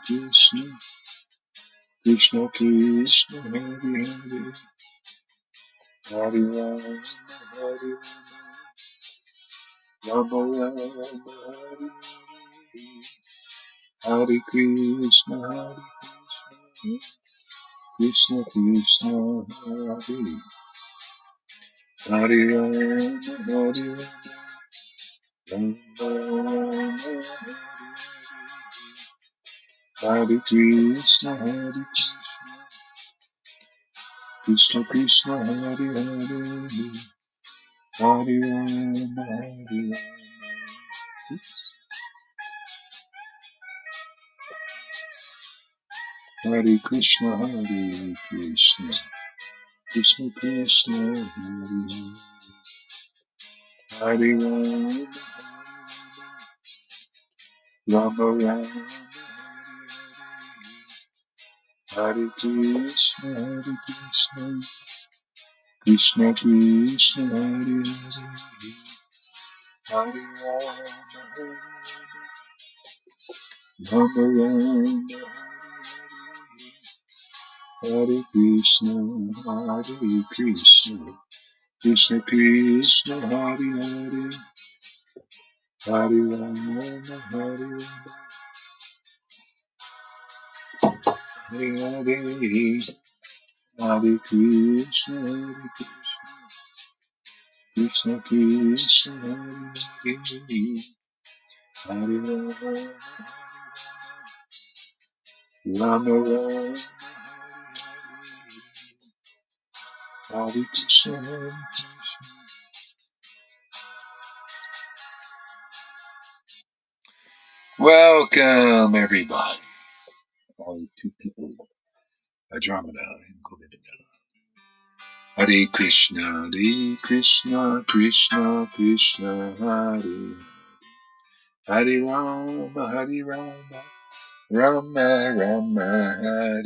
Krishna, Krishna Krishna, Hare Hare, Hare Rama, Hare Rama, Rama Rama, Hare Hare, Hare Krishna, Krishna Krishna, Hare Hare Rama, Hare Rama, Hare Krishna, Krishna Krishna, Hare Hare, Hare Rama, Hare Rama. Oops. Hare Krishna, Krishna Krishna, Hare Rama, Rama Rama, Hare Krishna, Krishna Krishna, Hare Hare, Hare Rama, Rama Rama, Hare Krishna, Krishna Krishna, Hare Hare, Hare Rama, Hare Rama, Hare Hare, Hare Krishna, Krishna Krishna, Hare Hare, Hare Rama, Rama Rama, Hare Krishna, Hare Krishna. Welcome, everybody. All you two people, Andromeda and Govinda. Hare Krishna, Krishna Krishna, Hare Hare Rama, Hare Rama, Rama Rama, Hare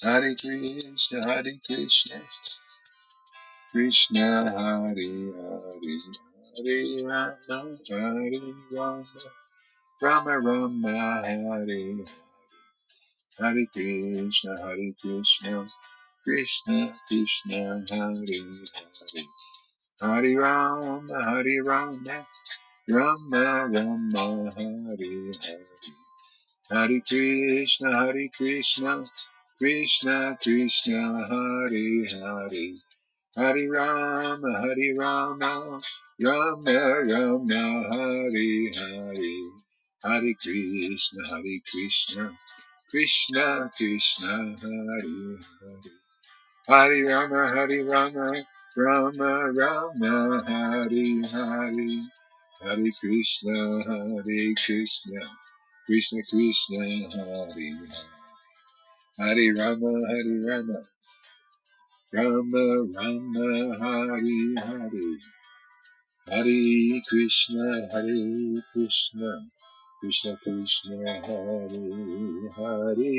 Hare Krishna, Krishna Hare Hare, Hare Rama, Hare Rama, Rama Rama, Hare Hare Krishna, Krishna Krishna, Hare Hare, Hare Rama, Rama Rama, Hare Hare Krishna, Krishna Krishna, Hare Hare, Hare Rama, Rama Rama, Hare Hare, Hare Krishna, Krishna Krishna, Hare Hare, Hare Rama, Rama Rama, Hare Hare, Hare Krishna, Krishna Krishna, Hare Hare, Hare Rama, Rama Rama, Hare Hare, Hare Krishna, Krishna Krishna, Hare Hare,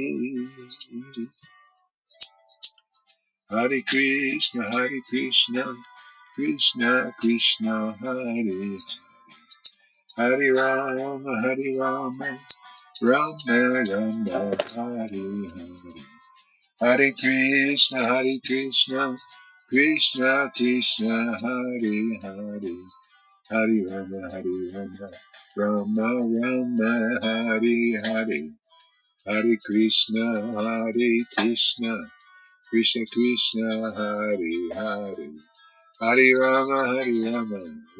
Hare Krishna, Krishna Krishna, Hare Hare Rama, Rama Rama, Hare Hare, Hare Krishna, Krishna Krishna, Hare Hare, Hare Rama, Rama Rama, Hare Hare, Hare Krishna, Krishna Krishna, Hare Hare, Hare Rama,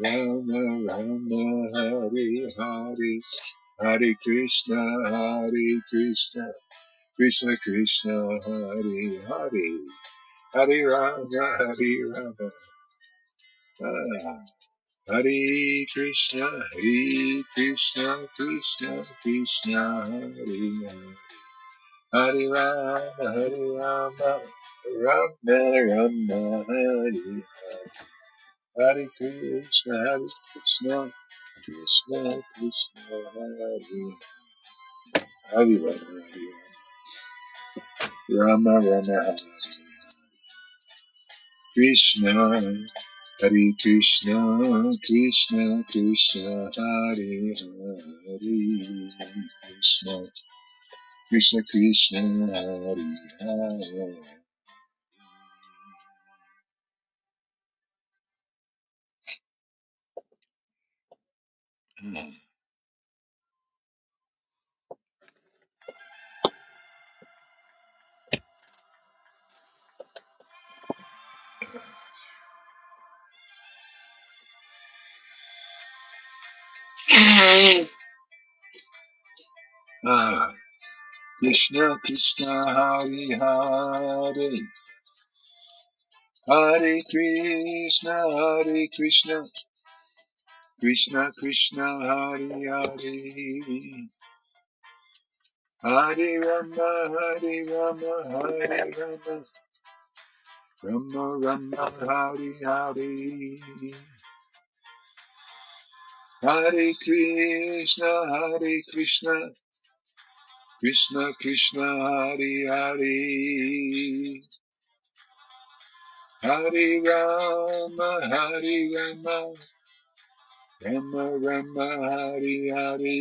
Rama Rama, Hare Hare, Hare Krishna, Krishna Krishna, Hare Hare, Hare Rama, Hare Krishna, Krishna Krishna, Hare Hare, Hare Rama, Rama Rama, Hare Hare, Hare Krishna, Krishna Krishna, Hare Hare, Rama Rama, Hare Krishna Hare Krishna, Krishna Krishna, Hare Hare, Krishna Krishna Krishna, Hare Hare. Krishna Krishna, Hare Hare, Hare Krishna, Hare Krishna, Krishna Krishna, Hare Hare, Hare Rama, Hare Rama, Hare Rama, Rama Rama, Hare Hare, Hare Krishna, Hare Krishna, Krishna Krishna, Hare Hare, Hare Rama, Hare Rama, Rama Rama, Hare Hare.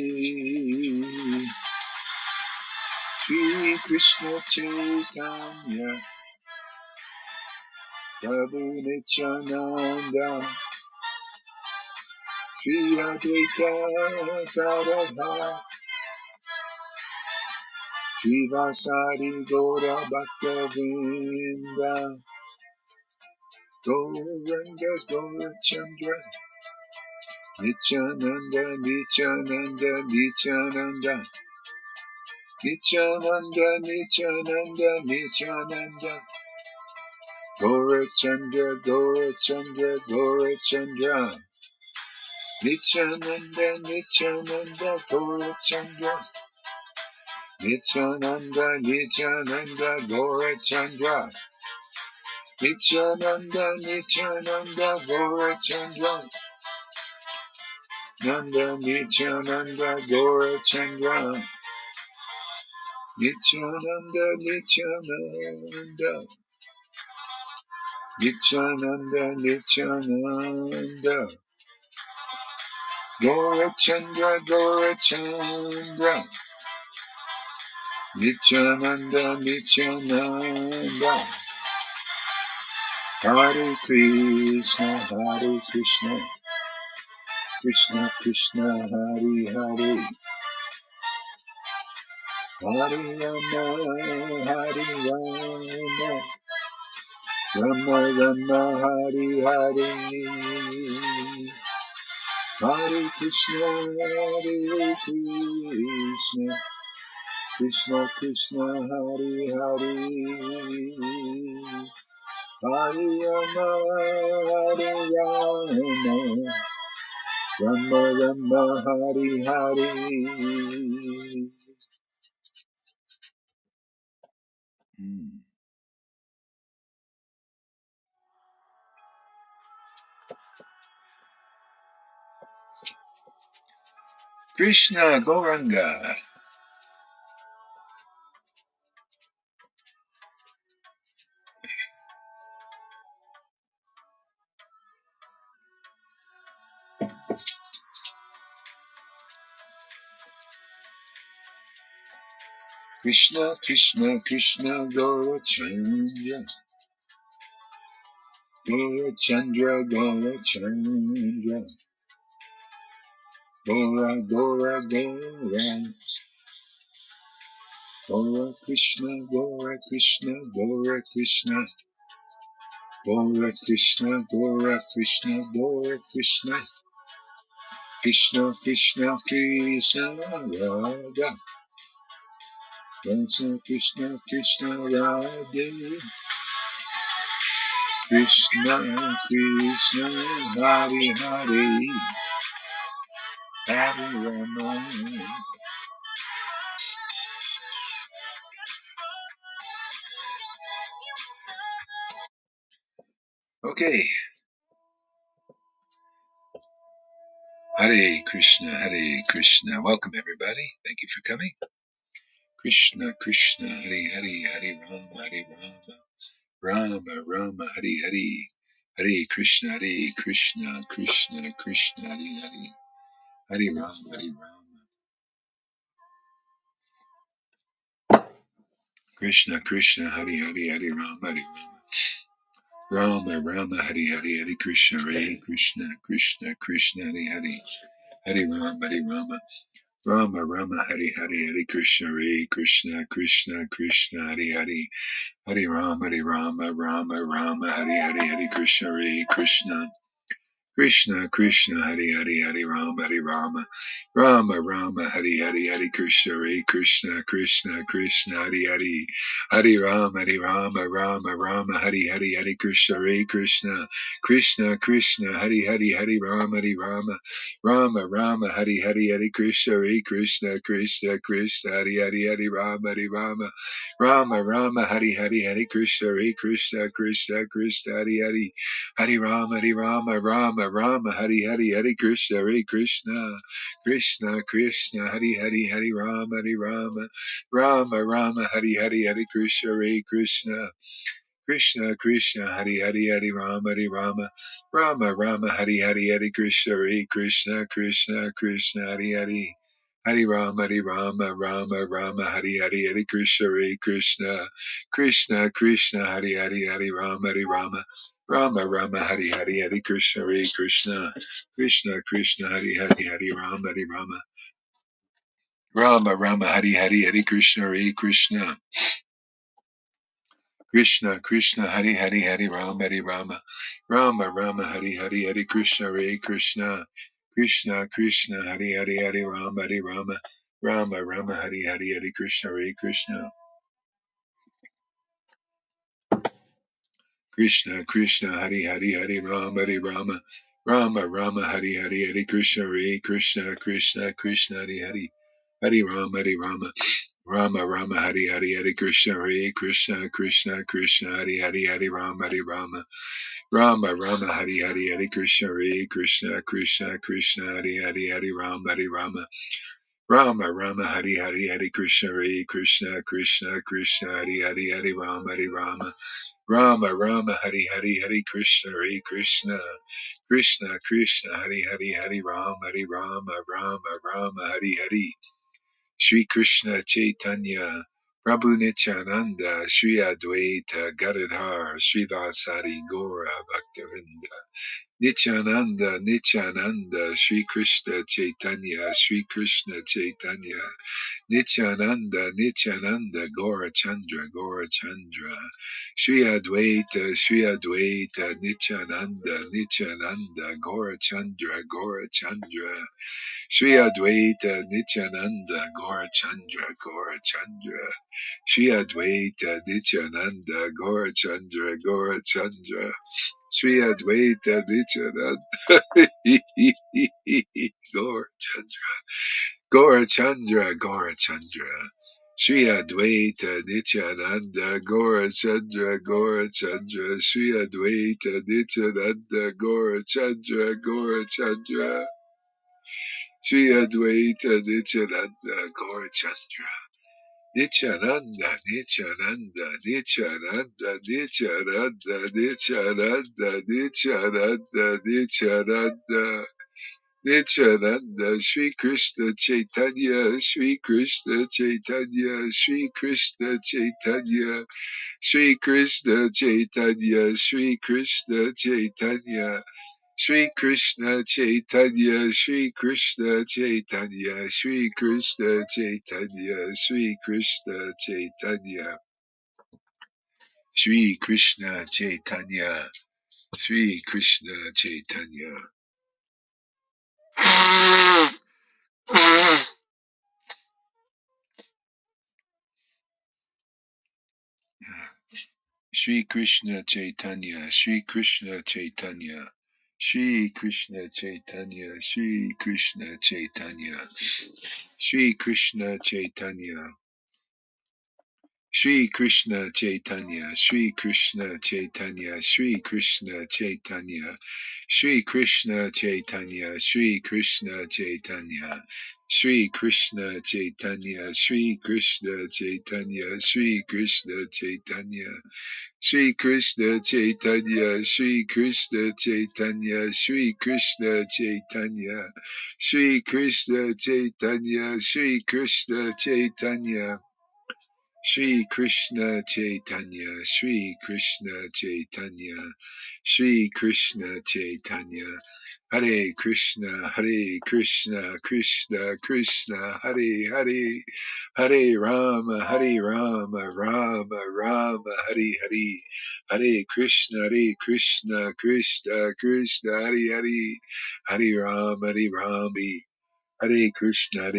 Shri Krishna Chaitanya, Prabhu Nityananda, Shri Advaita Gadadhara, Shri Vasari Gaura Bhakta-vrinda, Gauranga Gaurachandra, Nityananda Nityananda Nityananda, Nityananda Nityananda Nityananda, Gaurachandra Gaurachandra Gaurachandra, Nityananda Nityananda Gaurachandra, Nityananda Nityananda Gaurachandra, Nityananda Nityananda Gaurachandra, Nanda Nityananda Gaurachandra, Nityananda Nityananda, Nityananda Nityananda, Gaurachandra Gaurachandra, Nityananda Nityananda, Hare Krishna, Hare Krishna, Krishna Krishna, Hare Hare, Hare Rama, Hare Rama, Rama Rama, Hare Hare, Hare Krishna, Hare Krishna, Krishna Krishna, Hare Hare, Hare Rama, Hare Rama, Rama Rama, Hare Hare. Krishna Gauranga. Krishna Krishna Krishna Gaurachandra, Gaurachandra Gaurachandra, Gaura Gaura Gaura, Gaura Krishna Gaura Krishna Gaura Krishna, Gaura Krishna Gaura Krishna Gaura Krishna, Krishna Krishna Krishna Radha, Krishna Krishna Krishna Radhe, Krishna Krishna Hare Hare, Hare Rama. Okay. Hare Krishna, Hare Krishna. Welcome everybody. Thank you for coming. Krishna, Krishna, Hare Hare, Hare Rama, Hare Rama, Rama Rama, Hare Hare. Hare Krishna, Krishna Krishna, Hare Ram, Hare Ram. Krishna Krishna, Hare Hare Ram, Hare Ram. Rama Rama, Hare Hare Krishna, Krishna Krishna, Hare Hare. Hare Ram, Hare Rama. Rama Rama, Hare Hare Krishna, Krishna Krishna, Hare Hare. Hare Rama, Rama Hare Krishna, Krishna Hare Rama, Rama Hare Krishna, Krishna Hare Rama Hare Krishna, Krishna Hare Rama Hare Krishna, Krishna Hare Rama Hare Krishna Hare Rama Hare Krishna Hare Rama Hare Krishna Hare Rama Hare Krishna Hare Rama Hare Krishna Hare Rama Hare Krishna Hare Rama Hare Krishna Hare Rama Hare Krishna Hare Rama Hare Krishna Hare Rama Hare Krishna Hare Rama Hare Krishna Hare Rama Hare Krishna Hare Rama Hare Krishna Hare Rama Hare Krishna Hare Rama Hare Shri Krishna Chaitanya Prabhu Nityananda Shri Advaita Gadadhar Shri Vasari Gora Bhaktavinda Nityananda Shri Krishna Chaitanya Shri Krishna Chaitanya Nityananda Gora Chandra Shri Advaita Nityananda Gora Chandra Shri Advaita Nityananda Gaura Chandra Shri Advaita Nityananda Gaura Chandra Shri Advaita Nityananda Gaura Chandra Shri Advaita Nityananda Gaura Chandra Shri Advaita Nityananda Gaura Chandra Sri Advaita Nityananda Gaura Chandra Nityananda Sri Krishna Chaitanya Sri Krishna Chaitanya Sri Krishna Chaitanya Sri Krishna Chaitanya Sri Krishna Chaitanya Sri Krishna Chaitanya, Sri Krishna Chaitanya, Sri Krishna Chaitanya, Sri Krishna Chaitanya, Sri Krishna Chaitanya, Sri Krishna Chaitanya. Sri Krishna Chaitanya, Sri Krishna Chaitanya, Sri Krishna Chaitanya, Sri Krishna Chaitanya, Sri Krishna Chaitanya, Shri Krishna Chaitanya, Shri Krishna Chaitanya, Shri Krishna Chaitanya, Shri Krishna Chaitanya, Shri Krishna Chaitanya, Shri Krishna Chaitanya, Shri Krishna Chaitanya, Shri Krishna Chaitanya, Shri Krishna Chaitanya, Shri Krishna Chaitanya, Shri Krishna Chaitanya, Shri Krishna Chaitanya, Shri Krishna Chaitanya, Shri Krishna Chaitanya, Shri Krishna Chaitanya, Shri Krishna Chaitanya, Hare Krishna, Hare Krishna, Krishna Krishna, Hare Hare, Hare Rama, Hare Rama, Rama Rama, Hare Hare, Hare Krishna, Krishna Krishna, Hare Hare, Hare Rama, Hare Rama, Hare Krishna,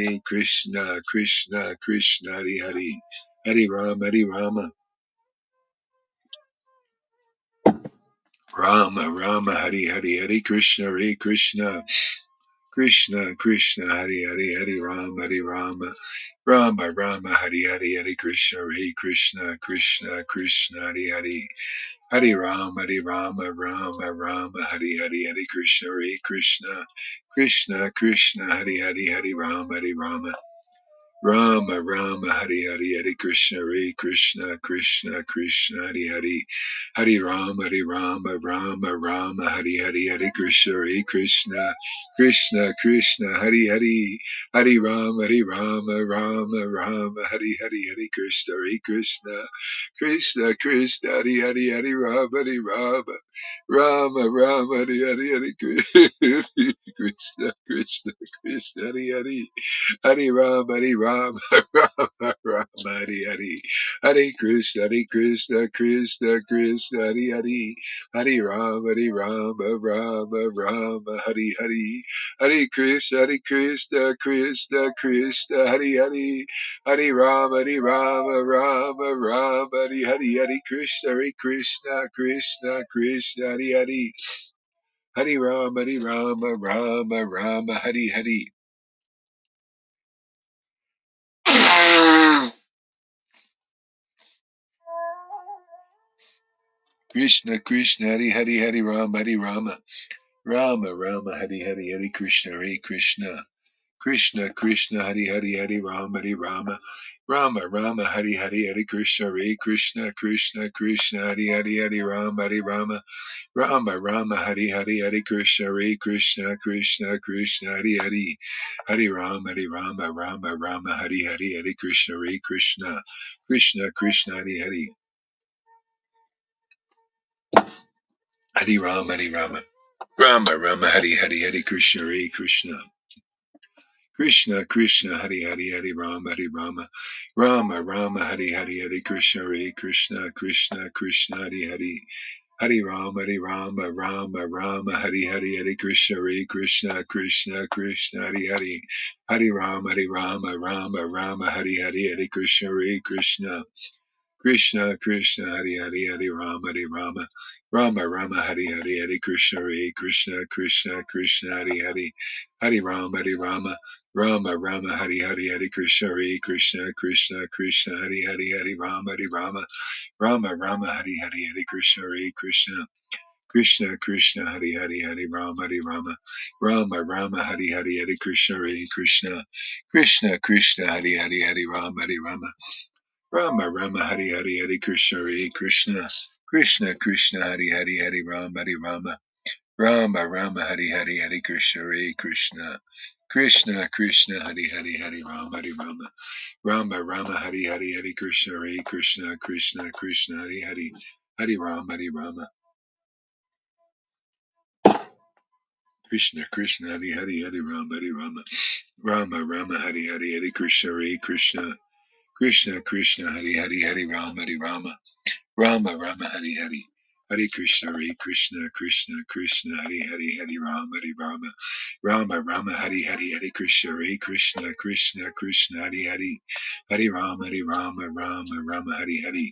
Krishna Krishna, Hare Hare, Hare Rama, Rama Rama, Hare Hare, Hare Krishna, Krishna Krishna, Hare Hare, Hare Rama, Rama Rama, Hare Hare, Hare Krishna, Krishna Krishna, Hare Hare, Hare Rama, Rama Rama, Hare Hare, Hare Krishna, Krishna, Hare Hare, Hare Rama, Rama Rama, Hare Hare, Hare Krishna, Krishna Krishna, Hare Hare, Hare Rama, Rama Rama, Hare Hare, Hare Krishna, Krishna, Hare Hare, Hare Rama, Rama Rama, Hare Hare, Hare Krishna, Krishna, Hare Hare, Hare Rama, Rama Rama, Hare Hare, Hare Krishna, Krishna, Hare Hare. Hare Ram, Hare Ram, Ram Ram, Hare Hare, Hare Krishna, Krishna Krishna, Hare Hare, Hare Ram, Ram Hare Hare, Hare Krishna, Krishna, Hare Hare, Hare Ram, Ram Hare Hare, Hare Krishna, Krishna, Hare Hare, Hare Ram, Ram Hare Hare. Krishna, Hare Hare, Hare Rama, Rama, Hare Hare, Hare Krishna, Krishna, Hare Hare, Hare Rama, Rama, Hare Hare, Hare Krishna, Krishna, Hare Hare, Hare Rama, Rama, Hare Hare, Hare Krishna, Krishna, Hare Hare, Hare Rama, Hare Hare, Hare Krishna, Krishna, Hare Hare. Hare Rama, Rama, Hare Hare, Hare Krishna, Krishna, Hare Hare, Hare Rama, Rama, Hare Hare, Hare Krishna, Krishna, Hare Hare, Hare Rama, Rama, Hare Hare, Hare Krishna, Krishna, Hare Hare, Hare Rama, Hare Hare, Hare Krishna, Krishna, Hare Hare, Hare Rama, Hare Hare, Hare Krishna, Krishna, Hare Hare, Hare Rama, Rama, Hare Hare, Hare Krishna, Krishna, Hare Hare, Hare Rama, Hare Hare, Hare Krishna, Krishna, Hare Hare, Hare Rama, Hare Hare, Hare Krishna, Krishna, Hare Hare, Hare Rama, Hare Hare, Hare Krishna, Krishna, Hare Hare, Hare Rama, Hare Hare, Hare Krishna, Krishna, Hare Hare, Hare Rama, Hare Hare, Hare Krishna, Krishna, Hare Hare, Hare Rama, Krishna, Hare Hare, Hare Rama, Hare Hare, Hare Krishna, Krishna, Hare Hare, Hare Rama, Hare Hare, Hare Krishna, Krishna, Hare Hare, Hare Rama, Hare Hare, Hare Krishna, Krishna, Hare Hare, Hare Rama, Rama, Hare Hare,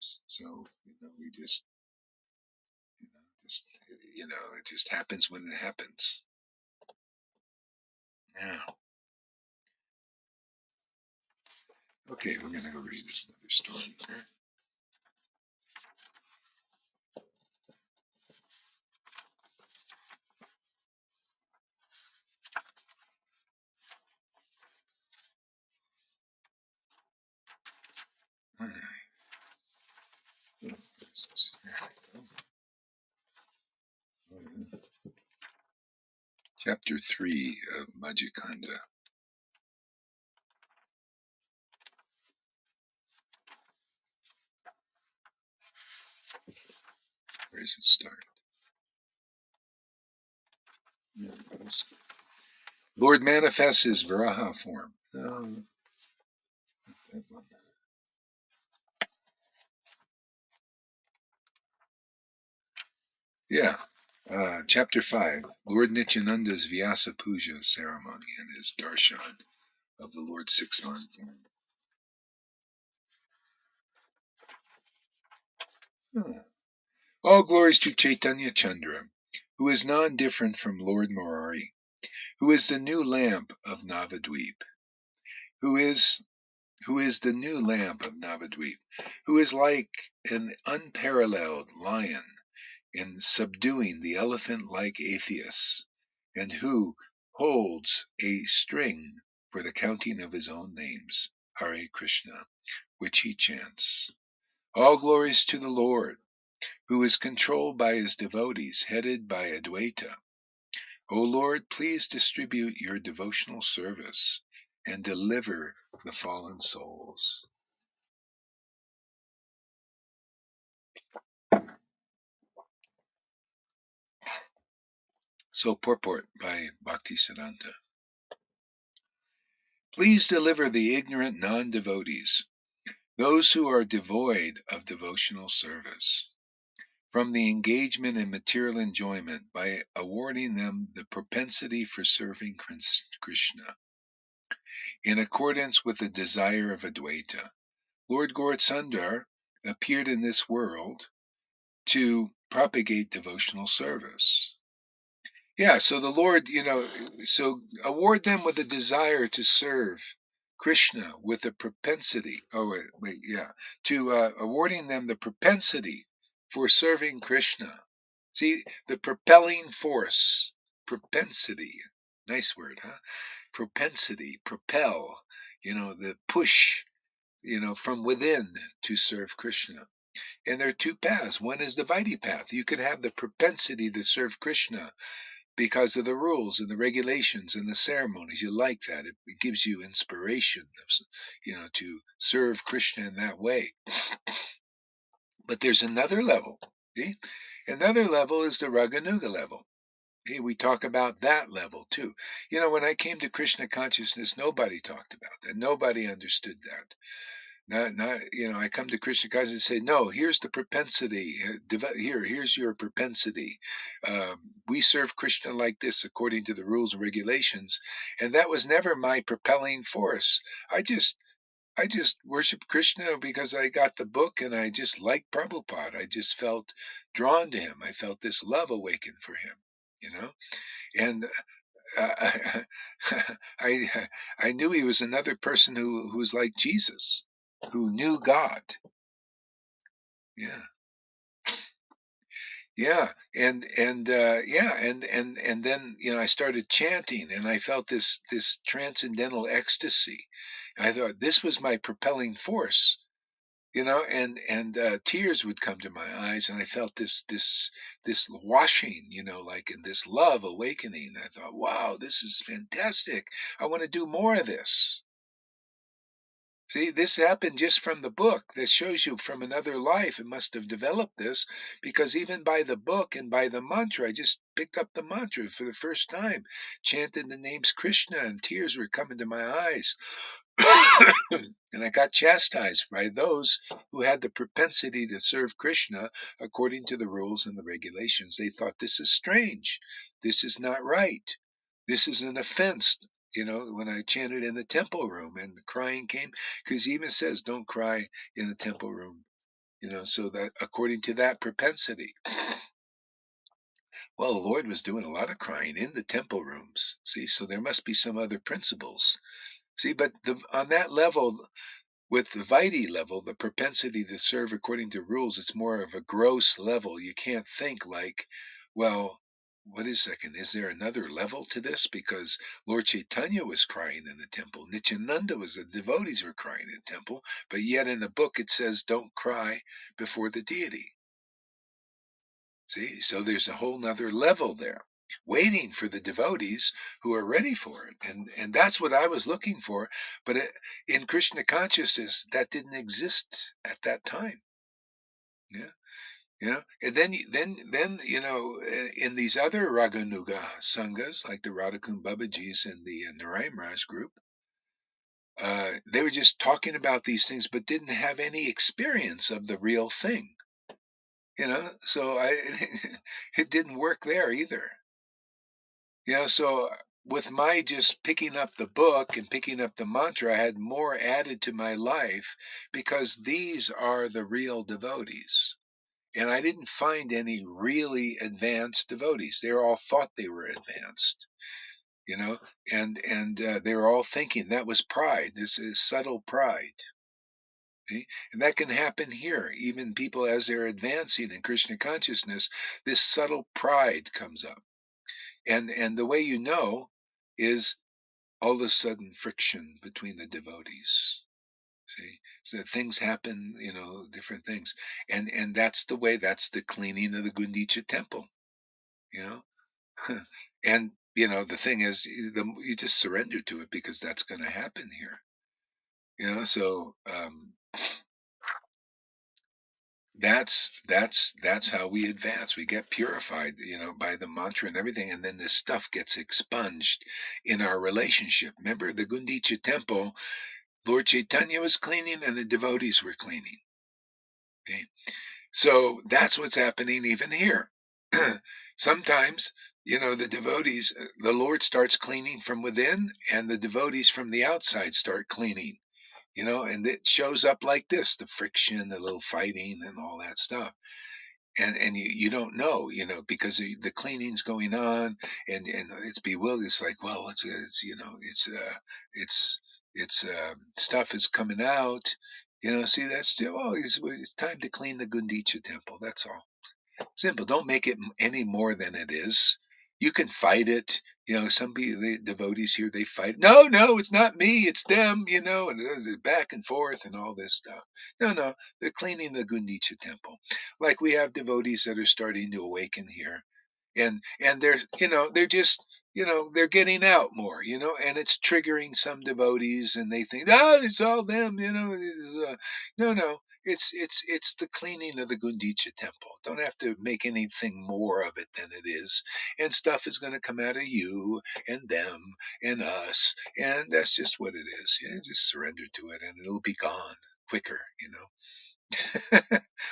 So, we just, just, it just happens when it happens. Now, okay, we're going to go read this another story here. All right. Chapter 3 of Majikanda. Where does it start? There it goes. Lord manifests his Varaha form. That one. Yeah. Chapter 5, Lord Nityananda's Vyasa Puja ceremony and his darshan of the Lord's six-armed form. All glories to Chaitanya Chandra, who is non-different from Lord Murari, who is the new lamp of Navadweep, who is the new lamp of Navadweep, who is like an unparalleled lion in subduing the elephant-like atheists, and who holds a string for the counting of his own names, Hare Krishna, which he chants. All glories to the Lord, who is controlled by his devotees, headed by Advaita. O Lord, please distribute your devotional service and deliver the fallen souls. So purport by Bhaktisiddhanta. Please deliver the ignorant non-devotees, those who are devoid of devotional service, from the engagement in material enjoyment by awarding them the propensity for serving Krishna. In accordance with the desire of Advaita, Lord Gaurachandra appeared in this world to propagate devotional service. Yeah, so the Lord, so award them with a desire to serve Krishna with a propensity. Oh, wait, yeah. To awarding them the propensity for serving Krishna. See, the propelling force, propensity. Nice word, huh? Propensity, propel, the push, from within to serve Krishna. And there are two paths. One is the Vaidhi path. You can have the propensity to serve Krishna because of the rules and the regulations and the ceremonies. You like that. It gives you inspiration, to serve Krishna in that way. But there's another level. See? Another level is the Raganuga level. Hey, we talk about that level too. When I came to Krishna consciousness, nobody talked about that. Nobody understood that. I come to Krishna consciousness and say, no, here's the propensity. Here's your propensity. We serve Krishna like this according to the rules and regulations. And that was never my propelling force. I just worship Krishna because I got the book and I just liked Prabhupada. I just felt drawn to him. I felt this love awaken for him, and I I knew he was another person who's like Jesus, who knew God. Yeah, yeah, and then I started chanting, and I felt this transcendental ecstasy. I thought this was my propelling force. And tears would come to my eyes, and I felt this washing, like in this love awakening. I thought, wow, this is fantastic. I want to do more of this. See, this happened just from the book. That shows you from another life it must have developed this, because even by the book and by the mantra, I just picked up the mantra for the first time, chanted the names Krishna, and tears were coming to my eyes. And I got chastised by those who had the propensity to serve Krishna according to the rules and the regulations. They thought, this is strange. This is not right. This is an offense. When I chanted in the temple room and the crying came, because he even says, don't cry in the temple room. so that according to that propensity. Well, the Lord was doing a lot of crying in the temple rooms. See, so there must be some other principles. See, but on that level, with the Vitae level, the propensity to serve according to rules, it's more of a gross level. You can't think like, well, what is second? Is there another level to this? Because Lord Chaitanya was crying in the temple. Nityananda the devotees were crying in the temple, but yet in the book it says don't cry before the deity. See, so there's a whole nother level there, waiting for the devotees who are ready for it. And that's what I was looking for. But in Krishna consciousness, that didn't exist at that time. Yeah. And then, in these other Raganuga Sanghas, like the Radhakund Babajis and the Narayan Raj group, they were just talking about these things, but didn't have any experience of the real thing. So it didn't work there either. So with my just picking up the book and picking up the mantra, I had more added to my life because these are the real devotees. And I didn't find any really advanced devotees. They all thought they were advanced, and they were all thinking that was pride. This is subtle pride. See? And that can happen here. Even people, as they're advancing in Krishna consciousness, this subtle pride comes up. And the way you know is all of a sudden friction between the devotees. See? So that things happen, different things. And that's the cleaning of the Gundicha temple, you know. And the thing is, you just surrender to it because that's going to happen here. So that's how we advance. We get purified, by the mantra and everything, and then this stuff gets expunged in our relationship. Remember the Gundicha temple, Lord Chaitanya was cleaning and the devotees were cleaning. Okay? So that's what's happening even here. Sometimes, the devotees, the Lord starts cleaning from within, and the devotees from the outside start cleaning. And it shows up like this: the friction, the little fighting, and all that stuff. And you don't know, because the cleaning's going on, and it's bewildered. It's like, well, it's stuff is coming out. See, that's it's time to clean the Gundicha temple. That's all. Simple. Don't make it any more than it is. You can fight it. Some people, the devotees here, they fight. No, it's not me. It's them, and there's back and forth and all this stuff. No, they're cleaning the Gundicha temple. Like we have devotees that are starting to awaken here. And they're just, they're getting out more, and it's triggering some devotees and they think, it's all them, no, it's the cleaning of the Gundicha temple. Don't have to make anything more of it than it is. And stuff is going to come out of you and them and us. And that's just what it is. Just surrender to it and it'll be gone quicker,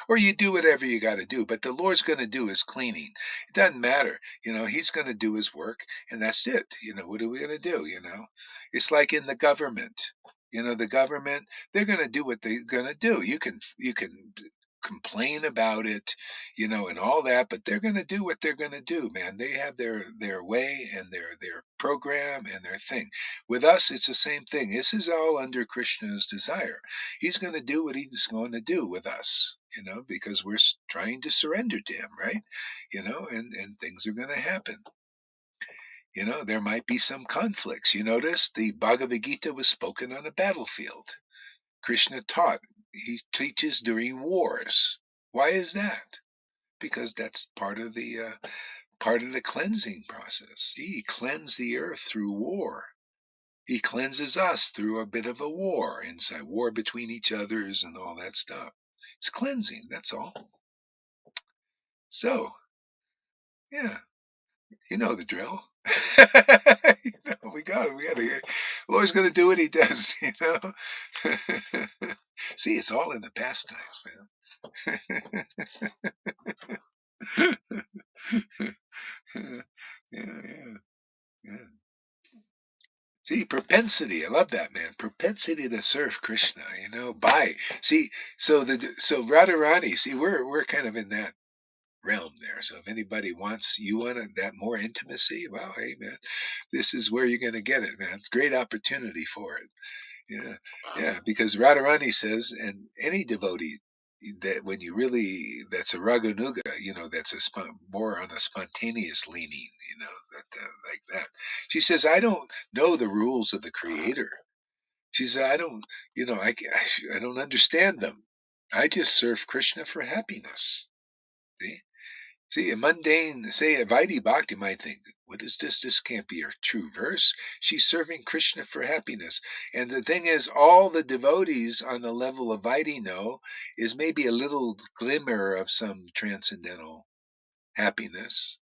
or you do whatever you got to do. But the Lord's going to do his cleaning. It doesn't matter. He's going to do his work and that's it. What are we going to do? It's like in the government. The government, they're going to do what they're going to do. You can complain about it, and all that, but they're going to do what they're going to do, man. They have their way and their program and their thing. With us, it's the same thing. This is all under Krishna's desire. He's going to do what he's going to do with us, because we're trying to surrender to him, right? And things are going to happen. There might be some conflicts. You notice the Bhagavad Gita was spoken on a battlefield. Krishna taught. He teaches during wars. Why is that? Because that's part of the cleansing process. He cleansed the earth through war. He cleanses us through a bit of a war, inside war between each others and all that stuff. It's cleansing, that's all. So, yeah, you know the drill. We got to. Lord's going to do what he does, See, it's all in the pastimes, man. Yeah. See, propensity. propensity. I love that, man. Propensity to serve Krishna. See, so Radharani. See, we're kind of in that realm there. So if anybody wants that more intimacy, well, hey, man, this is where you're going to get it, man. It's a great opportunity for it. Yeah, yeah, because Radharani says, and any devotee that when you really, that's a raganuga, that's more on a spontaneous leaning, like that. She says, I don't know the rules of the Creator. She says, I don't, I don't understand them. I just serve Krishna for happiness. See? See, a mundane, say a Vaidhi Bhakti might think, what is this? This can't be a true verse. She's serving Krishna for happiness. And the thing is, all the devotees on the level of Vaidhi know is maybe a little glimmer of some transcendental happiness,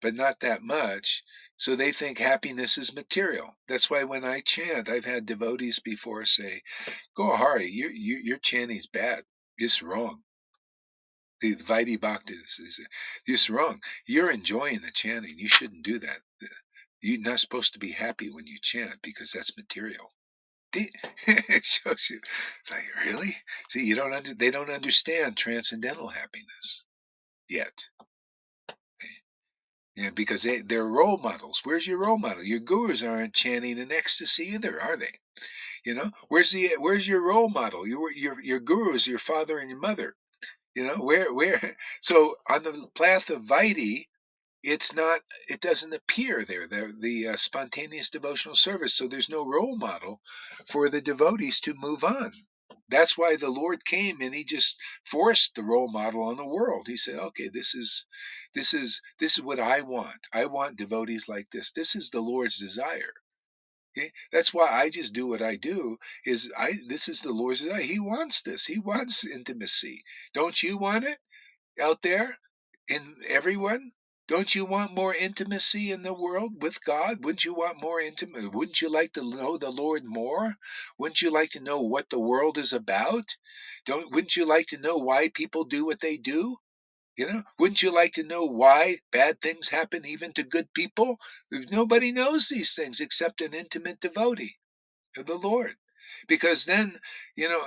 but not that much. So they think happiness is material. That's why when I chant, I've had devotees before say, Go Hari, your chanting's bad. It's wrong. The Vaidhi Bhakti is just wrong. You're enjoying the chanting. You shouldn't do that. You're not supposed to be happy when you chant because that's material. It shows you. It's like, really? See, they don't understand transcendental happiness yet. Okay? Yeah, because they're role models. Where's your role model? Your gurus aren't chanting in ecstasy either, are they? Where's your role model? Your guru is your father and your mother. Where so on the path of Vaidhi, it doesn't appear there, the spontaneous devotional service. So there's no role model for the devotees to move on. That's why the Lord came and he just forced the role model on the world. He said, okay, this is what I want. I want devotees like this. This is the Lord's desire. Okay? That's why I just do what I do. This is the Lord's desire. He wants this. He wants intimacy. Don't you want it out there in everyone? Don't you want more intimacy in the world with God? Wouldn't you want more intimacy? Wouldn't you like to know the Lord more? Wouldn't you like to know what the world is about? Wouldn't you like to know why people do what they do? Wouldn't you like to know why bad things happen even to good people? Nobody knows these things except an intimate devotee of the Lord. Because then,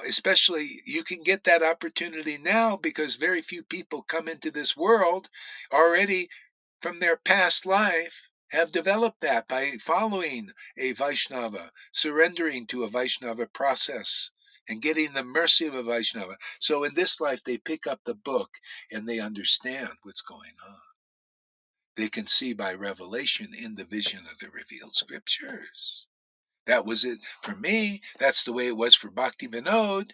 especially you can get that opportunity now because very few people come into this world already from their past life have developed that by following a Vaishnava, surrendering to a Vaishnava process and getting the mercy of a Vaishnava. So in this life, they pick up the book and they understand what's going on. They can see by revelation in the vision of the revealed scriptures. That was it for me. That's the way it was for Bhakti Vinod.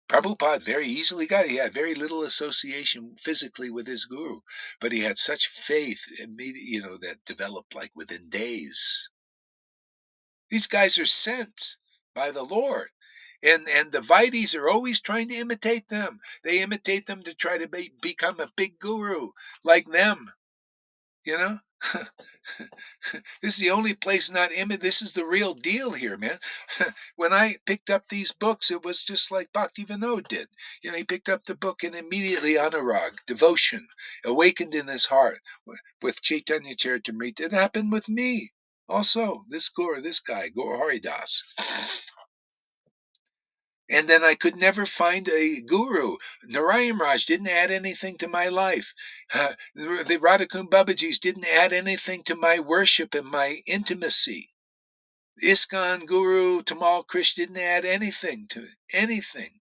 Prabhupada very easily got it. He had very little association physically with his guru, but he had such faith, that developed like within days. These guys are sent by the Lord. And the Vaidhis are always trying to imitate them. They imitate them to try to become a big guru like them. This is the only place not this is the real deal here, man. When I picked up these books, it was just like Bhakti Vinod did. He picked up the book and immediately anurag, devotion, awakened in his heart with Chaitanya Charitamrita. It happened with me also. This guy, Gaur Haridas. And then I could never find a guru. Narayan Raj didn't add anything to my life. The Radhakund Babajis didn't add anything to my worship and my intimacy. ISKCON Guru Tamal Krish didn't add anything to it. Anything.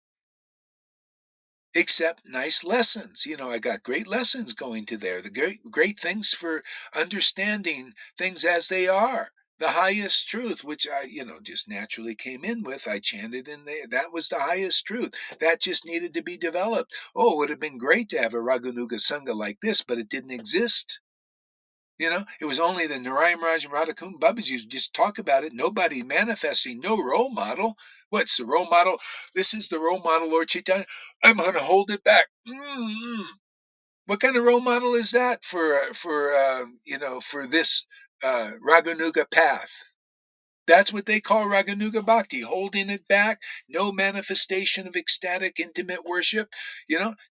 Except nice lessons. I got great lessons going to there. The great things for understanding things as they are. The highest truth, which I, just naturally came in with. I chanted in there. That was the highest truth. That just needed to be developed. Oh, it would have been great to have a Raganuga Sangha like this, but it didn't exist. It was only the Narayan Raj and Radhakund Babaji just talk about it. Nobody manifesting, no role model. What's the role model? This is the role model, Lord Chaitanya. I'm going to hold it back. What kind of role model is that for this Raganuga path? That's what they call Raganuga Bhakti, holding it back, no manifestation of ecstatic, intimate worship,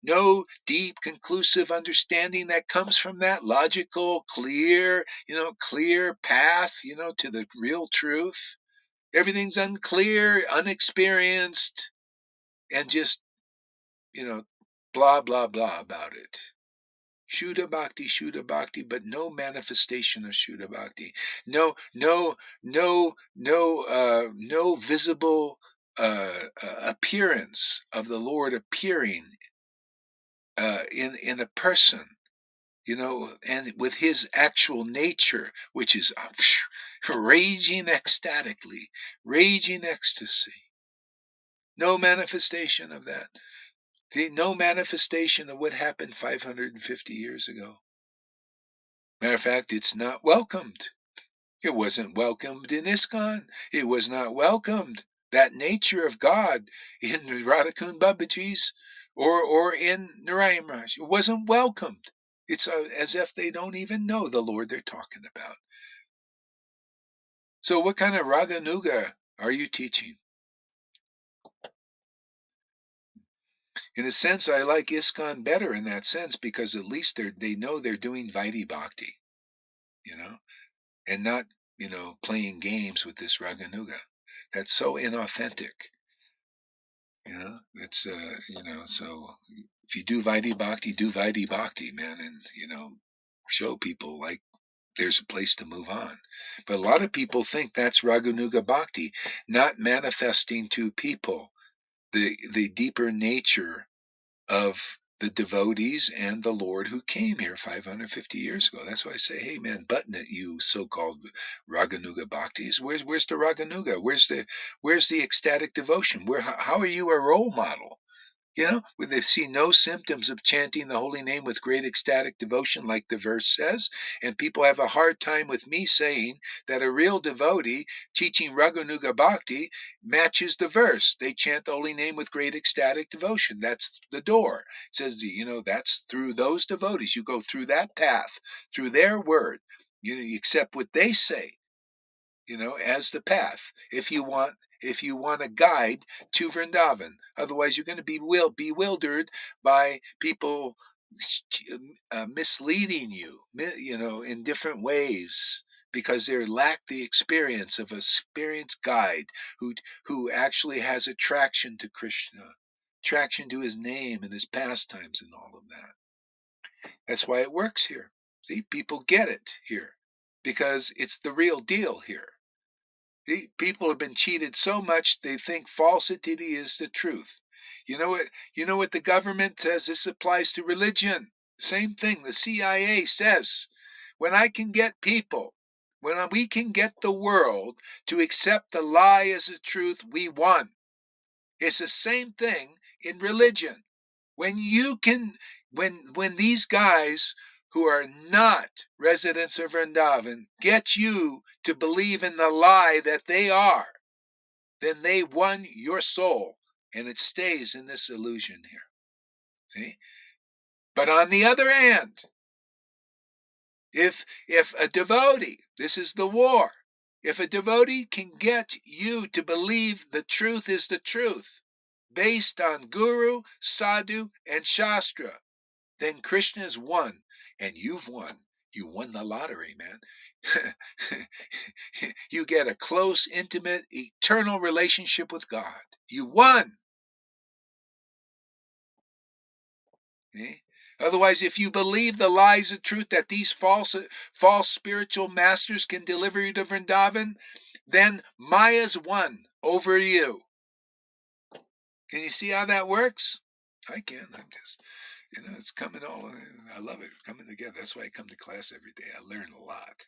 no deep, conclusive understanding that comes from that logical, clear path, to the real truth. Everything's unclear, unexperienced, and just, blah, blah, blah about it. Shuddha Bhakti, but no manifestation of Shuddha Bhakti. No visible appearance of the Lord appearing in a person, and with his actual nature, which is raging ecstatically, raging ecstasy. No manifestation of that. No manifestation of what happened 550 years ago. Matter of fact, it's not welcomed. It wasn't welcomed in ISKCON. It was not welcomed. That nature of God in Radhakund Babaji's or in Narayan Maharaj. It wasn't welcomed. It's as if they don't even know the Lord they're talking about. So what kind of Raganuga are you teaching? In a sense, I like ISKCON better in that sense, because at least they know they're doing Vaidhi Bhakti, and not, playing games with this Raganuga. That's so inauthentic. It's, so if you do Vaidhi Bhakti, man, and, show people like there's a place to move on. But a lot of people think that's Raganuga Bhakti, not manifesting to people the deeper nature of the devotees and the Lord who came here 550 years ago. That's why I say, hey man, button it, you so-called Raganuga Bhaktis. Where's the Raganuga? Where's the ecstatic devotion? How are you a role model? Where they see no symptoms of chanting the holy name with great ecstatic devotion, like the verse says. And people have a hard time with me saying that a real devotee teaching Raganuga Bhakti matches the verse. They chant the holy name with great ecstatic devotion. That's the door. It says, that's through those devotees. You go through that path, through their word. You accept what they say, as the path. If you want a guide to Vrindavan, otherwise you're going to be bewildered by people misleading you, in different ways, because they lack the experience of a experienced guide who actually has attraction to Krishna, attraction to his name and his pastimes and all of that. That's why it works here. See, people get it here because it's the real deal here. People have been cheated so much they think falsity is the truth. You know what the government says? This applies to religion. Same thing. The CIA says, when we can get the world to accept the lie as the truth, we won. It's the same thing in religion. When these guys who are not residents of Vrindavan get you to believe in the lie that they are, then they won your soul, and it stays in this illusion here. See? But on the other hand, if a devotee, this is the war, if a devotee can get you to believe the truth is the truth, based on Guru, Sadhu, and Shastra, then Krishna's won, and you've won. You won the lottery, man. You get a close, intimate, eternal relationship with God. You won. Okay? Otherwise, if you believe the lies of truth that these false spiritual masters can deliver you to Vrindavan, then Maya's won over you. Can you see how that works? I can. I'm just, it's coming all. I love it. It's coming together. That's why I come to class every day. I learn a lot.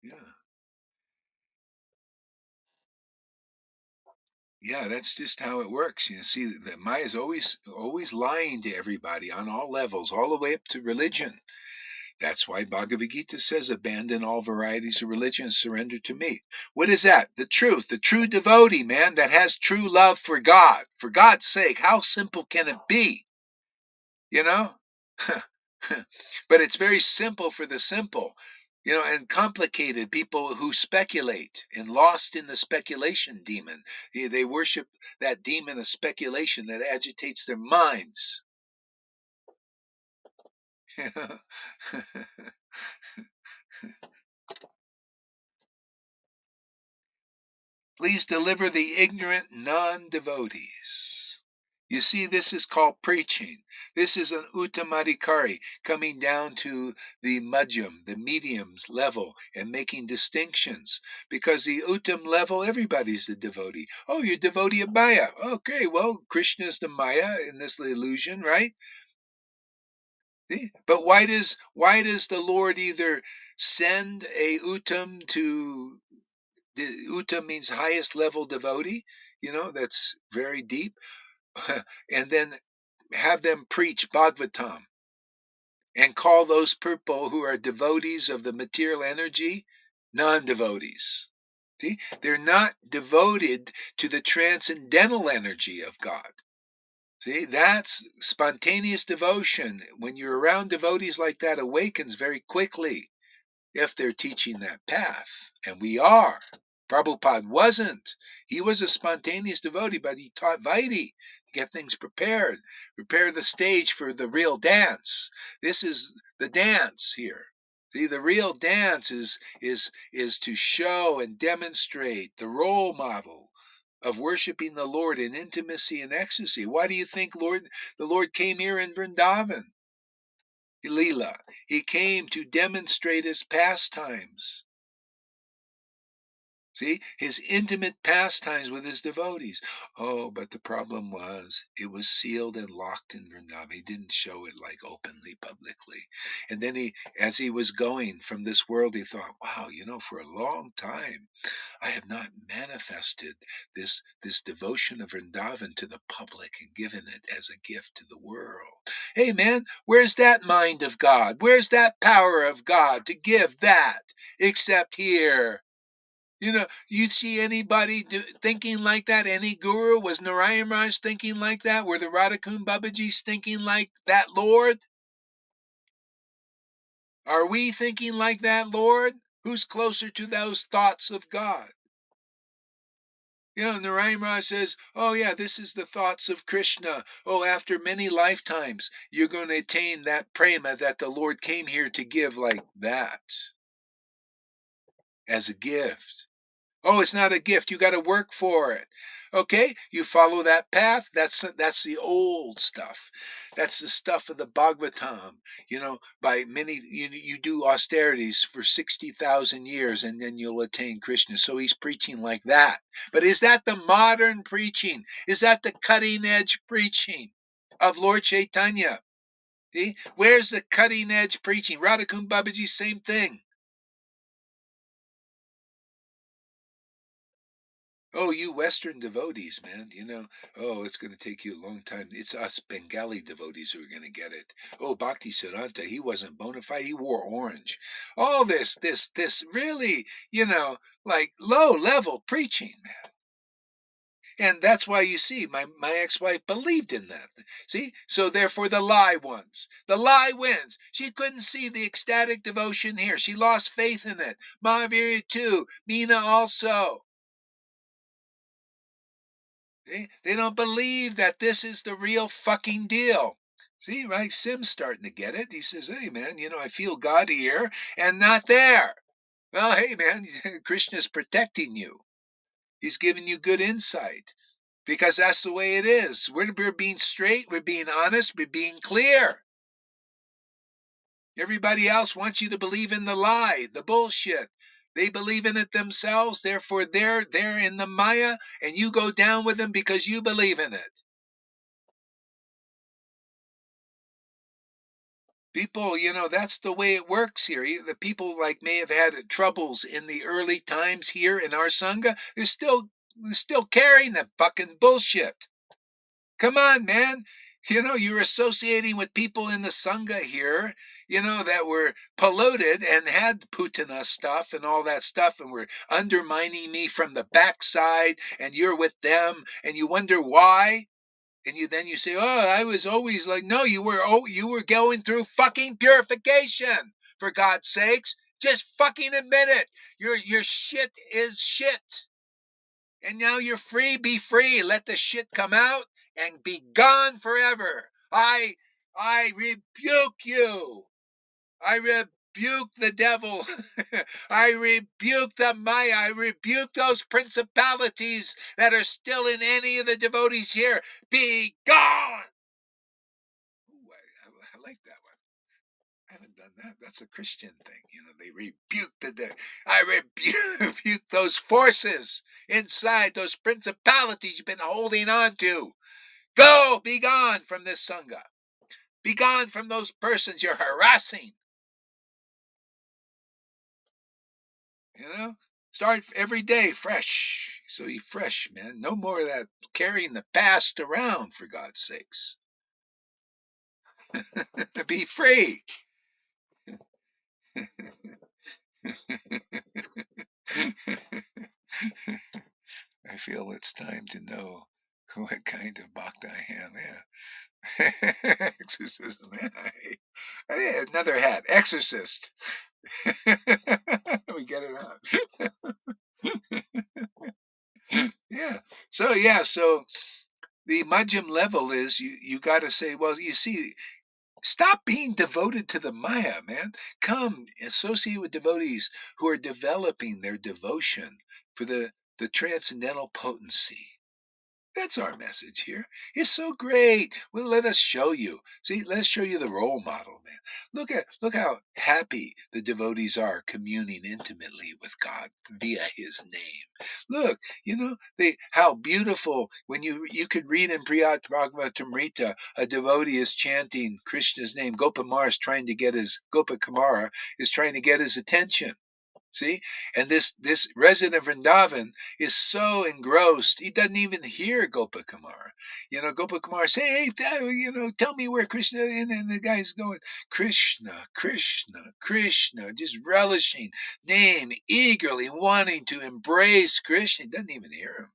Yeah. Yeah, that's just how it works. You see, that Maya's always lying to everybody on all levels, all the way up to religion. That's why Bhagavad Gita says, abandon all varieties of religion and surrender to me. What is that? The truth, the true devotee, man, that has true love for God. For God's sake, how simple can it be? But it's very simple for the simple. And complicated people who speculate and lost in the speculation demon. They worship that demon of speculation that agitates their minds. Please deliver the ignorant non-devotees. You see, this is called preaching. This is an uttamadikari, coming down to the madhyam, the mediums level, and making distinctions. Because the uttam level, everybody's the devotee. Oh, you're devotee of Maya. Okay, well, Krishna's the Maya in this illusion, right? See? But why does the Lord either send a uttam to... Uta means highest level devotee, that's very deep, and then have them preach Bhagavatam and call those people who are devotees of the material energy non-devotees. See, they're not devoted to the transcendental energy of God. See, that's spontaneous devotion. When you're around devotees like that, awakens very quickly if they're teaching that path. And we are. Prabhupada wasn't. He was a spontaneous devotee, but he taught Vaidhi to get things prepared, prepare the stage for the real dance. This is the dance here. See, the real dance is to show and demonstrate the role model of worshiping the Lord in intimacy and ecstasy. Why do you think the Lord came here in Vrindavan? Leela. He came to demonstrate his pastimes. See, his intimate pastimes with his devotees. Oh, but the problem was, it was sealed and locked in Vrindavan. He didn't show it like openly, publicly. And then as he was going from this world, he thought, wow, for a long time, I have not manifested this devotion of Vrindavan to the public and given it as a gift to the world. Hey, man, where's that mind of God? Where's that power of God to give that except here? You see anybody thinking like that? Any guru? Was Narayan Raj thinking like that? Were the Radhakund Babajis thinking like that, Lord? Are we thinking like that, Lord? Who's closer to those thoughts of God? Narayan Raj says, oh yeah, this is the thoughts of Krishna. Oh, after many lifetimes, you're going to attain that prema that the Lord came here to give like that. As a gift. Oh, it's not a gift. You got to work for it. Okay, you follow that path. That's the old stuff. That's the stuff of the Bhagavatam. By many, you do austerities for 60,000 years and then you'll attain Krishna. So he's preaching like that. But is that the modern preaching? Is that the cutting edge preaching of Lord Chaitanya? See, where's the cutting edge preaching? Radhakund Babaji, same thing. Oh, you Western devotees, man, it's going to take you a long time. It's us Bengali devotees who are going to get it. Oh, Bhakti Siddhanta, he wasn't bona fide. He wore orange. All this really, like low level preaching, man. And that's why you see my ex-wife believed in that. See? So therefore the lie wins. The lie wins. She couldn't see the ecstatic devotion here. She lost faith in it. Mahavira too. Meena also. They don't believe that this is the real fucking deal. See, right? Sim's starting to get it. He says, hey, man, I feel God here and not there. Well, hey, man, Krishna's protecting you. He's giving you good insight because that's the way it is. We're being straight. We're being honest. We're being clear. Everybody else wants you to believe in the lie, the bullshit. They believe in it themselves, therefore they're in the Maya, and you go down with them because you believe in it. People, that's the way it works here. The people may have had troubles in the early times here in our Sangha. They're still carrying that fucking bullshit. Come on, man. You're associating with people in the Sangha here, that were polluted and had Putana stuff and all that stuff and were undermining me from the backside, and you're with them and you wonder why. And then you say, oh, I was always like, no, you were going through fucking purification, for God's sakes. Just fucking admit it. Your shit is shit. And now you're free. Be free. Let the shit come out and be gone forever. I rebuke you. I rebuke the devil. I rebuke the Maya. I rebuke those principalities that are still in any of the devotees here. Be gone. Ooh, I like that one. I haven't done that. That's a Christian thing. They rebuke I rebuke those forces inside, those principalities you've been holding on to. Go, be gone from this Sangha. Be gone from those persons you're harassing. Start every day fresh. So you fresh, man. No more of that carrying the past around, for God's sakes. Be free. I feel it's time to know what kind of bhakt I am. Yeah. Exorcism. Yeah. Another hat. Exorcist. We get it out. Yeah. So the Majjhim level is you got to say, well, you see, stop being devoted to the Maya, man. Come associate with devotees who are developing their devotion for the transcendental potency. That's our message here. It's so great. Well, let us show you. See, let's show you the role model, man. Look how happy the devotees are communing intimately with God via His name. Look, how beautiful when you could read in Priyat Bhagavatamrita, a devotee is chanting Krishna's name. Gopakumara is trying to get his attention. See, and this resident of Vrindavan is so engrossed he doesn't even hear Gopakumara. Gopakumara say, "Hey, tell me where Krishna is," and the guy's going, "Krishna, Krishna, Krishna," just relishing name, eagerly wanting to embrace Krishna. He doesn't even hear him.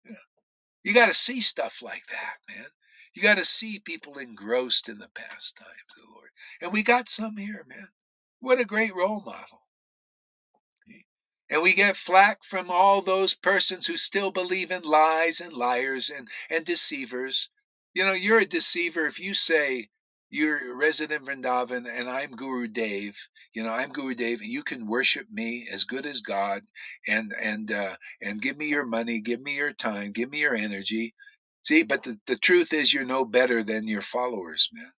Yeah. You got to see stuff like that, man. You got to see people engrossed in the pastimes of the Lord, and we got some here, man. What a great role model. And we get flack from all those persons who still believe in lies and liars and deceivers. You're a deceiver if you say you're resident Vrindavan and I'm Guru Dev. I'm Guru Dev, and you can worship me as good as God and give me your money, give me your time, give me your energy. See, but the truth is you're no better than your followers, man.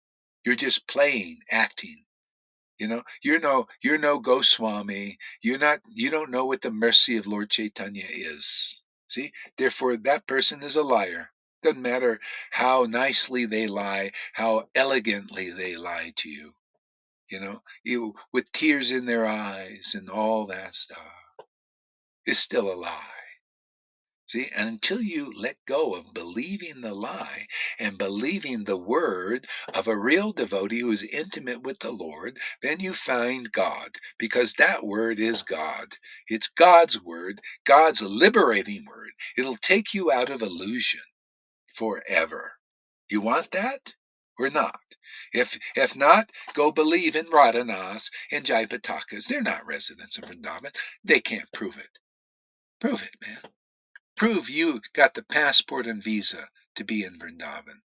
You're just playing, acting. You're no Goswami. You don't know what the mercy of Lord Chaitanya is. See, therefore that person is a liar. Doesn't matter how nicely they lie, how elegantly they lie to you. You with tears in their eyes and all that stuff. It's still a lie. See, and until you let go of believing the lie and believing the word of a real devotee who is intimate with the Lord, then you find God, because that word is God. It's God's word, God's liberating word. It'll take you out of illusion forever. You want that or not? If not, go believe in Radhanas and Jaipatakas. They're not residents of Vrindavan. They can't prove it. Prove it, man. Prove you got the passport and visa to be in Vrindavan.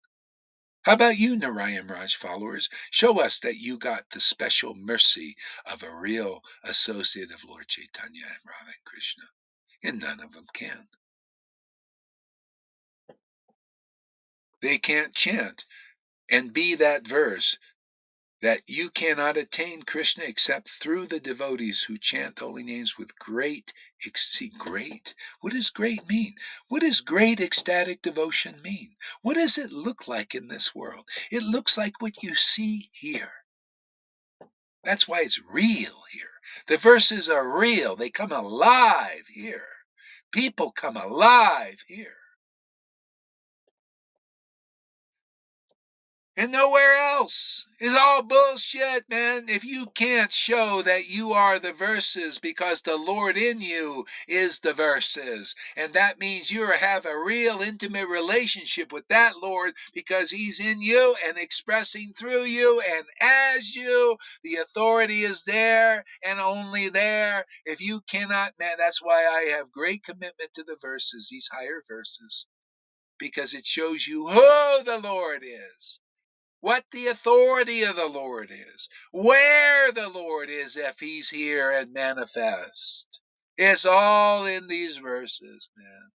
How about you, Narayan Raj followers? Show us that you got the special mercy of a real associate of Lord Chaitanya and Radha and Krishna. And none of them can. They can't chant and be that verse that you cannot attain Krishna except through the devotees who chant holy names with great. What does great mean? What does great ecstatic devotion mean? What does it look like in this world? It looks like what you see here. That's why it's real here. The verses are real. They come alive here. People come alive here. and nowhere else. It's all bullshit, man. If you can't show that you are the verses because the Lord in you is the verses, and that means you have a real intimate relationship with that Lord because he's in you and expressing through you and as you, the authority is there and only there. If you cannot, man, that's why I have great commitment to the verses, these higher verses, because it shows you who the Lord is, what the authority of the Lord is, where the Lord is if he's here and manifest. It's all in these verses, man.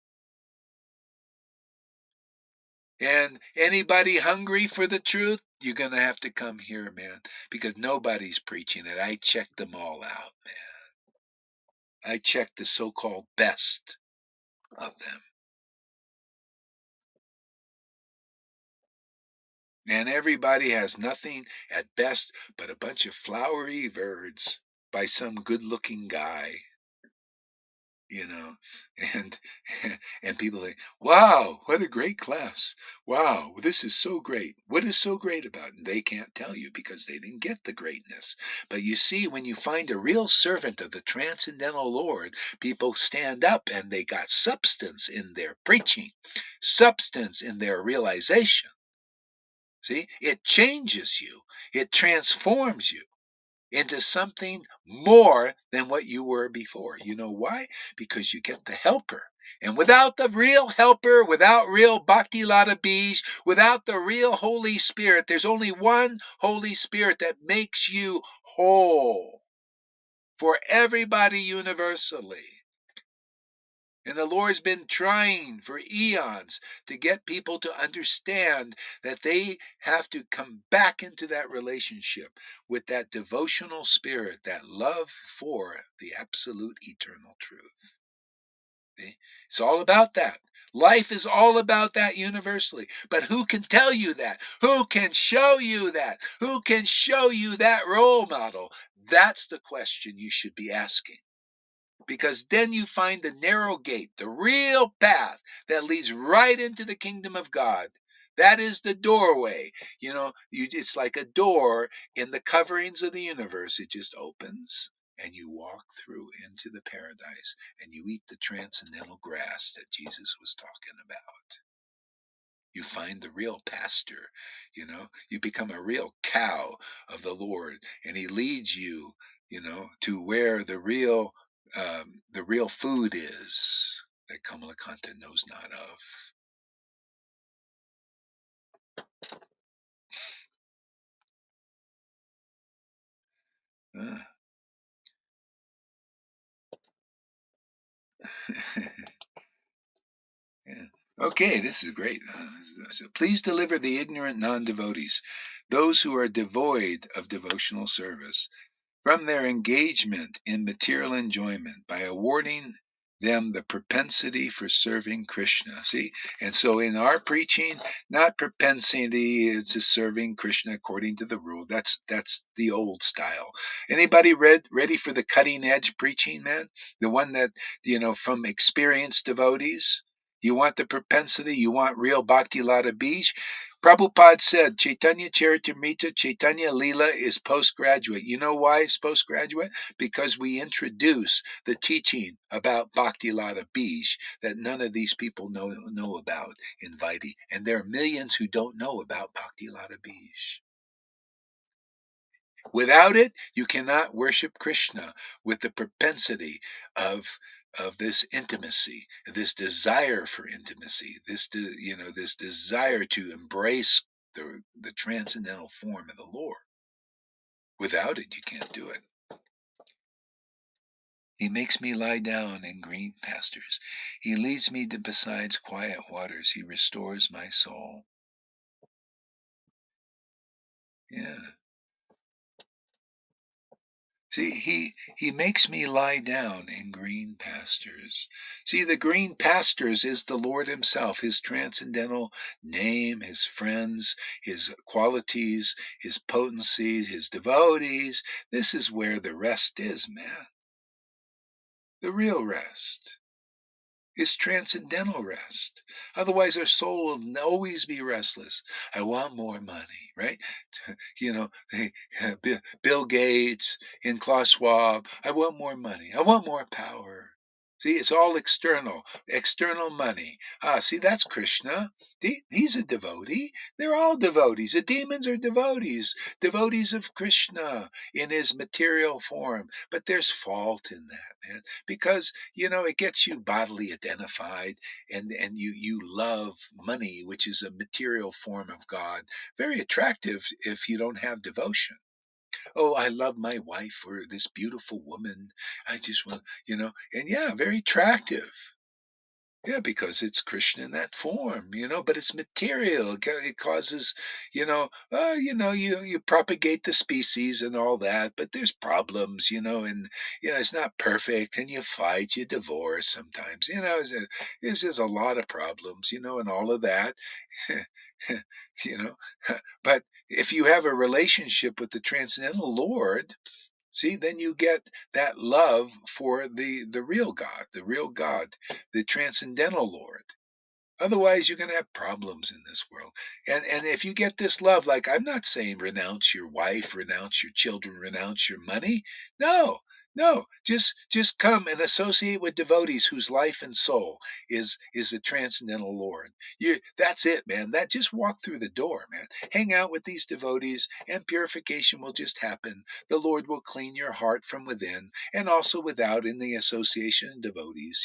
And anybody hungry for the truth, you're going to have to come here, man, because nobody's preaching it. I checked them all out, man. I checked the so-called best of them. And everybody has nothing at best but a bunch of flowery words by some good-looking guy, and and people think, wow, what a great class. Wow, this is so great. What is so great about it? And they can't tell you because they didn't get the greatness. But you see, when you find a real servant of the transcendental Lord, people stand up and they got substance in their preaching, substance in their realization. See, it changes you. It transforms you into something more than what you were before. You know why? Because you get the helper. And without the real helper, without real Bhakti Lata Bij, without the real Holy Spirit, there's only one Holy Spirit that makes you whole for everybody universally. And the Lord's been trying for eons to get people to understand that they have to come back into that relationship with that devotional spirit, that love for the absolute eternal truth. See? It's all about that. Life is all about that universally. But who can tell you that? Who can show you that? Who can show you that role model? That's the question you should be asking. Because then you find the narrow gate, the real path that leads right into the kingdom of God. That is the doorway. It's like a door in the coverings of the universe. It just opens and you walk through into the paradise and you eat the transcendental grass that Jesus was talking about. You find the real pasture, you become a real cow of the Lord, and he leads you, to where the real food is that Kamalakanta knows not of. Uh. Yeah. Okay, this is great. So please deliver the ignorant non-devotees, those who are devoid of devotional service, from their engagement in material enjoyment by awarding them the propensity for serving Krishna. See? And so in our preaching, not propensity to serving Krishna according to the rule. That's the old style. Anybody ready for the cutting edge preaching, man? The one that, from experienced devotees? You want the propensity? You want real Bhakti Lata Bij? Prabhupada said Chaitanya Charitamrita, Chaitanya Leela is postgraduate. You know why it's postgraduate? Because we introduce the teaching about Bhakti Lata Bij that none of these people know about in Vaidhi. And there are millions who don't know about Bhakti Lata Bij. Without it, you cannot worship Krishna with the propensity of this intimacy, this desire for intimacy, this desire to embrace the transcendental form of the Lord. Without it, you can't do it. He makes me lie down in green pastures. He leads me to besides quiet waters. He restores my soul. Yeah. See, he makes me lie down in green pastures. See, the green pastures is the Lord himself, his transcendental name, his friends, his qualities, his potency, his devotees. This is where the rest is, man. The real rest. It's transcendental rest. Otherwise, our soul will always be restless. I want more money, right? You know, hey, Bill Gates and Klaus Schwab. I want more money. I want more power. See, it's all external money. See, that's Krishna. He's a devotee. They're all devotees. The demons are devotees of Krishna in his material form. But there's fault in that, man, because it gets you bodily identified, and you love money, which is a material form of God. Very attractive if you don't have devotion. Oh, I love my wife, or this beautiful woman. I just want, and yeah, very attractive. Yeah, because it's Krishna in that form, but it's material. It causes, you propagate the species and all that, but there's problems, and it's not perfect, and you fight, you divorce sometimes, there's a lot of problems, and all of that, you know. But if you have a relationship with the transcendental Lord, see, then you get that love for the real God, the transcendental Lord. Otherwise, you're going to have problems in this world. And if you get this love, like, I'm not saying renounce your wife, renounce your children, renounce your money. No, no, just come and associate with devotees whose life and soul is the transcendental Lord. That's it, man. That just walk through the door, man. Hang out with these devotees, and purification will just happen. The Lord will clean your heart from within and also without in the association of devotees.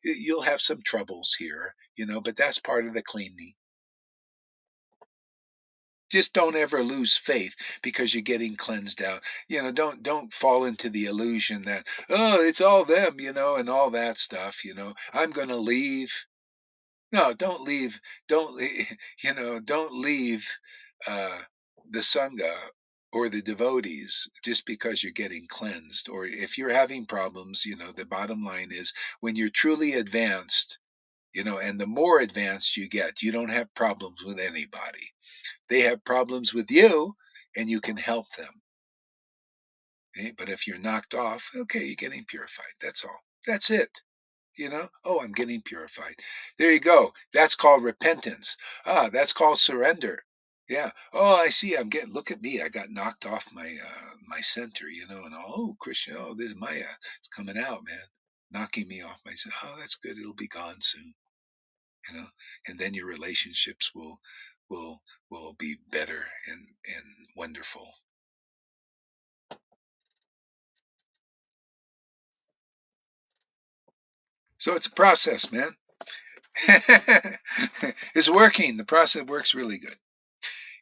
You'll have some troubles here, but that's part of the cleaning. Just don't ever lose faith because you're getting cleansed out. Don't fall into the illusion that, oh, it's all them, and all that stuff. I'm going to leave. No, don't leave. Don't don't leave uh, the sangha or the devotees just because you're getting cleansed, or if you're having problems. The bottom line is, when you're truly advanced, and the more advanced you get, you don't have problems with anybody. They have problems with you, and you can help them. Okay? But if you're knocked off, okay, you're getting purified. That's all. That's it. Oh, I'm getting purified. There you go. That's called repentance. That's called surrender. Yeah. Oh, I see. Look at me. I got knocked off my center, and oh, Krishna, oh, there's Maya. It's coming out, man. Knocking me off my center. Oh, that's good. It'll be gone soon. And then your relationships will will be better and wonderful. So it's a process, man. It's working. The process works really good.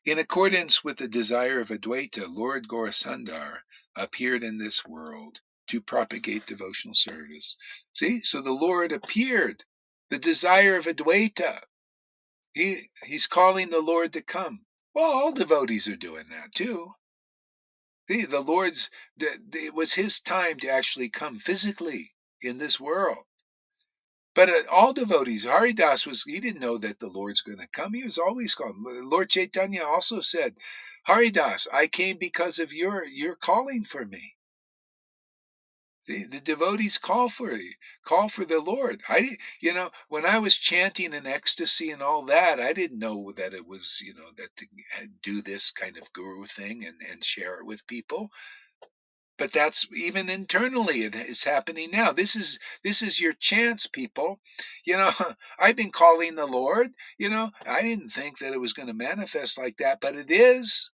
In accordance with the desire of Advaita, Lord Gaurasundar appeared in this world to propagate devotional service. See, so the Lord appeared, the desire of Advaita. He's calling the Lord to come. Well, all devotees are doing that too. The Lord's, it was his time to actually come physically in this world. But all devotees, Haridas he didn't know that the Lord's going to come. He was always calling. Lord Chaitanya also said, Haridas, I came because of your calling for me. The devotees call for the Lord. When I was chanting in ecstasy and all that, I didn't know that it was, that to do this kind of guru thing and share it with people. But that's even internally, it is happening now. This is your chance, people. I've been calling the Lord. I didn't think that it was going to manifest like that, but it is.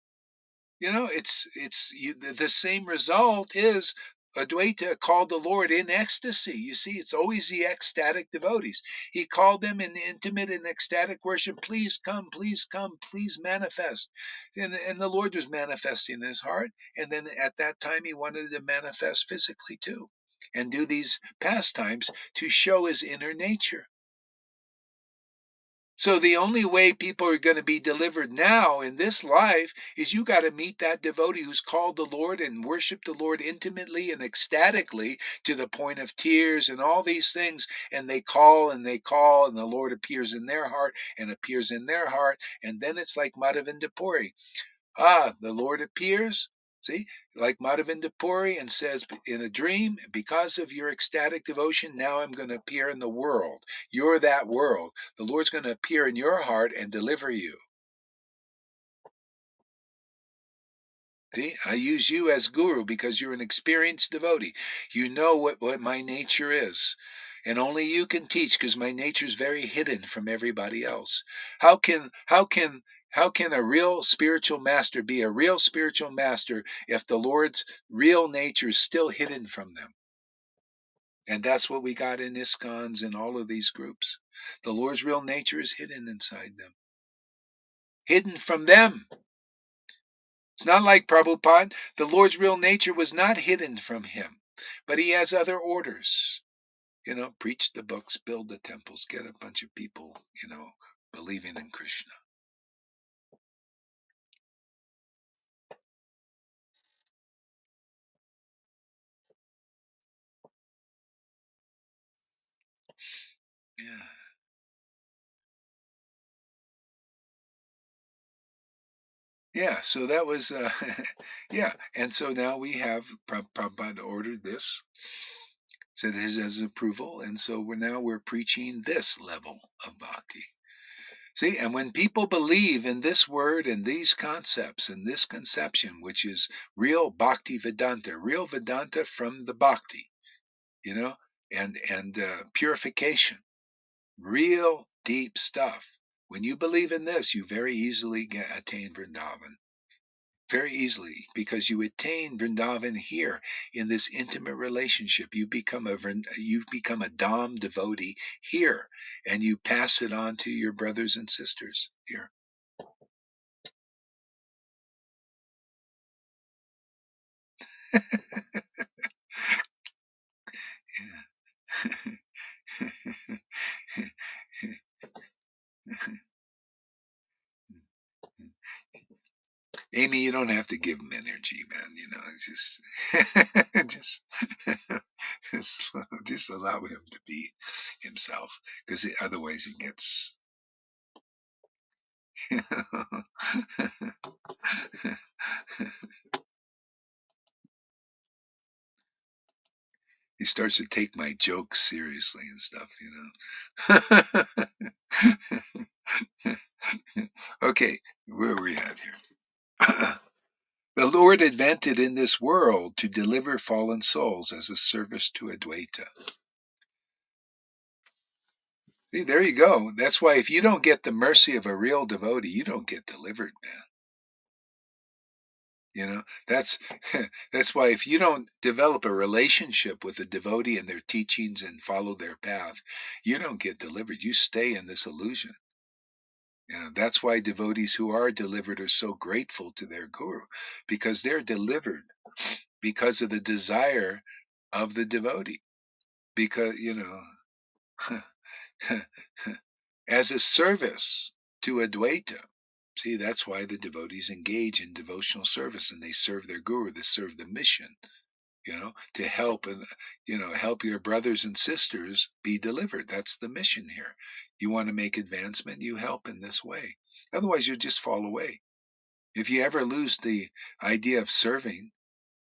The same result is Advaita called the Lord in ecstasy. You see, it's always the ecstatic devotees. He called them in intimate and ecstatic worship. Please come, please manifest. And the Lord was manifesting in his heart. And then at that time, he wanted to manifest physically too, and do these pastimes to show his inner nature. So the only way people are going to be delivered now in this life is you got to meet that devotee who's called the Lord and worship the Lord intimately and ecstatically to the point of tears and all these things. And they call and the Lord appears in their heart and appears in their heart. And then it's like Madhavendra Puri. The Lord appears. See, like Madhavinda Puri, and says in a dream, because of your ecstatic devotion, now I'm going to appear in the world. You're that world. The Lord's going to appear in your heart and deliver you. See, I use you as guru because you're an experienced devotee. You know what my nature is. And only you can teach, because my nature is very hidden from everybody else. How can a real spiritual master be a real spiritual master if the Lord's real nature is still hidden from them? And that's what we got in ISKCONs and all of these groups. The Lord's real nature is hidden inside them. Hidden from them. It's not like Prabhupada. The Lord's real nature was not hidden from him, but he has other orders. Preach the books, build the temples, get a bunch of people, believing in Krishna. Yeah. Yeah, so that was, yeah. And so now we have, Prabhupada ordered this, said his approval, and so we're preaching this level of bhakti. See, and when people believe in this word and these concepts and this conception, which is real bhakti Vedanta, real Vedanta from the bhakti, and purification, real deep stuff. When you believe in this, you very easily attain Vrindavan. Very easily, because you attain Vrindavan here in this intimate relationship. You become a Dham devotee here, and you pass it on to your brothers and sisters here. Amy, you don't have to give him energy, man. Just, just allow him to be himself, because otherwise he gets. He starts to take my jokes seriously and stuff. Okay, where are we at here? The Lord invented in this world to deliver fallen souls as a service to Advaita. See, there you go. That's why if you don't get the mercy of a real devotee, you don't get delivered, man. That's that's why if you don't develop a relationship with a devotee and their teachings and follow their path, you don't get delivered. You stay in this illusion. That's why devotees who are delivered are so grateful to their guru, because they're delivered because of the desire of the devotee. Because, as a service to Advaita. See, that's why the devotees engage in devotional service and they serve their guru, they serve the mission, to help and, help your brothers and sisters be delivered. That's the mission here. You want to make advancement, you help in this way. Otherwise, you'll just fall away. If you ever lose the idea of serving,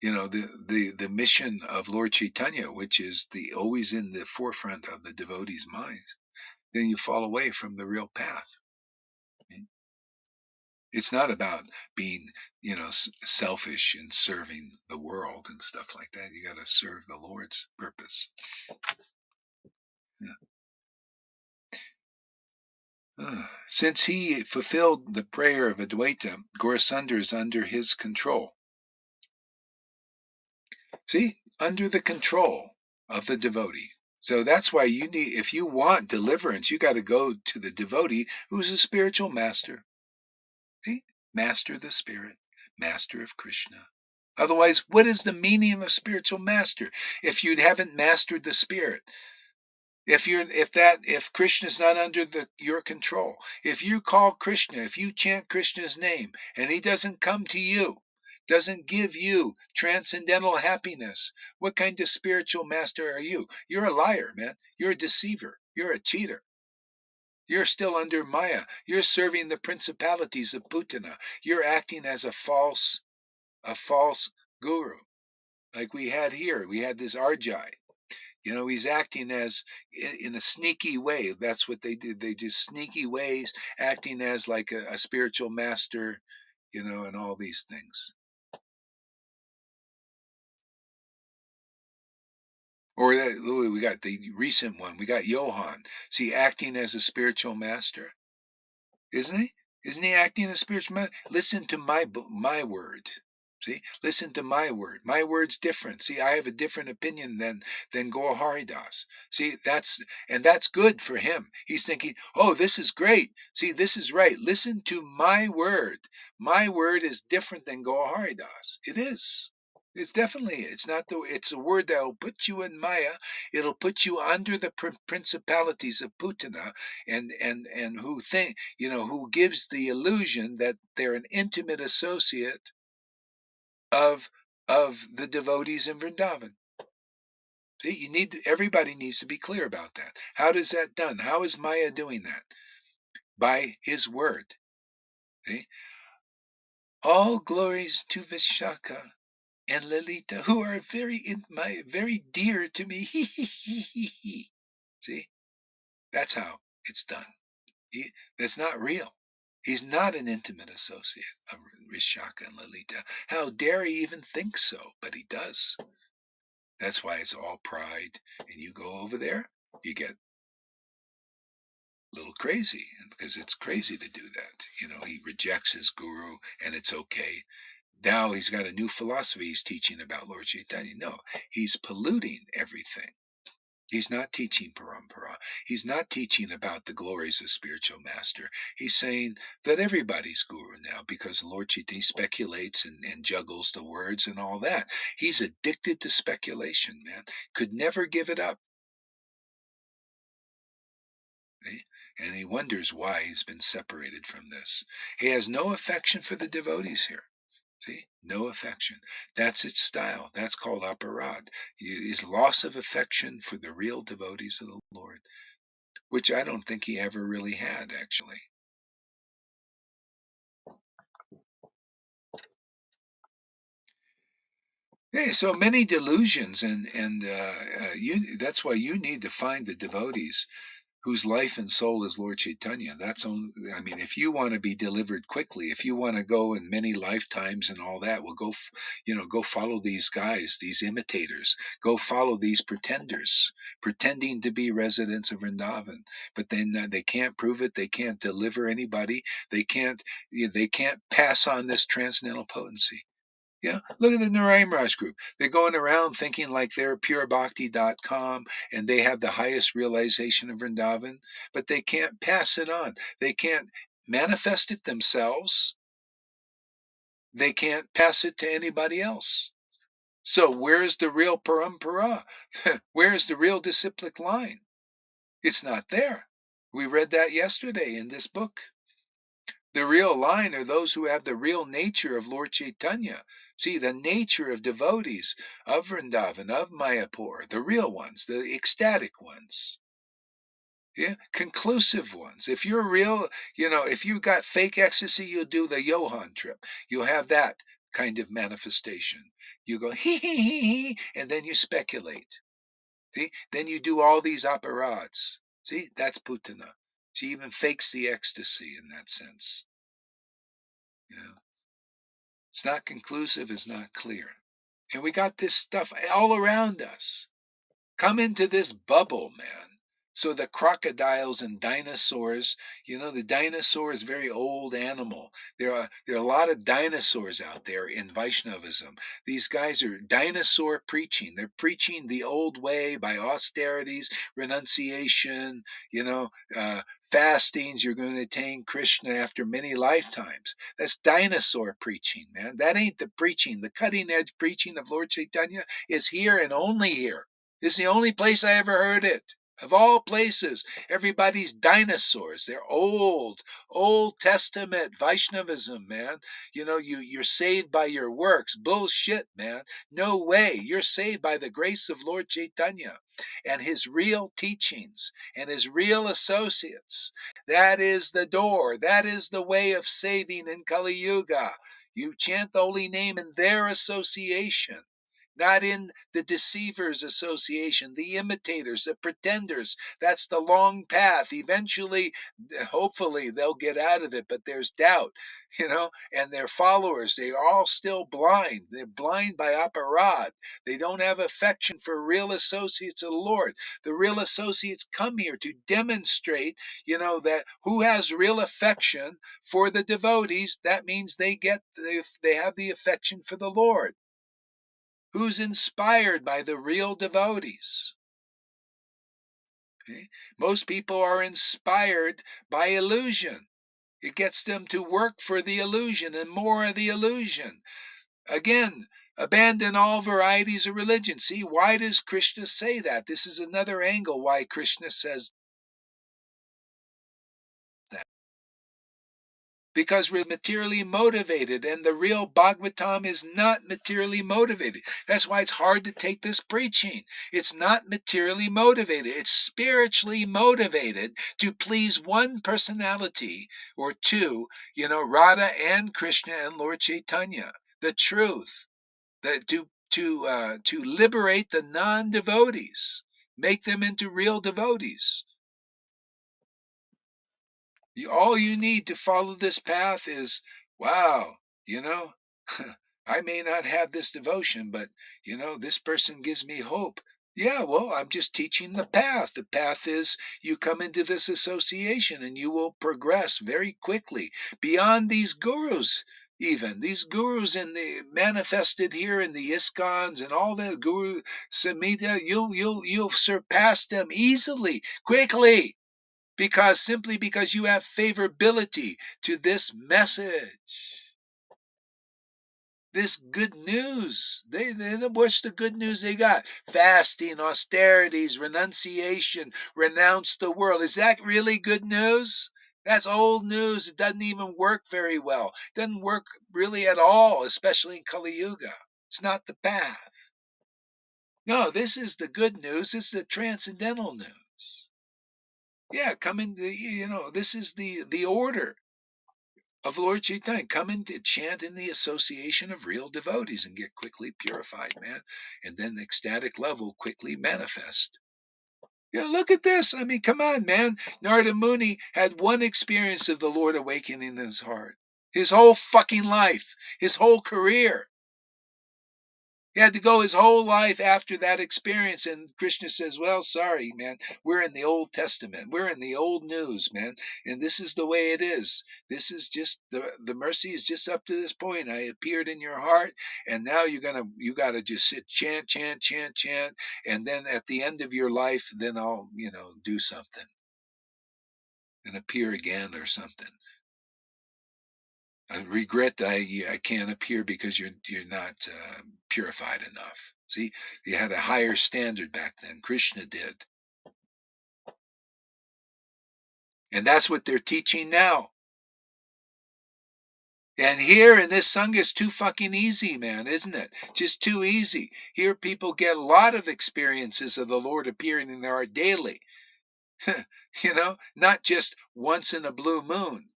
the mission of Lord Chaitanya, which is always in the forefront of the devotees' minds, then you fall away from the real path. It's not about being, selfish and serving the world and stuff like that. You got to serve the Lord's purpose. Yeah. Since he fulfilled the prayer of Advaita, Gaurasunder is under his control. See, under the control of the devotee. So that's why if you want deliverance, you got to go to the devotee who's a spiritual master. See? Master of the spirit, master of Krishna. Otherwise, what is the meaning of spiritual master if you haven't mastered the spirit? If Krishna is not under your control, if you call Krishna, if you chant Krishna's name and he doesn't come to you, doesn't give you transcendental happiness, what kind of spiritual master are you? You're a liar, man. You're a deceiver. You're a cheater. You're still under Maya. You're serving the principalities of Putana. You're acting as a false a false guru. Like we had here, we had this Arjai. He's acting as in a sneaky way. That's what they did. They just sneaky ways, acting as like a spiritual master, and all these things. Or we got the recent one. We got Johann. See, acting as a spiritual master, isn't he? Isn't he acting as a spiritual master? Listen to my word. See, listen to my word. My word's different. See, I have a different opinion than Gaur Haridas. See, that's good for him. He's thinking, oh, this is great. See, this is right. Listen to my word. My word is different than Gaur Haridas. It is. It's not it's a word that will put you in Maya. It'll put you under the principalities of Putana, and who gives the illusion that they're an intimate associate of the devotees in Vrindavan. See, everybody needs to be clear about that. How does that done? How is Maya doing that? By his word. See? All glories to Vishaka and Lalita, who are very dear to me. See? That's how it's done. That's not real. He's not an intimate associate of Vishaka and Lalita. How dare he even think so? But he does. That's why it's all pride. And you go over there, you get a little crazy, because it's crazy to do that. He rejects his guru, and it's okay. Now he's got a new philosophy he's teaching about Lord Chaitanya. No, he's polluting everything. He's not teaching parampara. He's not teaching about the glories of spiritual master. He's saying that everybody's guru now, because Lord Chaitanya speculates and juggles the words and all that. He's addicted to speculation, man. Could never give it up. See? And he wonders why he's been separated from this. He has no affection for the devotees here. See? No affection. That's its style. That's called aparad. His loss of affection for the real devotees of the Lord, which I don't think he ever really had, actually. Yeah, so many delusions, and that's why you need to find the devotees whose life and soul is Lord Chaitanya. If you want to be delivered quickly, if you want to go in many lifetimes and all that, well, go follow these guys, these imitators. Go follow these pretenders, pretending to be residents of Vrindavan, but then they can't prove it. They can't deliver anybody. They can't pass on this transcendental potency. Yeah, look at the Narayan Raj group. They're going around thinking like they're purebhakti.com and they have the highest realization of Vrindavan, but they can't pass it on. They can't manifest it themselves. They can't pass it to anybody else. So where's the real parampara? Where's the real disciplic line? It's not there. We read that yesterday in this book. The real line are those who have the real nature of Lord Chaitanya. See, the nature of devotees of Vrindavan, of Mayapur, the real ones, the ecstatic ones. Yeah, conclusive ones. If you're real, if you got fake ecstasy, you'll do the Johann trip. You'll have that kind of manifestation. You go hee hee hee hee, and then you speculate. See, then you do all these aparads. See, that's Putana. She even fakes the ecstasy in that sense. Yeah. It's not conclusive, it's not clear. And we got this stuff all around us. Come into this bubble, man. So the crocodiles and dinosaurs, the dinosaur is a very old animal. There are a lot of dinosaurs out there in Vaishnavism. These guys are dinosaur preaching. They're preaching the old way by austerities, renunciation, fastings. You're going to attain Krishna after many lifetimes. That's dinosaur preaching, man. That ain't the preaching. The cutting edge preaching of Lord Chaitanya is here and only here. It's the only place I ever heard it. Of all places, everybody's dinosaurs. They're Old Testament Vaishnavism, man. You're saved by your works. Bullshit, man. No way. You're saved by the grace of Lord Chaitanya and his real teachings and his real associates. That is the door. That is the way of saving in Kali Yuga. You chant the holy name in their association, not in the deceivers' association, the imitators, the pretenders. That's the long path. Eventually, hopefully, they'll get out of it, but there's doubt, and their followers, they're all still blind. They're blind by aparad. They don't have affection for real associates of the Lord. The real associates come here to demonstrate, that who has real affection for the devotees, that means they have the affection for the Lord. Who's inspired by the real devotees? Okay? Most people are inspired by illusion. It gets them to work for the illusion and more of the illusion. Again, abandon all varieties of religion. See, why does Krishna say that? This is another angle why Krishna says that. Because we're materially motivated, and the real Bhagavatam is not materially motivated. That's why it's hard to take this preaching. It's not materially motivated. It's spiritually motivated to please one personality or two, Radha and Krishna and Lord Chaitanya. The truth, to liberate the non-devotees, make them into real devotees. All you need to follow this path is, wow, I may not have this devotion, but, this person gives me hope. Yeah, well, I'm just teaching the path. The path is you come into this association and you will progress very quickly beyond these gurus. Even these gurus manifested here in the ISKCONs and all the Guru Samhita, you'll surpass them easily, quickly. Simply because you have favorability to this message, this good news. What's the good news they got? Fasting, austerities, renunciation, renounce the world. Is that really good news? That's old news. It doesn't even work very well. It doesn't work really at all, especially in Kali Yuga. It's not the path. No, this is the good news. This is the transcendental news. Yeah, come in. This is the order of Lord Chaitanya. Come in to chant in the association of real devotees and get quickly purified, man. And then the ecstatic level quickly manifest. Look at this. I mean, come on, man. Narada Muni had one experience of the Lord awakening in his heart. His whole fucking life, his whole career. He had to go his whole life after that experience. And Krishna says, well, sorry, man. We're in the Old Testament. We're in the old news, man. And this is the way it is. This is just the mercy is just up to this point. I appeared in your heart. And now you got to just sit, chant, chant, chant, chant. And then at the end of your life, then I'll, do something and appear again or something. I regret that I can't appear because you're not purified enough. See, you had a higher standard back then. Krishna did. And that's what they're teaching now. And here in this Sangha, it's too fucking easy, man, isn't it? Just too easy. Here people get a lot of experiences of the Lord appearing in their heart daily. Not just once in a blue moon.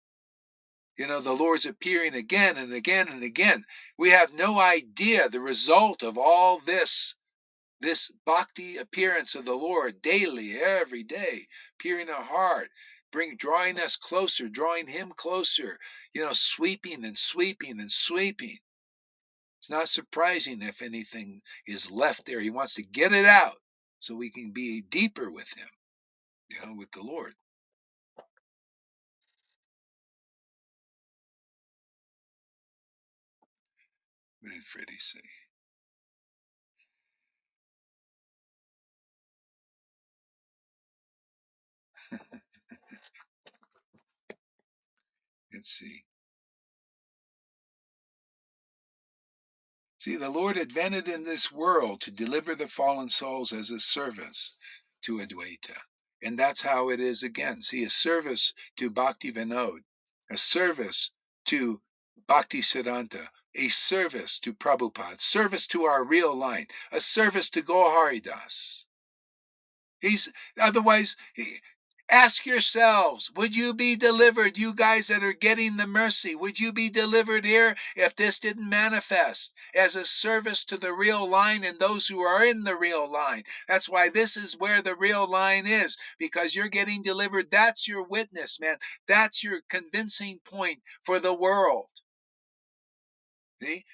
The Lord's appearing again and again and again. We have no idea the result of all this bhakti appearance of the Lord daily, every day, appearing in our heart, drawing us closer, drawing him closer, sweeping and sweeping and sweeping. It's not surprising if anything is left there. He wants to get it out so we can be deeper with him, with the Lord. What did Freddie say? Let's see. See, the Lord invented in this world to deliver the fallen souls as a service to Advaita. And that's how it is again. See, a service to Bhakti Vinod, a service to Bhakti Siddhanta, a service to Prabhupada, service to our real line, a service to Gaur Haridas. Otherwise, Ask yourselves, would you be delivered, you guys that are getting the mercy? Would you be delivered here if this didn't manifest as a service to the real line and those who are in the real line? That's why this is where the real line is, because you're getting delivered. That's your witness, man. That's your convincing point for the world. See?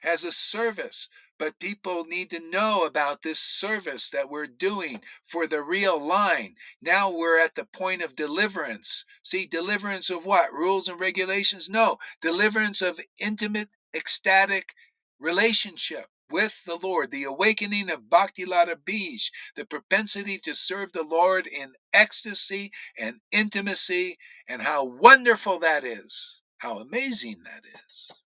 As a service. But people need to know about this service that we're doing for the real line. Now we're at the point of deliverance. See, deliverance of what? Rules and regulations? No, deliverance of intimate, ecstatic relationship with the Lord, the awakening of Bhakti Lata Bij, the propensity to serve the Lord in ecstasy and intimacy, and how wonderful that is, how amazing that is.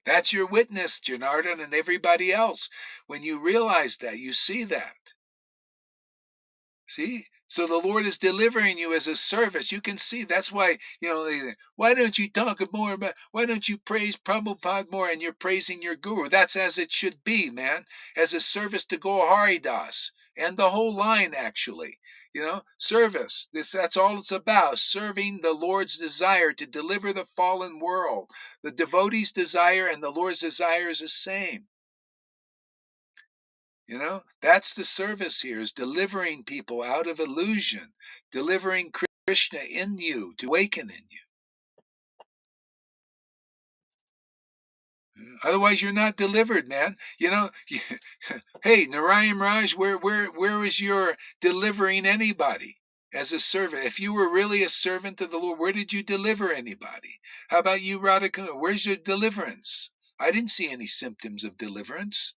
That's your witness, Janardhan, and everybody else. When you realize that, you see that. See? So the Lord is delivering you as a service. You can see. That's why, why don't you talk more about, why don't you praise Prabhupada more, and you're praising your guru? That's as it should be, man. As a service to Gaur Haridas and the whole line, actually. Service. That's all it's about. Serving the Lord's desire to deliver the fallen world. The devotee's desire and the Lord's desire is the same. That's the service here, is delivering people out of illusion, delivering Krishna in you to awaken in you. Otherwise, you're not delivered, man. Hey, Narayan Raj, where is your delivering anybody as a servant? If you were really a servant of the Lord, where did you deliver anybody? How about you, Radhika? Where's your deliverance? I didn't see any symptoms of deliverance.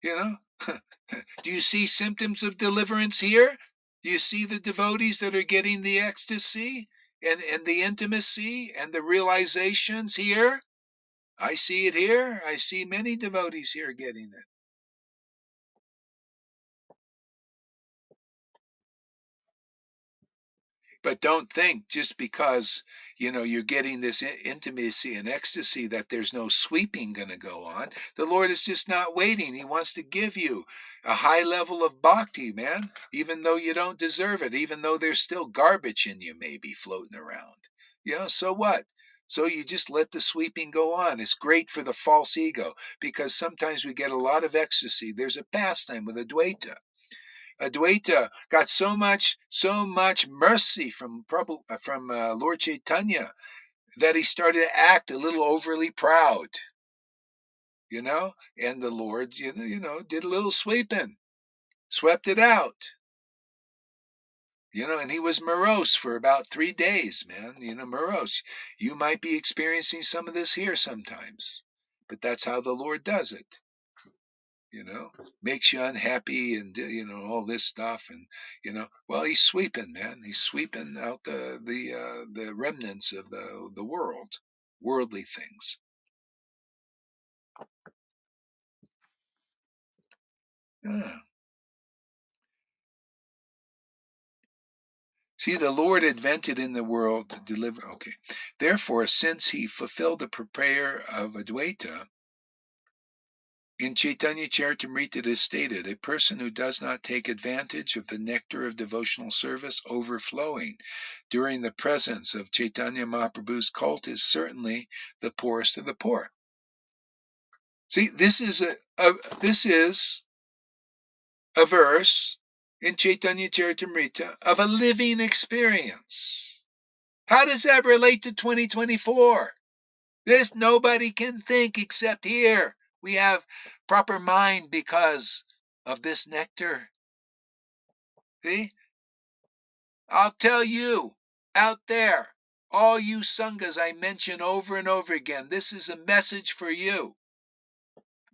Do you see symptoms of deliverance here? Do you see the devotees that are getting the ecstasy and the intimacy and the realizations here? I see it here. I see many devotees here getting it. But don't think just because, you're getting this intimacy and ecstasy that there's no sweeping going to go on. The Lord is just not waiting. He wants to give you a high level of bhakti, man, even though you don't deserve it, even though there's still garbage in you maybe floating around. So what? So you just let the sweeping go on. It's great for the false ego, because sometimes we get a lot of ecstasy. There's a pastime with Advaita. Advaita got so much mercy from Lord Chaitanya that he started to act a little overly proud, and the Lord, did a little sweeping, swept it out, and he was morose for about 3 days, man, morose. You might be experiencing some of this here sometimes, but that's how the Lord does it. Makes you unhappy and, all this stuff. And, well, he's sweeping, man. He's sweeping out the remnants of the world, worldly things. Yeah. See, the Lord invented in the world to deliver. Okay. Therefore, since he fulfilled the prayer of Advaita, in Chaitanya Charitamrita it is stated, a person who does not take advantage of the nectar of devotional service overflowing during the presence of Chaitanya Mahaprabhu's cult is certainly the poorest of the poor. See, this is a verse in Chaitanya Charitamrita of a living experience. How does that relate to 2024? This nobody can think except here. We have proper mind because of this nectar. See? I'll tell you, out there, all you sanghas I mention over and over again, this is a message for you.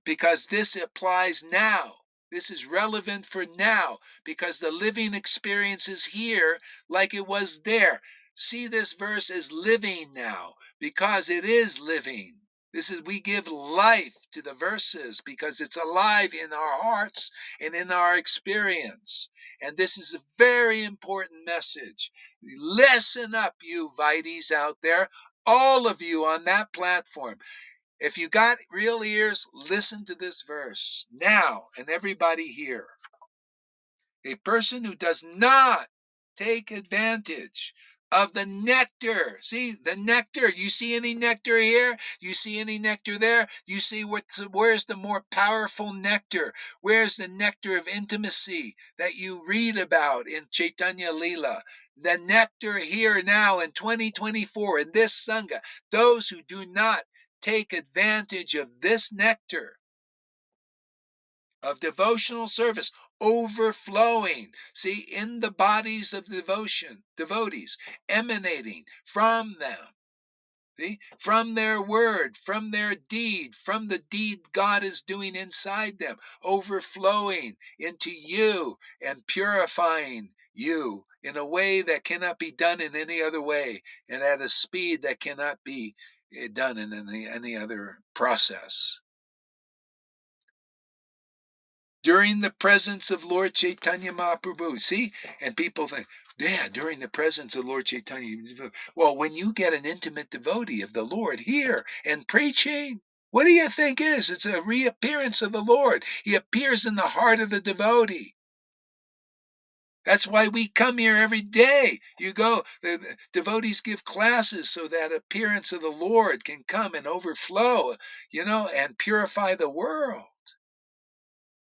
Because this applies now. This is relevant for now, because the living experience is here like it was there. See this verse as living now, because it is living. We give life to the verses because it's alive in our hearts and in our experience. And this is a very important message. Listen up, you Vaitis out there, all of you on that platform. If you got real ears, listen to this verse now, and everybody here. A person who does not take advantage of the nectar. See, the nectar. You see any nectar here? You see any nectar there? You see where's the more powerful nectar? Where's the nectar of intimacy that you read about in Chaitanya Leela? The nectar here now in 2024 in this Sangha. Those who do not take advantage of this nectar of devotional service overflowing, see, in the bodies of devotees, emanating from them, see, from their word, from their deed, from the deed God is doing inside them, overflowing into you and purifying you in a way that cannot be done in any other way, and at a speed that cannot be done in any other process. During the presence of Lord Chaitanya Mahaprabhu. See? And people think, yeah, during the presence of Lord Chaitanya. Well, when you get an intimate devotee of the Lord here and preaching, what do you think it is? It's a reappearance of the Lord. He appears in the heart of the devotee. That's why we come here every day. You go, the devotees give classes so that appearance of the Lord can come and overflow, and purify the world.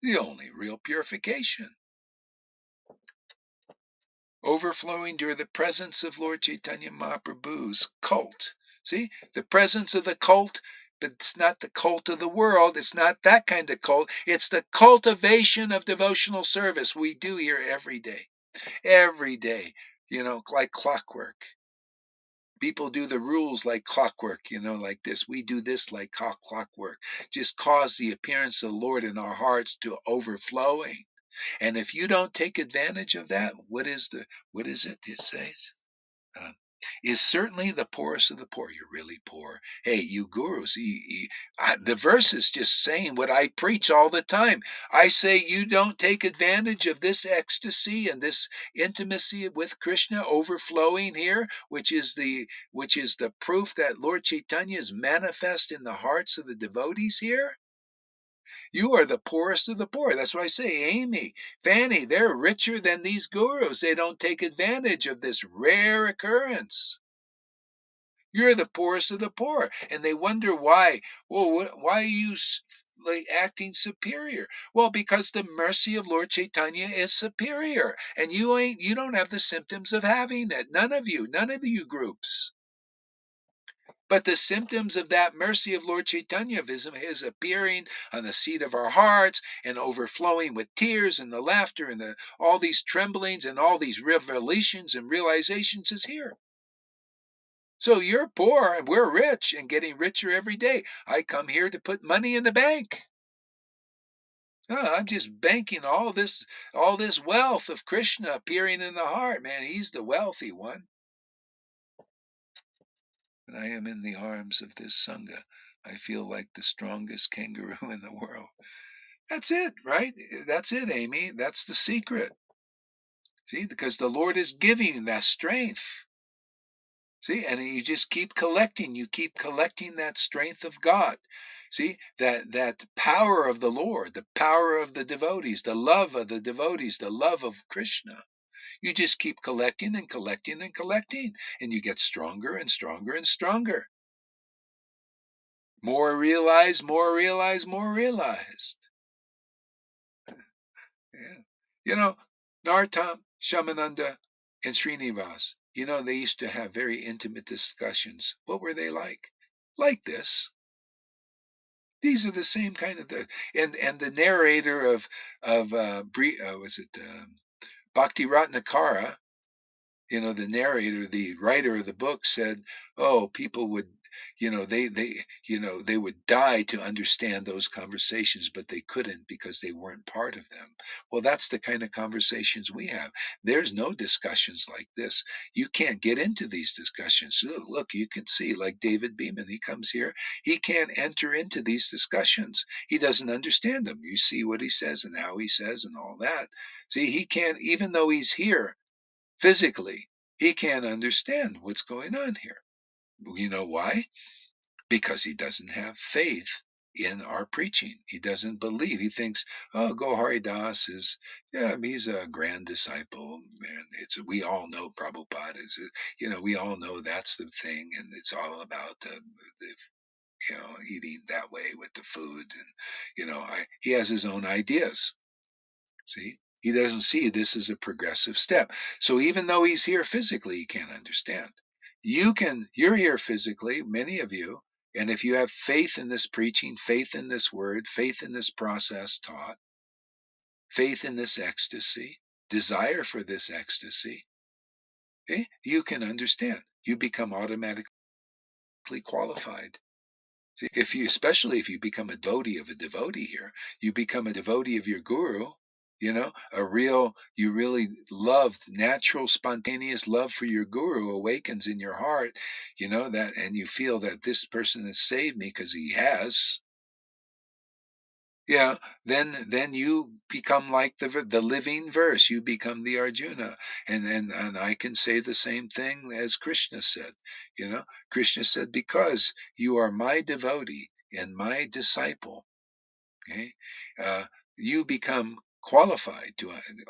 The only real purification. Overflowing during the presence of Lord Chaitanya Mahaprabhu's cult. See, the presence of the cult, but it's not the cult of the world. It's not that kind of cult. It's the cultivation of devotional service we do here every day. Every day, like clockwork. People do the rules like clockwork, like this. We do this like clockwork. Just cause the appearance of the Lord in our hearts to overflowing. And if you don't take advantage of that, what is it says? Is certainly the poorest of the poor. You're really poor. Hey, you gurus, the verse is just saying what I preach all the time. I say you don't take advantage of this ecstasy and this intimacy with Krishna overflowing here, which is the proof that Lord Chaitanya is manifest in the hearts of the devotees here. You are the poorest of the poor. That's why I say, Amy, Fanny, they're richer than these gurus. They don't take advantage of this rare occurrence. You're the poorest of the poor. And they wonder why. Well, why are you acting superior? Well, because the mercy of Lord Chaitanya is superior. And you don't have the symptoms of having it. None of you groups. But the symptoms of that mercy of Lord Chaitanya, his appearing on the seat of our hearts and overflowing with tears and the laughter and all these tremblings and all these revelations and realizations is here. So you're poor and we're rich and getting richer every day. I come here to put money in the bank. I'm just banking all this wealth of Krishna appearing in the heart, man. He's the wealthy one. When I am in the arms of this Sangha, I feel like the strongest kangaroo in the world. That's it, right? That's it, Amy. That's the secret. See, because the Lord is giving you that strength. See, and you just keep collecting. You keep collecting that strength of God. See, that power of the Lord, the power of the devotees, the love of the devotees, the love of Krishna. You just keep collecting and collecting and collecting, and you get stronger and stronger and stronger. More realized, more realized, more realized. Yeah. Narottam, Shamananda, and Srinivas, they used to have very intimate discussions. What were they like? Like this. These are the same kind of things. And the narrator of Bhakti Ratnakara, the narrator, the writer of the book said, oh, people would, they would die to understand those conversations, but they couldn't because they weren't part of them. Well, that's the kind of conversations we have. There's no discussions like this. You can't get into these discussions. Look, you can see like David Beeman, he comes here. He can't enter into these discussions. He doesn't understand them. You see what he says and how he says and all that. See, he can't, even though he's here, physically, he can't understand what's going on here. You know why? because he doesn't have faith in our preaching. He doesn't believe. He thinks, oh, Gohari Das is, yeah, he's a grand disciple, and we all know Prabhupada is, we all know that's the thing, and it's all about the eating that way with the food, and he has his own ideas. See, he doesn't see this as a progressive step. So even though he's here physically, he can't understand. You're here physically, many of you, and if you have faith in this preaching, faith in this word, faith in this process taught, faith in this ecstasy, desire for this ecstasy, okay, you can understand. You become automatically qualified. Especially if you become a devotee of a devotee here, you become a devotee of your guru, you really love, natural, spontaneous love for your guru awakens in your heart, that, and you feel that this person has saved me because he has. Yeah, then you become like the living verse. You become the Arjuna, and I can say the same thing as Krishna said. Krishna said, because you are my devotee and my disciple, okay, uh, you become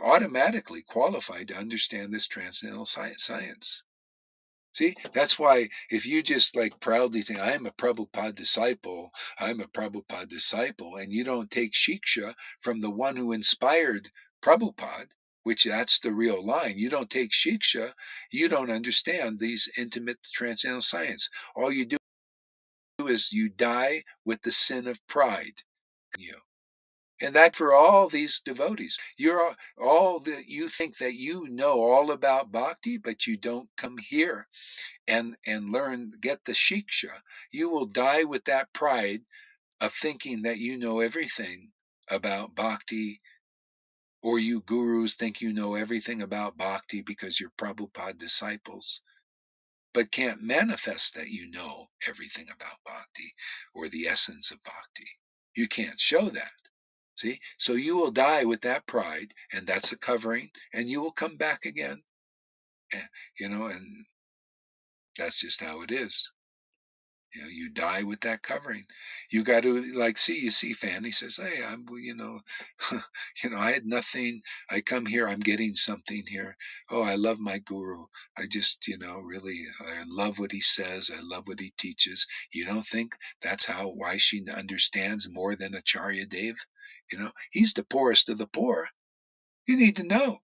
automatically qualified to understand this transcendental science. See, that's why if you just like proudly say, I'm a Prabhupada disciple, and you don't take Shiksha from the one who inspired Prabhupada, which that's the real line, you don't take Shiksha, you don't understand these intimate transcendental science. All you do is you die with the sin of pride. You. And that for all these devotees, you're all that you think that you know all about bhakti, but you don't come here and learn, get the shiksha. You will die with that pride of thinking that you know everything about bhakti, or you gurus think you know everything about bhakti because you're Prabhupada disciples, but can't manifest that you know everything about bhakti or the essence of bhakti. You can't show that. See? So you will die with that pride, and that's a covering, and you will come back again. And, and that's just how it is. You die with that covering. You got to you see Fanny says, hey, I had nothing. I come here, I'm getting something here. Oh, I love my guru. I just, really, I love what he says. I love what he teaches. You don't think that's why she understands more than Acharya Dev? He's the poorest of the poor. You need to know.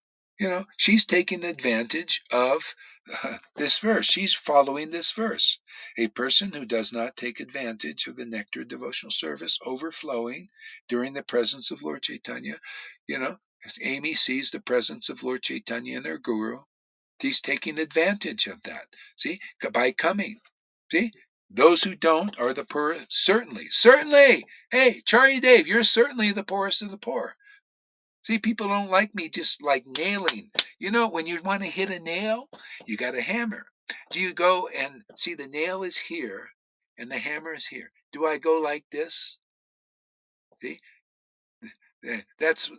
She's taking advantage of this verse. She's following this verse. A person who does not take advantage of the nectar of devotional service overflowing during the presence of Lord Chaitanya, as Amy sees the presence of Lord Chaitanya and her guru, she's taking advantage of that. See, by coming. See, those who don't are the poor. Certainly. Hey, Charlie Dave, you're certainly the poorest of the poor. See, people don't like me just like nailing. When you want to hit a nail, you got a hammer. Do you go and see the nail is here and the hammer is here? Do I go like this? See? That's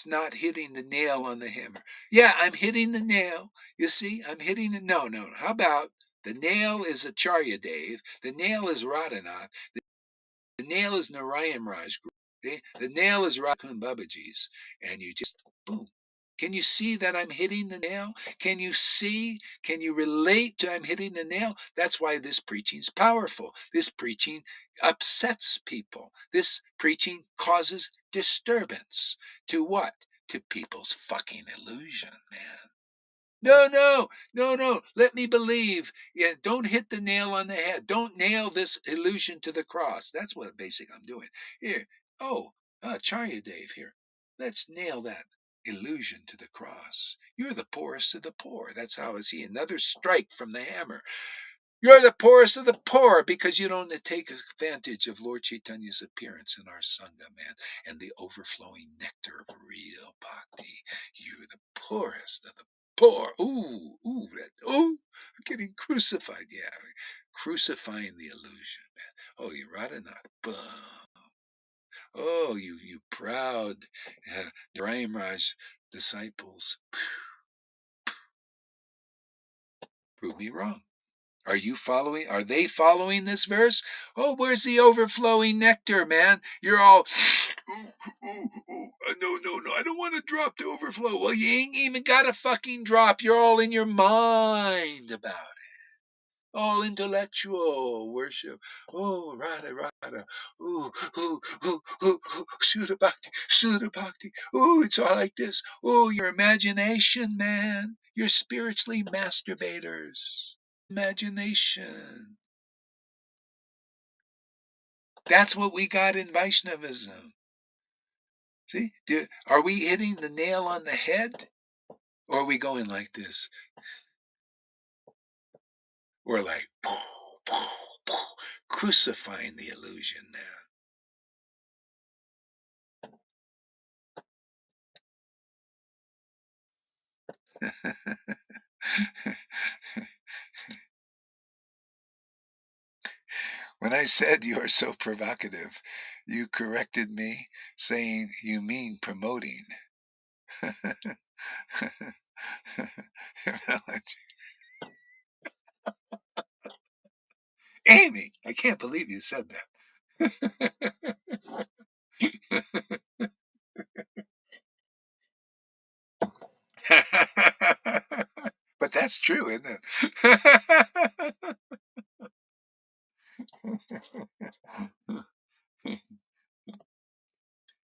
not hitting the nail on the hammer. Yeah, I'm hitting the nail. You see, I'm hitting it. No. How about the nail is Acharya Dev, the nail is Radhanath, the nail is Narayan Raj. The nail is Rakun Babaji's, and you just boom. Can you see that I'm hitting the nail? Can you see? Can you relate to I'm hitting the nail? That's why this preaching's powerful. This preaching upsets people. This preaching causes disturbance. To what? To people's fucking illusion, man. No. Let me believe. Yeah, don't hit the nail on the head. Don't nail this illusion to the cross. That's what basically I'm doing. Here. Oh, Charya Dave here. Let's nail that illusion to the cross. You're the poorest of the poor. That's how I see another strike from the hammer. You're the poorest of the poor because you don't take advantage of Lord Chaitanya's appearance in our Sangha, man, and the overflowing nectar of real bhakti. You're the poorest of the poor. I'm getting crucified. Yeah, crucifying the illusion, man. Oh, you're right enough. Boom. Oh, you proud Narayan Raj disciples. Prove me wrong. Are you following? Are they following this verse? Oh, where's the overflowing nectar, man? You're all, ooh, ooh, ooh. No, I don't want to drop the overflow. Well, you ain't even got a fucking drop. You're all in your mind about it. All intellectual worship. Oh, Radha. Ooh, Sudha Bhakti. Ooh, it's all like this. Oh, your imagination, man. You're spiritually masturbators. Imagination. That's what we got in Vaishnavism. See, are we hitting the nail on the head? Or are we going like this? We're like, crucifying the illusion now. When I said you are so provocative, you corrected me, saying you mean promoting. Amy, I can't believe you said that. But that's true, isn't it?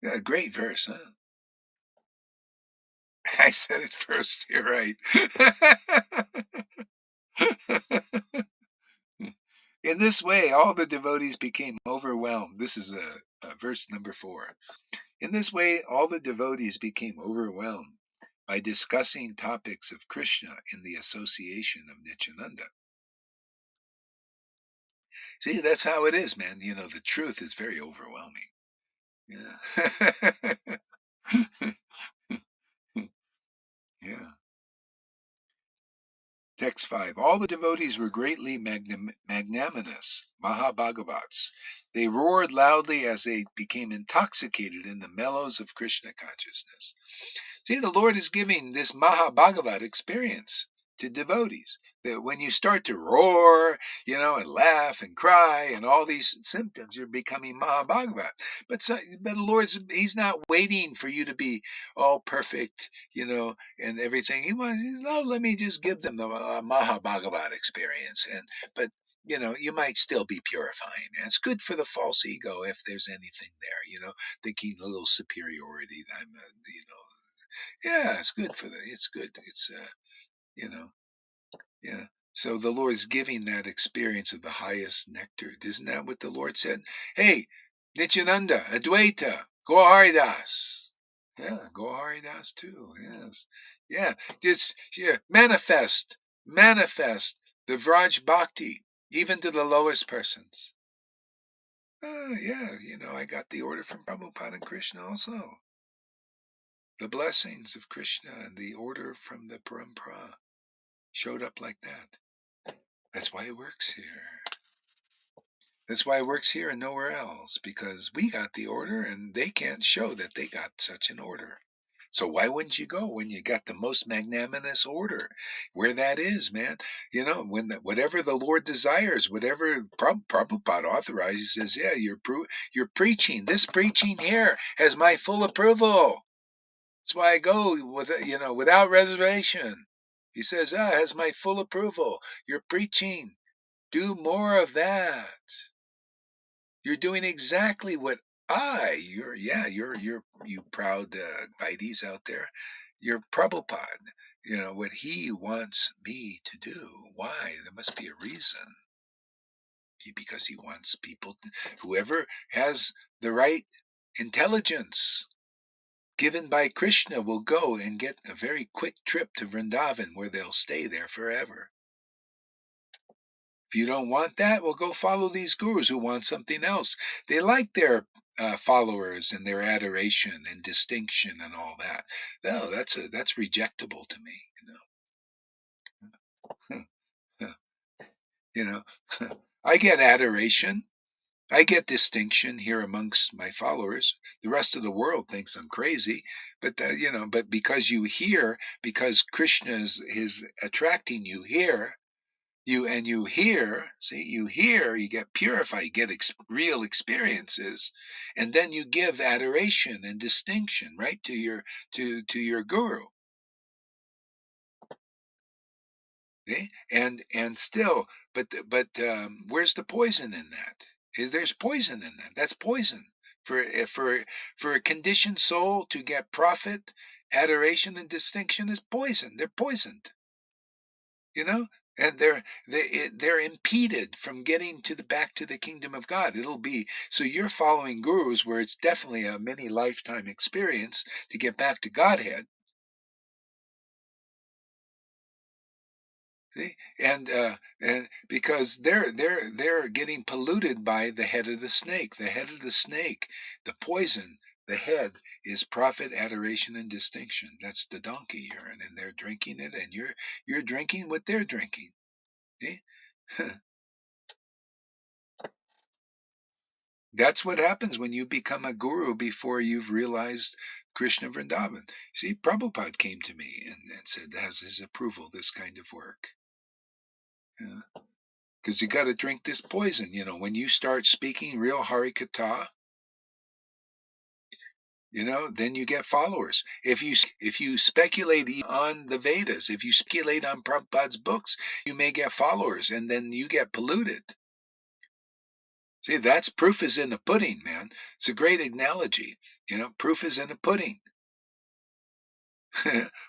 Yeah, great verse, huh? I said it first. You're right. In this way, all the devotees became overwhelmed. This is verse number 4. In this way, all the devotees became overwhelmed by discussing topics of Krishna in the association of Nityananda. See, that's how it is, man. You know, the truth is very overwhelming. Yeah. Yeah. Text 5. All the devotees were greatly magnanimous, Mahabhagavats. They roared loudly as they became intoxicated in the mellows of Krishna consciousness. See, the Lord is giving this Mahabhagavat experience to devotees. That when you start to roar, and laugh and cry and all these symptoms, you're becoming Mahabhagavat. But the Lord's, He's not waiting for you to be all perfect, and everything. He wants, oh, let me just give them the Mahabhagavat experience. But you might still be purifying. And it's good for the false ego if there's anything there, thinking a little superiority. Yeah, it's good for it's good. It's, you know, yeah. So the Lord is giving that experience of the highest nectar. Isn't that what the Lord said? Hey, Nityananda, Advaita, Gauridas. Yeah, Gauridas too. Yes. Yeah. Manifest the Vraj Bhakti, even to the lowest persons. Yeah, I got the order from Prabhupada and Krishna also. The blessings of Krishna and the order from the parampara showed up like that. That's why it works here. That's why it works here and nowhere else, because we got the order and they can't show that they got such an order. So why wouldn't you go when you got the most magnanimous order? Where that is, man. Whatever the Lord desires, whatever Prabhupada authorizes, says, yeah, you're preaching. This preaching here has my full approval. That's why I go without reservation. He says, it has my full approval. You're preaching. Do more of that. You're doing exactly what you proud Vaides out there. You're Prabhupada. What he wants me to do. Why? There must be a reason. Because he wants people, whoever has the right intelligence given by Krishna will go and get a very quick trip to Vrindavan where they'll stay there forever. If you don't want that, well, go follow these gurus who want something else. They like their followers and their adoration and distinction and all that. No, that's rejectable to me. You know, I get adoration. I get distinction here amongst my followers. The rest of the world thinks I'm crazy, but but because Krishna is attracting you here, You hear, see, you hear, you get purified, you get real experiences, and then you give adoration and distinction, right, to your guru. See? And still, where's the poison in that? There's poison in that. That's poison for a conditioned soul to get profit, adoration, and distinction is poison. They're poisoned, you know, and they're impeded from getting to the back to the kingdom of God. It'll be so you're following gurus where it's definitely a many lifetime experience to get back to Godhead. See, and because they're getting polluted by the head of the snake. The head of the snake, the poison, the head is profit, adoration, and distinction. That's the donkey urine, and they're drinking it, and you're drinking what they're drinking. See, that's what happens when you become a guru before you've realized Krishna Vrindavan. See, Prabhupada came to me and said, has his approval, this kind of work. Yeah. Because you got to drink this poison. When you start speaking real Harikatha, then you get followers. If you speculate on the Vedas, if you speculate on Prabhupada's books, you may get followers, and then you get polluted. See, that's proof is in the pudding, man. It's a great analogy. Proof is in the pudding.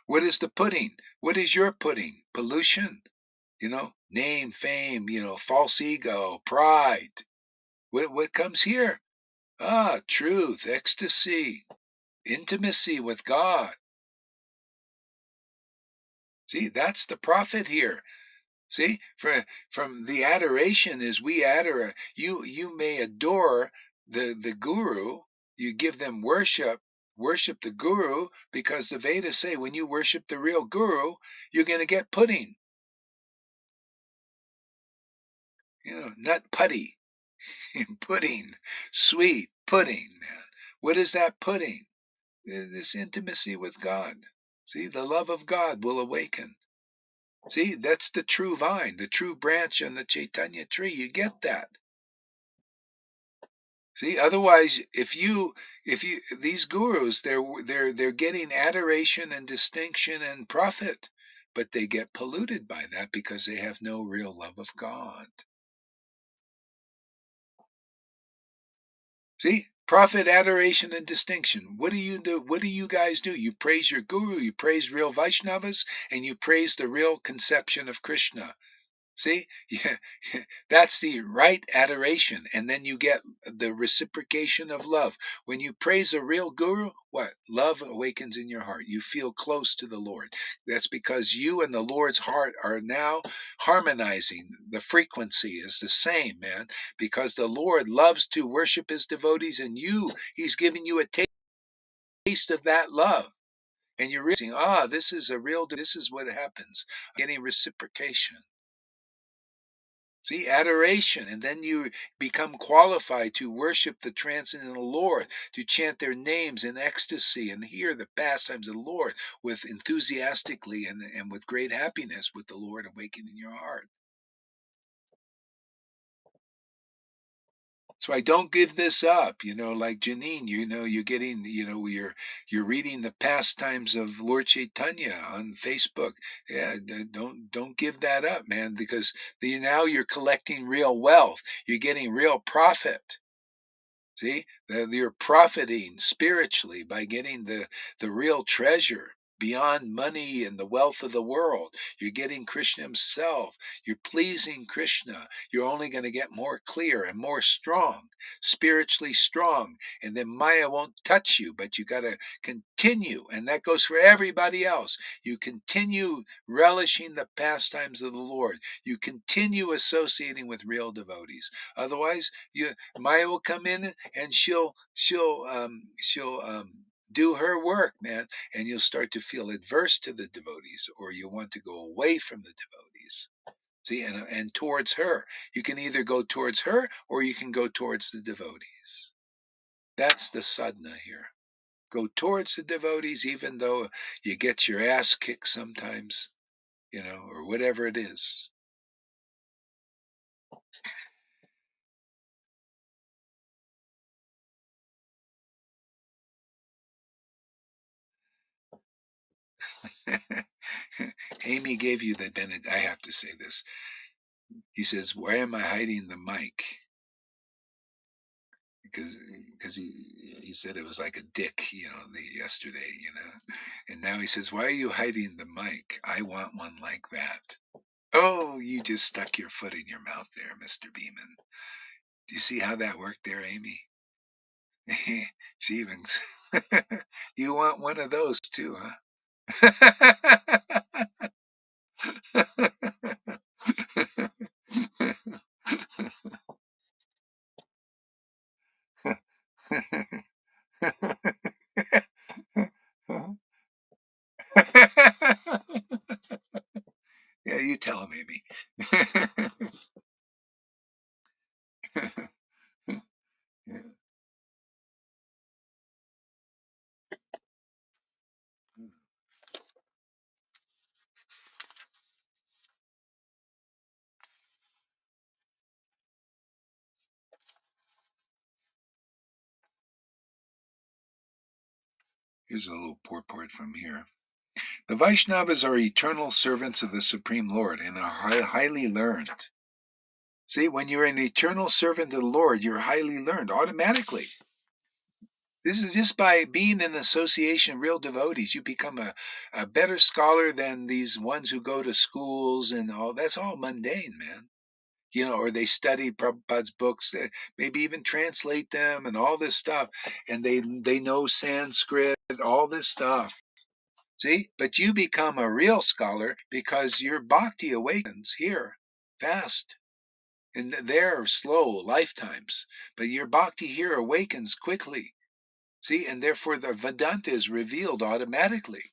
What is the pudding? What is your pudding? Pollution. Name, fame, false ego, pride. What comes here? Truth, ecstasy, intimacy with God. See, that's the profit here. See, from the adoration is we adore. You may adore the guru. You give them worship the guru, because the Vedas say when you worship the real guru, you're going to get pudding. Not putty, pudding, sweet pudding, man. What is that pudding? This intimacy with God. See, the love of God will awaken. See, that's the true vine, the true branch on the Chaitanya tree. You get that. See, otherwise, if you these gurus, they're getting adoration and distinction and profit, but they get polluted by that because they have no real love of God. See, profit, adoration, and distinction. What do you do? What do you guys do? You praise your guru, you praise real Vaishnavas, and you praise the real conception of Krishna. See, yeah, that's the right adoration, and then you get the reciprocation of love. When you praise a real guru, what? Love awakens in your heart. You feel close to the Lord. That's because you and the Lord's heart are now harmonizing. The frequency is the same, man, because the Lord loves to worship his devotees, and he's giving you a taste of that love. And you're realizing, this is what happens. Getting reciprocation. See, adoration, and then you become qualified to worship the transcendental Lord, to chant their names in ecstasy and hear the pastimes of the Lord with enthusiastically and with great happiness, with the Lord awakened in your heart. So I don't give this up, like Janine, you're reading the pastimes of Lord Chaitanya on Facebook. Yeah, don't give that up, man, because now you're collecting real wealth. You're getting real profit. See, you're profiting spiritually by getting the real treasure beyond money and the wealth of the world. You're getting Krishna himself. You're pleasing Krishna. You're only going to get more clear and more strong, spiritually strong. And then Maya won't touch you, but you got to continue. And that goes for everybody else. You continue relishing the pastimes of the Lord. You continue associating with real devotees. Otherwise, Maya will come in and she'll do her work, man, and you'll start to feel adverse to the devotees, or you want to go away from the devotees. See, and towards her, you can either go towards her or you can go towards the devotees. That's the sadhana here. Go towards the devotees, even though you get your ass kicked sometimes, or whatever it is. Amy gave you the benediction. I have to say this. He says, "Why am I hiding the mic?" Because he said it was like a dick, yesterday, and now he says, "Why are you hiding the mic? I want one like that." Oh, you just stuck your foot in your mouth there, Mr. Beeman. Do you see how that worked there, Amy? She even, you want one of those too, huh? Yeah, you tell him, Amy. Yeah. Here's a little purport from here. The Vaishnavas are eternal servants of the Supreme Lord and are highly learned. See, when you're an eternal servant of the Lord, you're highly learned automatically. This is just by being in association of real devotees. You become a better scholar than these ones who go to schools and all. That's all mundane, man. Or they study Prabhupada's books, maybe even translate them and all this stuff. And they know Sanskrit, all this stuff. See? But you become a real scholar because your bhakti awakens here fast. And they're slow lifetimes. But your bhakti here awakens quickly. See? And therefore the Vedanta is revealed automatically.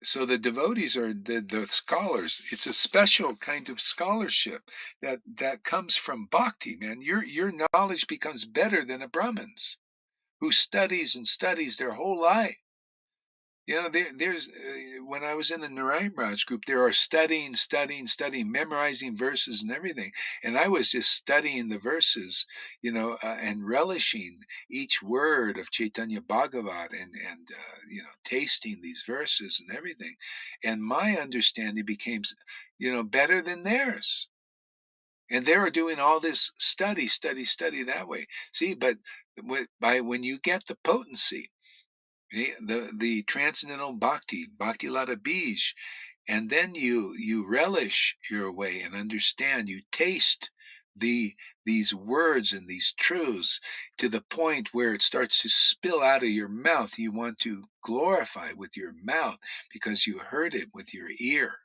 So the devotees are the scholars. It's a special kind of scholarship that comes from bhakti, man. Your knowledge becomes better than a Brahmin's who studies and studies their whole life. There's when I was in the Narayan Raj group, there are studying, memorizing verses and everything. And I was just studying the verses, and relishing each word of Chaitanya Bhagavat and tasting these verses and everything. And my understanding became, better than theirs. And they were doing all this study that way. See, but when you get the potency, the transcendental bhakti lata bij, and then you relish your way and understand, you taste these words and these truths to the point where it starts to spill out of your mouth. You want to glorify with your mouth because you heard it with your ear.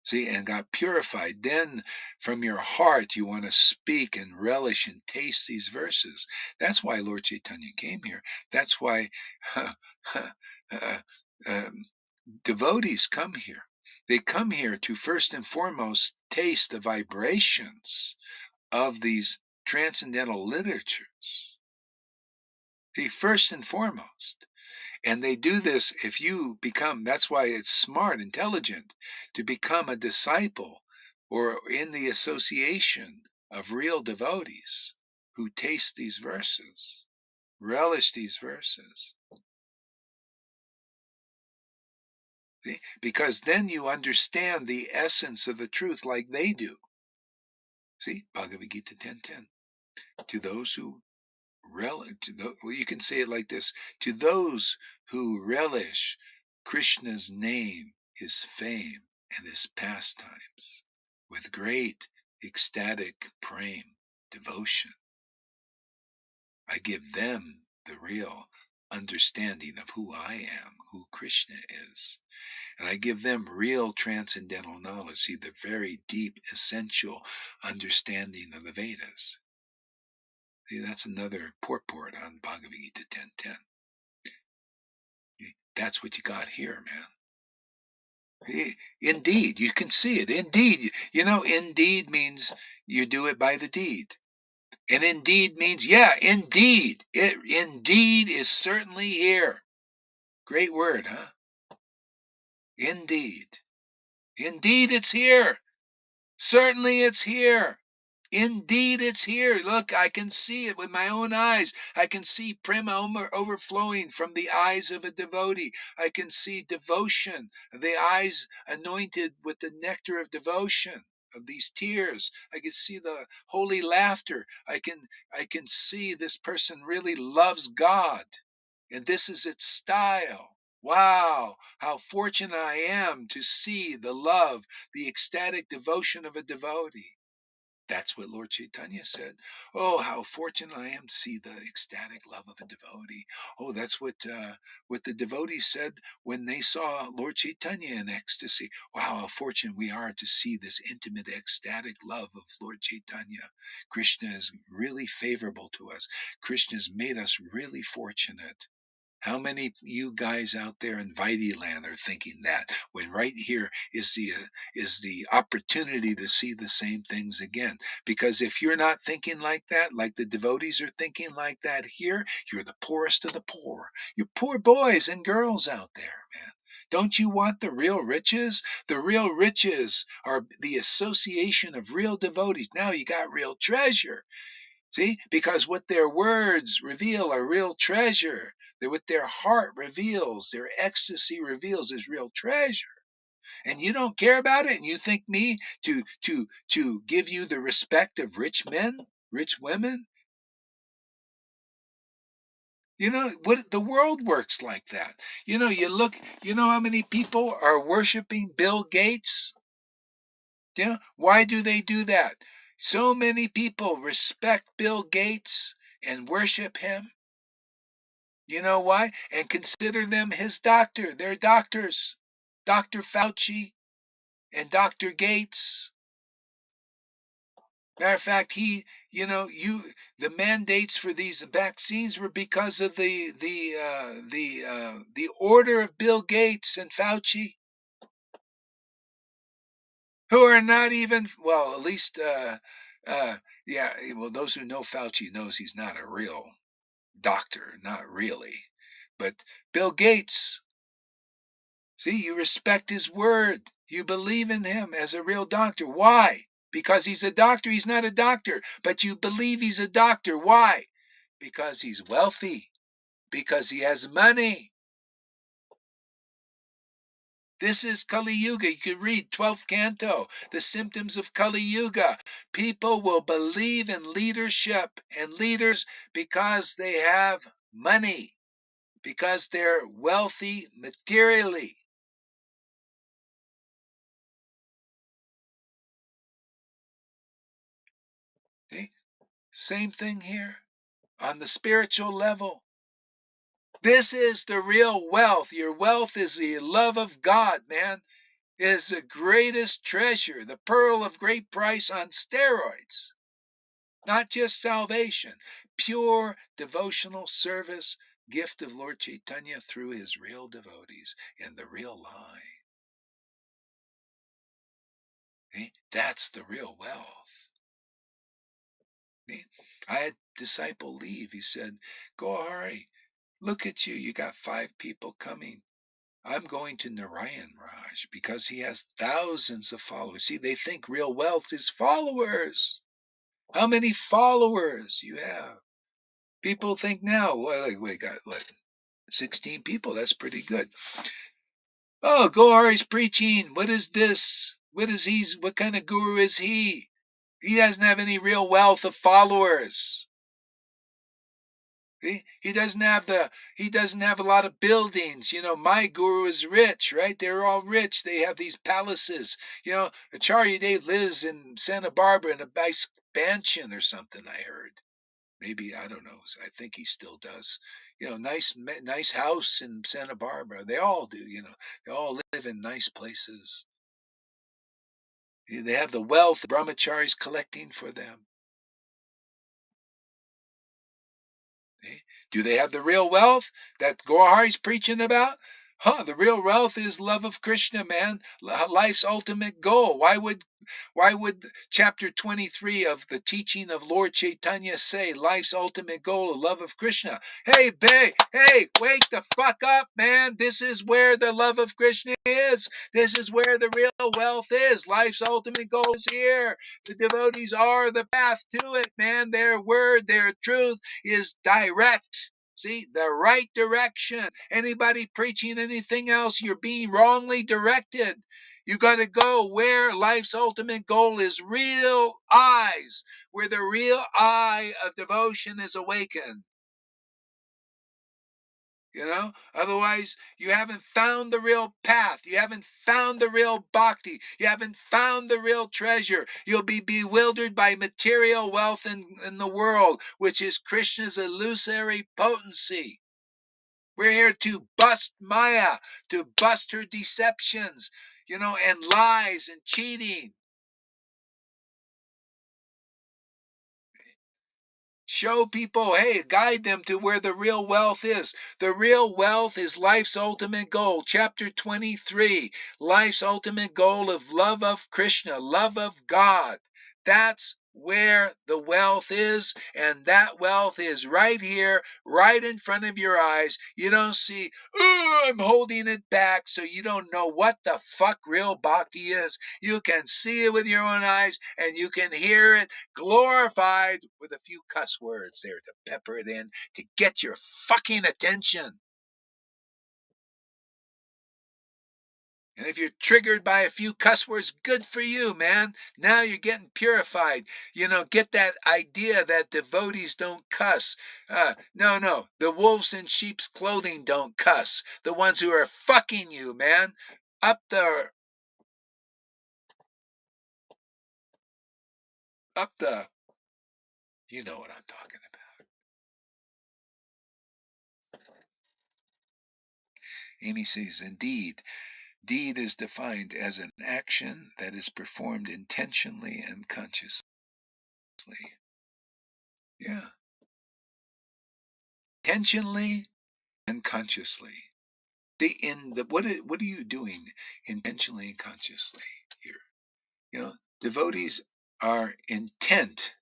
See, and got purified. Then from your heart, you want to speak and relish and taste these verses. That's why Lord Chaitanya came here. That's why devotees come here. They come here to first and foremost taste the vibrations of these transcendental literatures. See, first and foremost. And they do this if you become, that's why it's smart, intelligent to become a disciple or in the association of real devotees who taste these verses, relish these verses. See? Because then you understand the essence of the truth like they do. See, Bhagavad Gita 10:10. To those who you can say it like this: to those who relish Krishna's name, his fame, and his pastimes with great ecstatic prem, devotion, I give them the real understanding of who I am, who Krishna is. And I give them real transcendental knowledge, see, the very deep, essential understanding of the Vedas. See, that's another purport on Bhagavad Gita 10:10. That's what you got here, man. Indeed, you can see it. Indeed, indeed means you do it by the deed. And indeed means, yeah, indeed. It indeed is certainly here. Great word, huh? Indeed. Indeed, it's here. Certainly it's here. Indeed, it's here. Look, I can see it with my own eyes. I can see prema overflowing from the eyes of a devotee. I can see devotion, the eyes anointed with the nectar of devotion, of these tears. I can see the holy laughter. I can see this person really loves God. And this is its style. Wow, how fortunate I am to see the love, the ecstatic devotion of a devotee. That's what Lord Chaitanya said. Oh, how fortunate I am to see the ecstatic love of a devotee. Oh, that's what the devotees said when they saw Lord Chaitanya in ecstasy. Wow, how fortunate we are to see this intimate, ecstatic love of Lord Chaitanya. Krishna is really favorable to us. Krishna's made us really fortunate. How many you guys out there in Vaidy land are thinking that when right here is the opportunity to see the same things again? Because if you're not thinking like that, like the devotees are thinking like that here, you're the poorest of the poor. You're poor boys and girls out there, man. Don't you want the real riches? The real riches are the association of real devotees. Now you got real treasure. See, because what their words reveal are real treasure. That what their heart reveals, their ecstasy reveals is real treasure. And you don't care about it, and you think me to give you the respect of rich men, rich women? You know what, the world works like that. You look, you know how many people are worshiping Bill Gates? Yeah, why do they do that? So many people respect Bill Gates and worship him. You know why? And consider them his doctor. They're doctors. Dr. Fauci and Dr. Gates. Matter of fact, the mandates for these vaccines were because of the order of Bill Gates and Fauci, who are not even, well, at least yeah, well, those who know Fauci knows he's not a real doctor, not really. But Bill Gates, see, you respect his word. You believe in him as a real doctor. Why? Because he's a doctor? He's not a doctor, but you believe he's a doctor. Why? Because he's wealthy, because he has money. This is Kali Yuga. You can read 12th canto, the symptoms of Kali Yuga. People will believe in leadership and leaders because they have money, because they're wealthy materially. See? Same thing here on the spiritual level. This is the real wealth. Your wealth is the love of God, man. It is the greatest treasure, the pearl of great price on steroids. Not just salvation, pure devotional service, gift of Lord Chaitanya through his real devotees and the real line. That's the real wealth. I had a disciple leave. He said, Gohari, look at you. You got 5 people coming. I'm going to Narayan Raj because he has thousands of followers. See, they think real wealth is followers. How many followers you have? People think now, well, we got 16 people. That's pretty good. Oh, Gohari's preaching. What is this? What kind of guru is he? He doesn't have any real wealth of followers. He doesn't have a lot of buildings. My guru is rich, right? They're all rich. They have these palaces. Acharya Dev lives in Santa Barbara in a nice mansion or something, I heard. Maybe, I don't know. I think he still does. Nice house in Santa Barbara. They all do, they all live in nice places. They have the wealth brahmacharis collecting for them. Do they have the real wealth that Gohari's preaching about? The real wealth is love of Krishna, man. Life's ultimate goal. Why would chapter 23 of the teaching of Lord Chaitanya say life's ultimate goal is love of Krishna? Hey, hey, wake the fuck up, man. This is where the love of Krishna is. This is where the real wealth is. Life's ultimate goal is here. The devotees are the path to it, man. Their word, their truth is direct. See, the right direction. Anybody preaching anything else, you're being wrongly directed. You got to go where life's ultimate goal is real eyes, where the real eye of devotion is awakened. Otherwise you haven't found the real path. You haven't found the real bhakti. You haven't found the real treasure. You'll be bewildered by material wealth in the world, which is Krishna's illusory potency. We're here to bust Maya, to bust her deceptions, and lies and cheating. Show people, hey, guide them to where the real wealth is. The real wealth is life's ultimate goal. Chapter 23, life's ultimate goal of love of Krishna, love of God. That's where the wealth is, and that wealth is right here, right in front of your eyes. You don't see, I'm holding it back, so you don't know what the fuck real bhakti is. You can see it with your own eyes, and you can hear it glorified with a few cuss words there to pepper it in to get your fucking attention. And if you're triggered by a few cuss words, good for you, man. Now you're getting purified. Get that idea that devotees don't cuss. No. The wolves in sheep's clothing don't cuss. The ones who are fucking you, man. Up the, you know what I'm talking about. Amy says, indeed. Deed is defined as an action that is performed intentionally and consciously. Yeah. Intentionally and consciously. What are you doing intentionally and consciously here? Devotees are intention.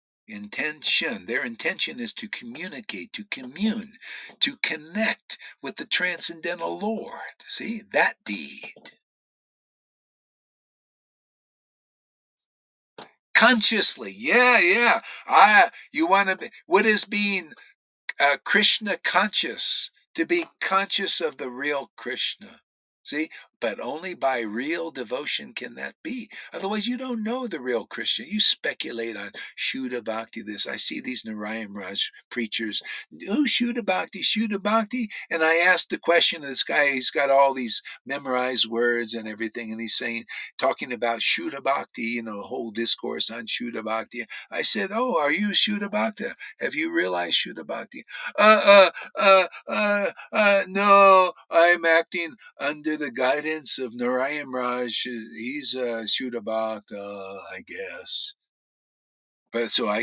Their intention is to communicate, to commune, to connect with the transcendental Lord. See, that deed. Consciously, yeah. You want to be, what is being Krishna conscious? To be conscious of the real Krishna. See, but only by real devotion can that be. Otherwise, you don't know the real Krishna. You speculate on Shuddha Bhakti. This, I see these Narayan Raj preachers. Oh, Shuddha Bhakti. And I asked the question of this guy. He's got all these memorized words and everything, and he's talking about Shuddha Bhakti. A whole discourse on Shuddha Bhakti. I said, "Oh, are you Shuddha Bhakti? Have you realized Shuddha Bhakti?" No, I'm acting under the guidance of Narayan Raj. He's Shuddha Bhakta, I guess. But so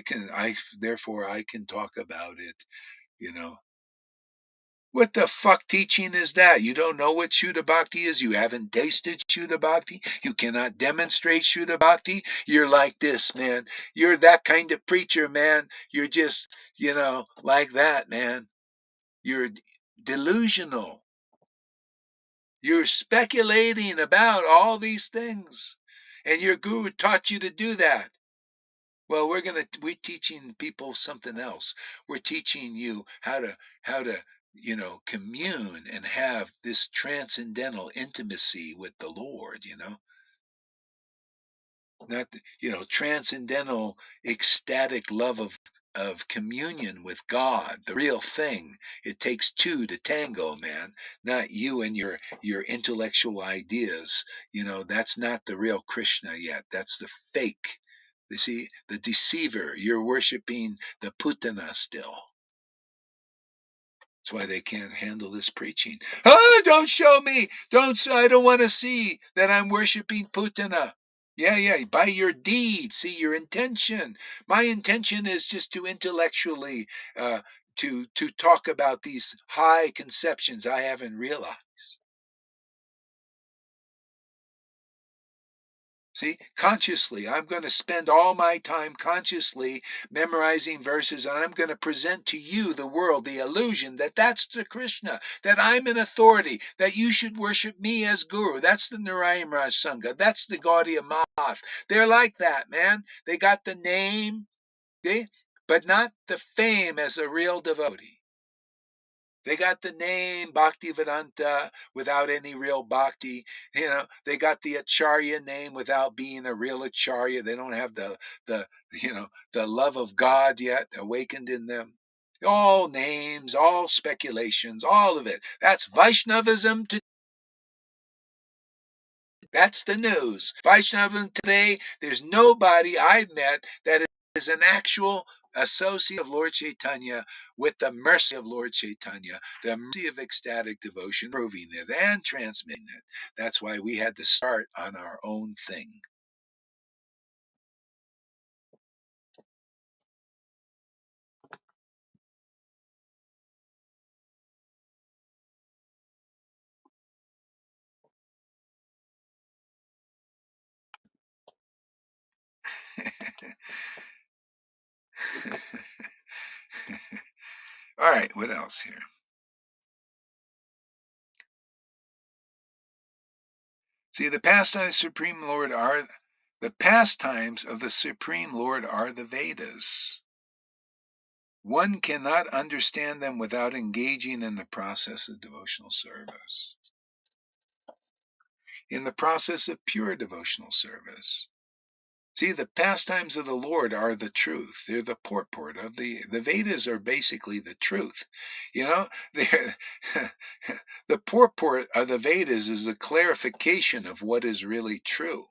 therefore I can talk about it. What the fuck teaching is that? You don't know what Shuddha Bhakti is? You haven't tasted Shuddha Bhakti? You cannot demonstrate Shuddha Bhakti? You're like this, man. You're that kind of preacher, man. You're just, like that, man. You're delusional. You're speculating about all these things. And your guru taught you to do that. Well, we're teaching people something else. We're teaching you how to commune and have this transcendental intimacy with the Lord. Not transcendental ecstatic love of communion with God, the real thing. It takes two to tango, man. Not you and your intellectual ideas. That's not the real Krishna yet. That's the fake. You see, the deceiver. You're worshiping the Putana still. That's why they can't handle this preaching. Don't show me. I don't want to see that I'm worshiping Putana. Yeah, by your deed. See, your intention. My intention is just to intellectually to talk about these high conceptions I haven't realized. See, consciously, I'm going to spend all my time consciously memorizing verses, and I'm going to present to you, the world, the illusion that that's the Krishna, that I'm an authority, that you should worship me as guru. That's the Narayan Raj Sangha. That's the Gaudiya Math. They're like that, man. They got the name, but not the fame as a real devotee. They got the name Bhaktivedanta without any real bhakti. They got the Acharya name without being a real Acharya. They don't have the love of God yet awakened in them. All names, all speculations, all of it. That's Vaishnavism today. That's the news. Vaishnavism today, there's nobody I've met that is an actual associate of Lord Chaitanya with the mercy of Lord Chaitanya, the mercy of ecstatic devotion, proving it and transmitting it. That's why we had to start on our own thing. All right, what else here? See, the pastimes of the Supreme Lord are the Vedas. One cannot understand them without engaging in the process of devotional service. In the process of pure devotional service. See, the pastimes of the Lord are the truth. They're the purport of the Vedas are basically the truth. They're the purport of the Vedas is a clarification of what is really true.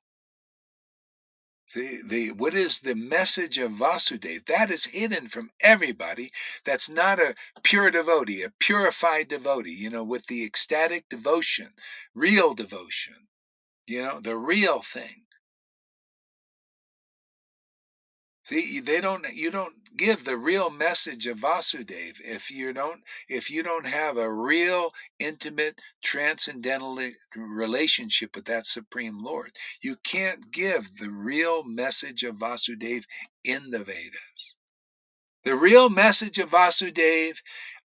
What is the message of Vasudeva? That is hidden from everybody. That's not a pure devotee, a purified devotee, with the ecstatic devotion, real devotion, the real thing. See, you don't give the real message of Vasudeva if you don't have a real intimate transcendental relationship with that Supreme Lord. You can't give the real message of Vasudeva in the Vedas. The real message of Vasudeva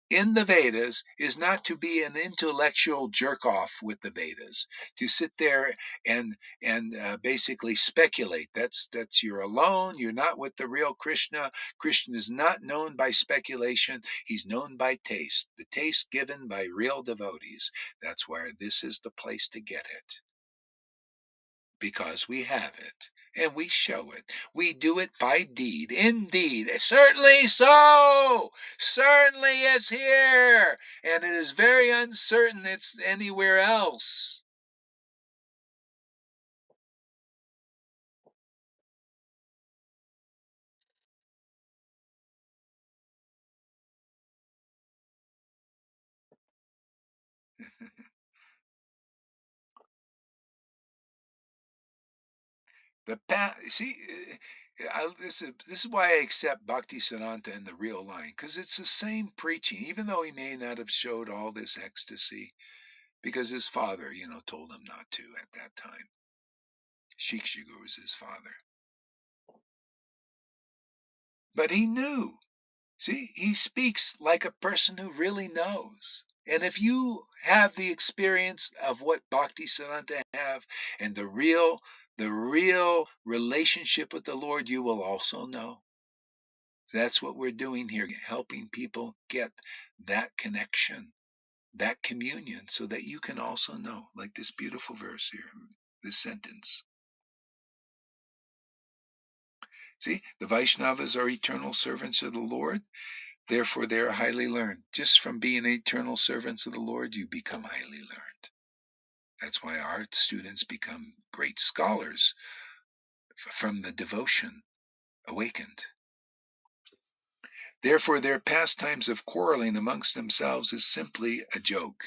in the Vedas is not to be an intellectual jerk off with the Vedas, to sit there and basically speculate. That's you're alone. You're not with the real Krishna. Krishna is not known by speculation. He's known by taste. The taste given by real devotees. That's where this is the place to get it. Because we have it and we show it. We do it by deed. Indeed, certainly so. Certainly it's here, and it is very uncertain it's anywhere else. See, this is why I accept Bhakti Siddhanta in the real line, because it's the same preaching, even though he may not have showed all this ecstasy, because his father, told him not to at that time. Shikshigur was his father. But he knew. See, he speaks like a person who really knows. And if you have the experience of what Bhakti Siddhanta have and the real relationship with the Lord, you will also know. That's what we're doing here, helping people get that connection, that communion, so that you can also know, like this beautiful verse here, this sentence. See, the Vaishnavas are eternal servants of the Lord. Therefore, they are highly learned. Just from being eternal servants of the Lord, you become highly learned. That's why our students become great scholars from the devotion awakened. Therefore, their pastimes of quarreling amongst themselves is simply a joke.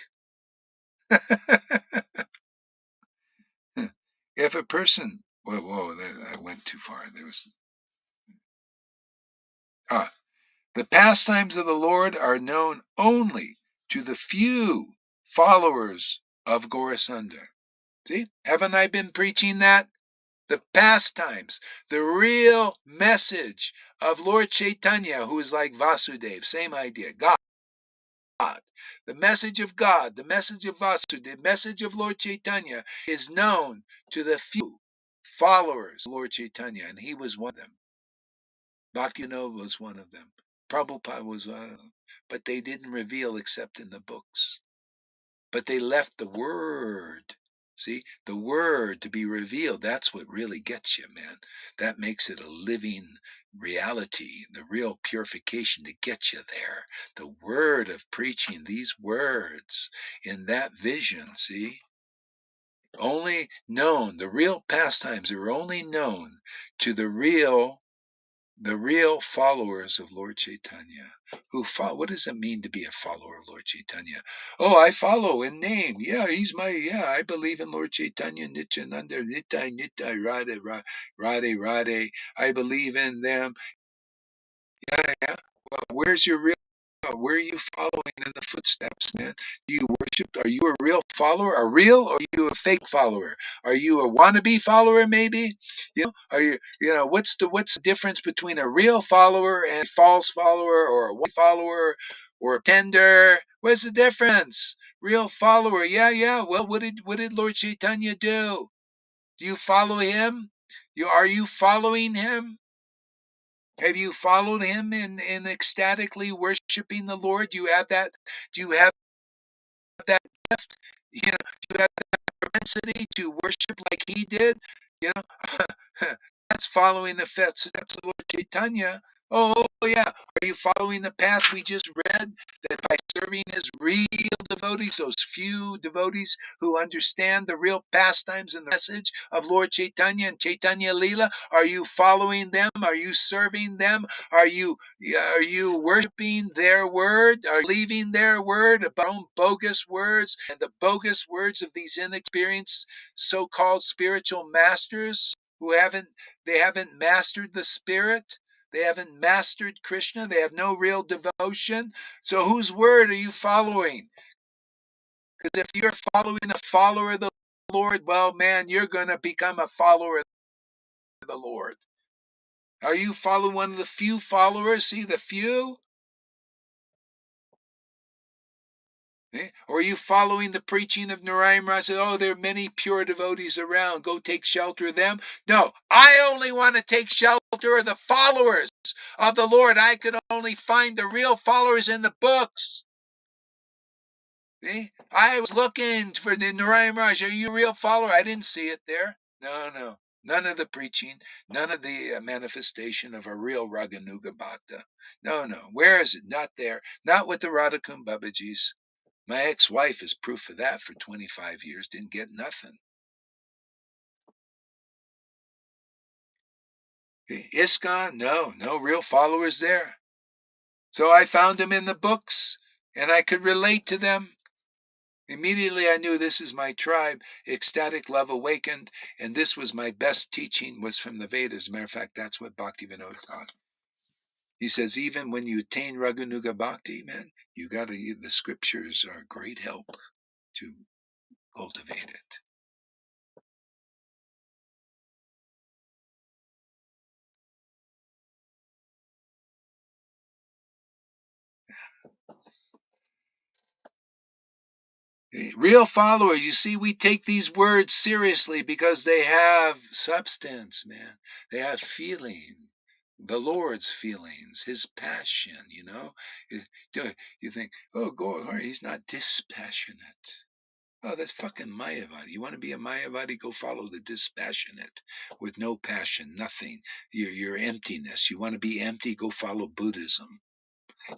If a person, whoa, I went too far. The pastimes of the Lord are known only to the few followers of Gaurasundar. See, haven't I been preaching that? The pastimes, the real message of Lord Chaitanya, who is like Vasudev, same idea, God. The message of God, the message of Vasudev, the message of Lord Chaitanya is known to the few followers of Lord Chaitanya, and he was one of them. Bhaktivinoda was one of them. Prabhupada was one of them. But they didn't reveal except in the books. But they left the word. See, the word to be revealed, that's what really gets you, man. That makes it a living reality, the real purification to get you there. The word of preaching, these words in that vision, see? Only known, the real pastimes are only known to the real followers of Lord Chaitanya. What does it mean to be a follower of Lord Chaitanya? Oh, I follow in name. Yeah, I believe in Lord Chaitanya, Nityananda, Nitai, Nitai, Radhe, Radhe. I believe in them. Yeah. Well, where's your real where are you following in the footsteps, man? Do you worship? Are you a real follower? A real or are you a fake follower? Are you a wannabe follower, maybe? What's the difference between a real follower and a false follower or a white follower or a tender? What's the difference? Real follower, yeah. Well, what did Lord Chaitanya do? Do you follow him? Are you following him? Have you followed him in ecstatically worshiping the Lord? Do you have that? Do you have that gift? Do you have that propensity to worship like he did? You know, that's following the steps of Lord Chaitanya. Oh yeah, are you following the path we just read? That by serving his real devotees, those few devotees who understand the real pastimes and the message of Lord Chaitanya and Chaitanya Leela, are you following them? Are you serving them? Are you worshiping their word? Are you believing their word about bogus words and the bogus words of these inexperienced so-called spiritual masters who haven't mastered the spirit? They haven't mastered Krishna. They have no real devotion. So whose word are you following? Because if you're following a follower of the Lord, well, man, you're going to become a follower of the Lord. Are you following one of the few followers? See, the few? Or are you following the preaching of Narayan Raj? Oh, there are many pure devotees around. Go take shelter of them. No, I only want to take shelter of the followers of the Lord. I could only find the real followers in the books. See? I was looking for the Narayan Raj. Are you a real follower? I didn't see it there. No. None of the preaching, none of the manifestation of a real Raganuga Bhakta. No. Where is it? Not there. Not with the Radhakund Babajis. My ex-wife is proof of that for 25 years. Didn't get nothing. ISKCON, no real followers there. So I found them in the books, and I could relate to them. Immediately I knew this is my tribe. Ecstatic love awakened, and this was my best teaching, was from the Vedas. As a matter of fact, that's what Bhaktivinoda taught. He says, even when you attain Raganuga Bhakti, man, the scriptures are a great help to cultivate it. Real followers, you see, we take these words seriously because they have substance, man. They have feeling, the Lord's feelings, his passion, You think, oh, he's not dispassionate. Oh, that's fucking Mayavadi. You want to be a Mayavadi? Go follow the dispassionate with no passion, nothing. Your emptiness. You want to be empty? Go follow Buddhism.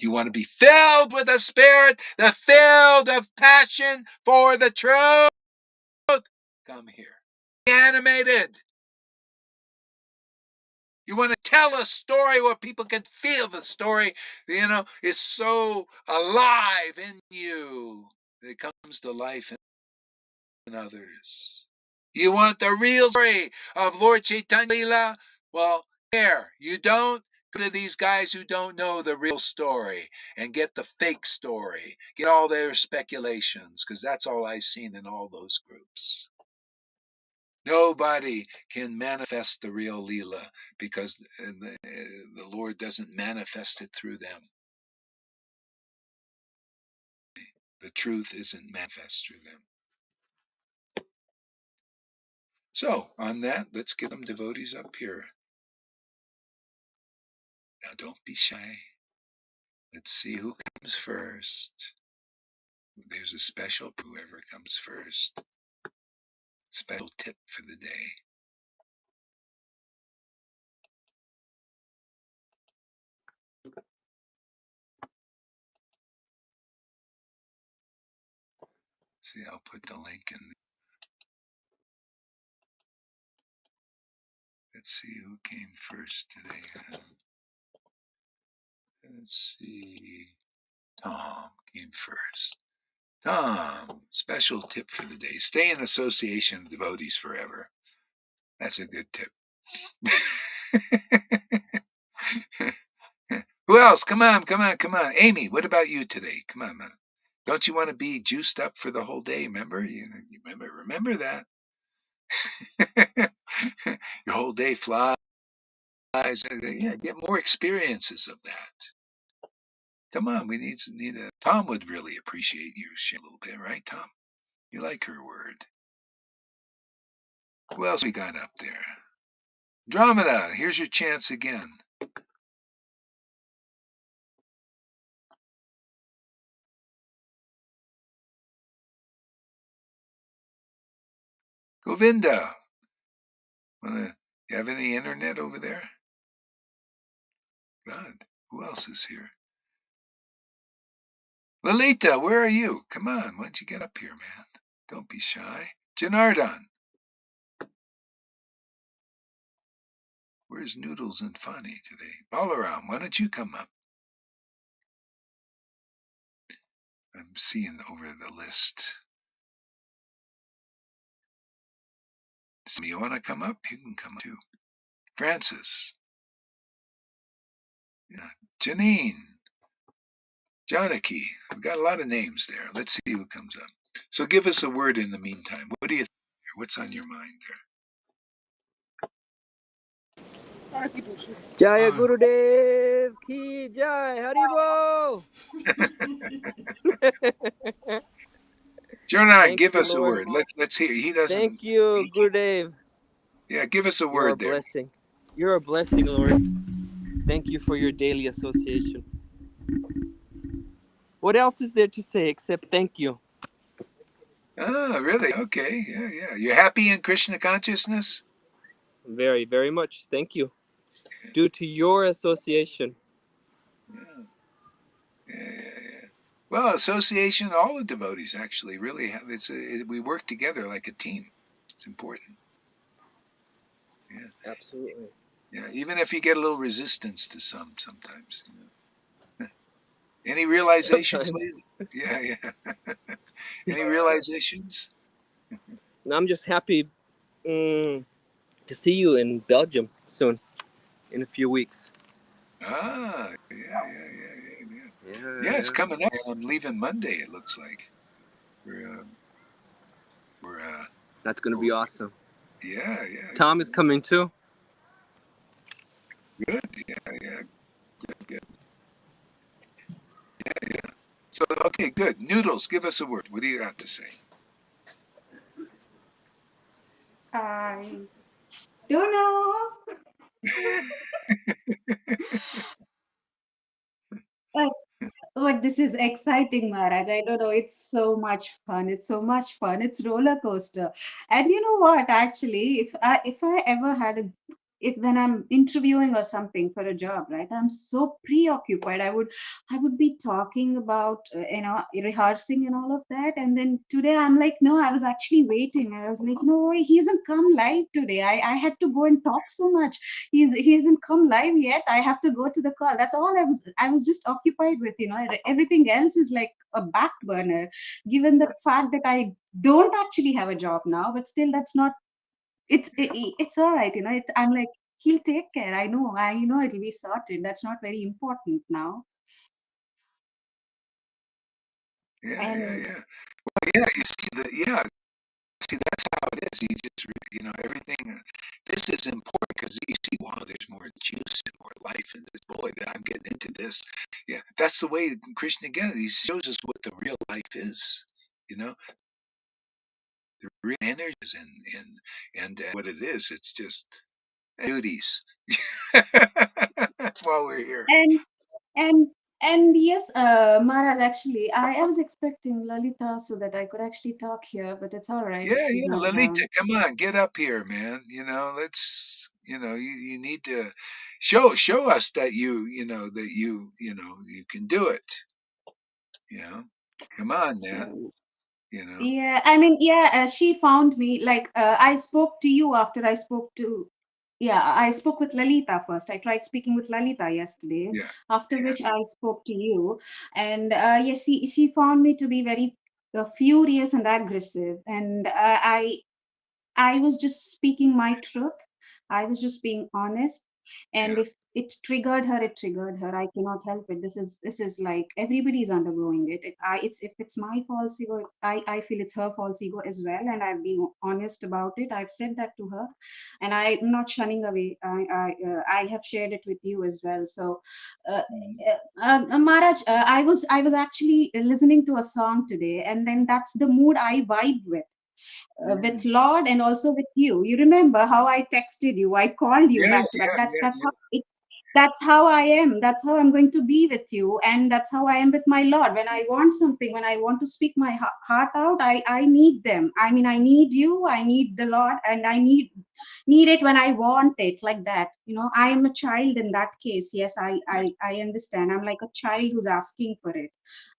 You want to be filled with the Spirit, the filled of passion for the truth. Come here. Be animated. You want to tell a story where people can feel the story, it's so alive in you. It comes to life in others. You want the real story of Lord Chaitanya Leela? Well, you don't? Go to these guys who don't know the real story and get the fake story. Get all their speculations, because that's all I've seen in all those groups. Nobody can manifest the real Leela because the Lord doesn't manifest it through them. The truth isn't manifest through them. So, on that, let's get some devotees up here. Now, don't be shy. Let's see who comes first. There's a special, whoever comes first. Special tip for the day. See, I'll put the link in. Let's see who came first today. Let's see. Tom came first. Tom, special tip for the day. Stay in association with devotees forever. That's a good tip. Who else? Come on. Amy, what about you today? Come on, man. Don't you want to be juiced up for the whole day? Remember? You remember that. Your whole day flies. Yeah, get more experiences of that. Come on, we need a. Tom would really appreciate you sharing a little bit, right, Tom? You like her word. Who else we got up there? Andromeda, here's your chance again. Govinda, you have any internet over there? God, who else is here? Lalita, where are you? Come on, why don't you get up here, man? Don't be shy. Janardhan. Where's Noodles and Funny today? Balaram, why don't you come up? I'm seeing over the list. So you want to come up? You can come up too. Francis. Yeah. Janine. Janaki. We've got a lot of names there. Let's see who comes up. So give us a word in the meantime. What do you think? What's on your mind Jaya Gurudev ki Jai Haribo. Janardhan, Thank give you, us a Lord. word. Let's hear. He doesn't. Thank you, Gurudev. Yeah, give us a You're a word there. blessing. You're a blessing, Lord. Thank you for your daily association. What else is there to say except thank you? Ah, really? Okay. Yeah. You're happy in Krishna consciousness? Very, very much. Thank you. Due to your association. Yeah. Well, association, all the devotees actually really have. We work together like a team. It's important. Yeah. Absolutely. Yeah. Even if you get a little resistance to sometimes. Any realizations Sometimes. lately? Yeah. Any realizations? I'm just happy to see you in Belgium soon, in a few weeks. Ah, Yeah. yeah. It's coming up. I'm leaving Monday. It looks like we're That's going to be awesome. yeah. Tom is coming too. Good. Yeah. Good. Yeah. So okay, good. Noodles, give us a word. What do you got to say? I don't know. Uh, But this is exciting, Maharaj. I don't know. It's so much fun. It's so much fun. It's roller coaster. And you know what? Actually, if I ever had a if when I'm interviewing or something for a job, right? I'm so preoccupied. I would be talking about rehearsing and all of that. And then today I'm like, no, I was actually waiting. I was like, no, he hasn't come live today. I had to go and talk so much. He hasn't come live yet. I have to go to the call. That's all I was just occupied with, everything else is like a back burner, given the fact that I don't actually have a job now. But still, that's not it's all right, I'm like, he'll take care. I know it'll be sorted. That's not very important now. Yeah. And Yeah. You see the see, that's how it is. You just, everything. This is important because you see, wow, there's more juice and more life in this. Boy, that I'm getting into this. Yeah, that's the way Krishna again. He shows us what the real life is. You know, the real energy is and what it is. It's just duties while we're here. And and and yes, Maharaj, actually, I was expecting Lalita so that I could actually talk here, but it's all right. Yeah, She's yeah, not Lalita, around. come on, get up here, man. Let's, you need to show us that you can do it. You know, come on, man. So You know, yeah, I mean, yeah, she found me. Like, I spoke to you after I spoke to. Yeah, I spoke with Lalita first. I tried speaking with Lalita yesterday, yeah, after yeah, which I spoke to you. And yes, she found me to be very furious and aggressive. And I was just speaking my truth. I was just being honest. yeah, And if it triggered her, it triggered her. I cannot help it. This is like everybody's undergoing it. It's if it's my false ego, I feel it's her false ego as well. And I've been honest about it. I've said that to her, and I'm not shunning away. I have shared it with you as well. So, uh, mhm, Maharaj, I was actually listening to a song today, and then that's the mood I vibe with mm, Lord and also with you. You remember how I texted you, I called you yeah, back to back. yeah, That's yeah, that's how yeah, it. That's how I am. That's how I'm going to be with you, and that's how I am with my Lord. When I want something, when I want to speak my heart out, I need them. I mean, I need you. I need the Lord, and I need it when I want it, like that. I am a child in that case. Yes, I understand. I'm like a child who's asking for it,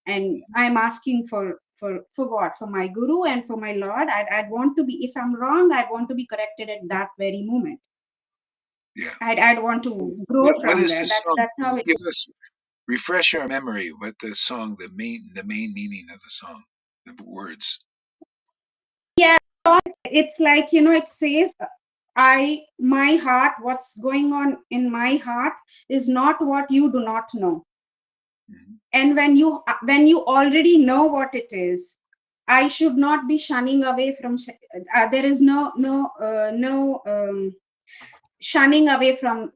and mhm, I'm asking for what? For my guru and for my Lord. I'd want to be, if I'm wrong, I'd want to be corrected at that very moment. yeah. I'd want to grow What from is there. the That's song? that's Can how you it give is. us refresh our memory? What the song, the main meaning of the song, the words. Yeah, it's like, it says, my heart, what's going on in my heart is not what you do not know. Hmm. And when you already know what it is, I should not be shunning away from. There is no shunning away from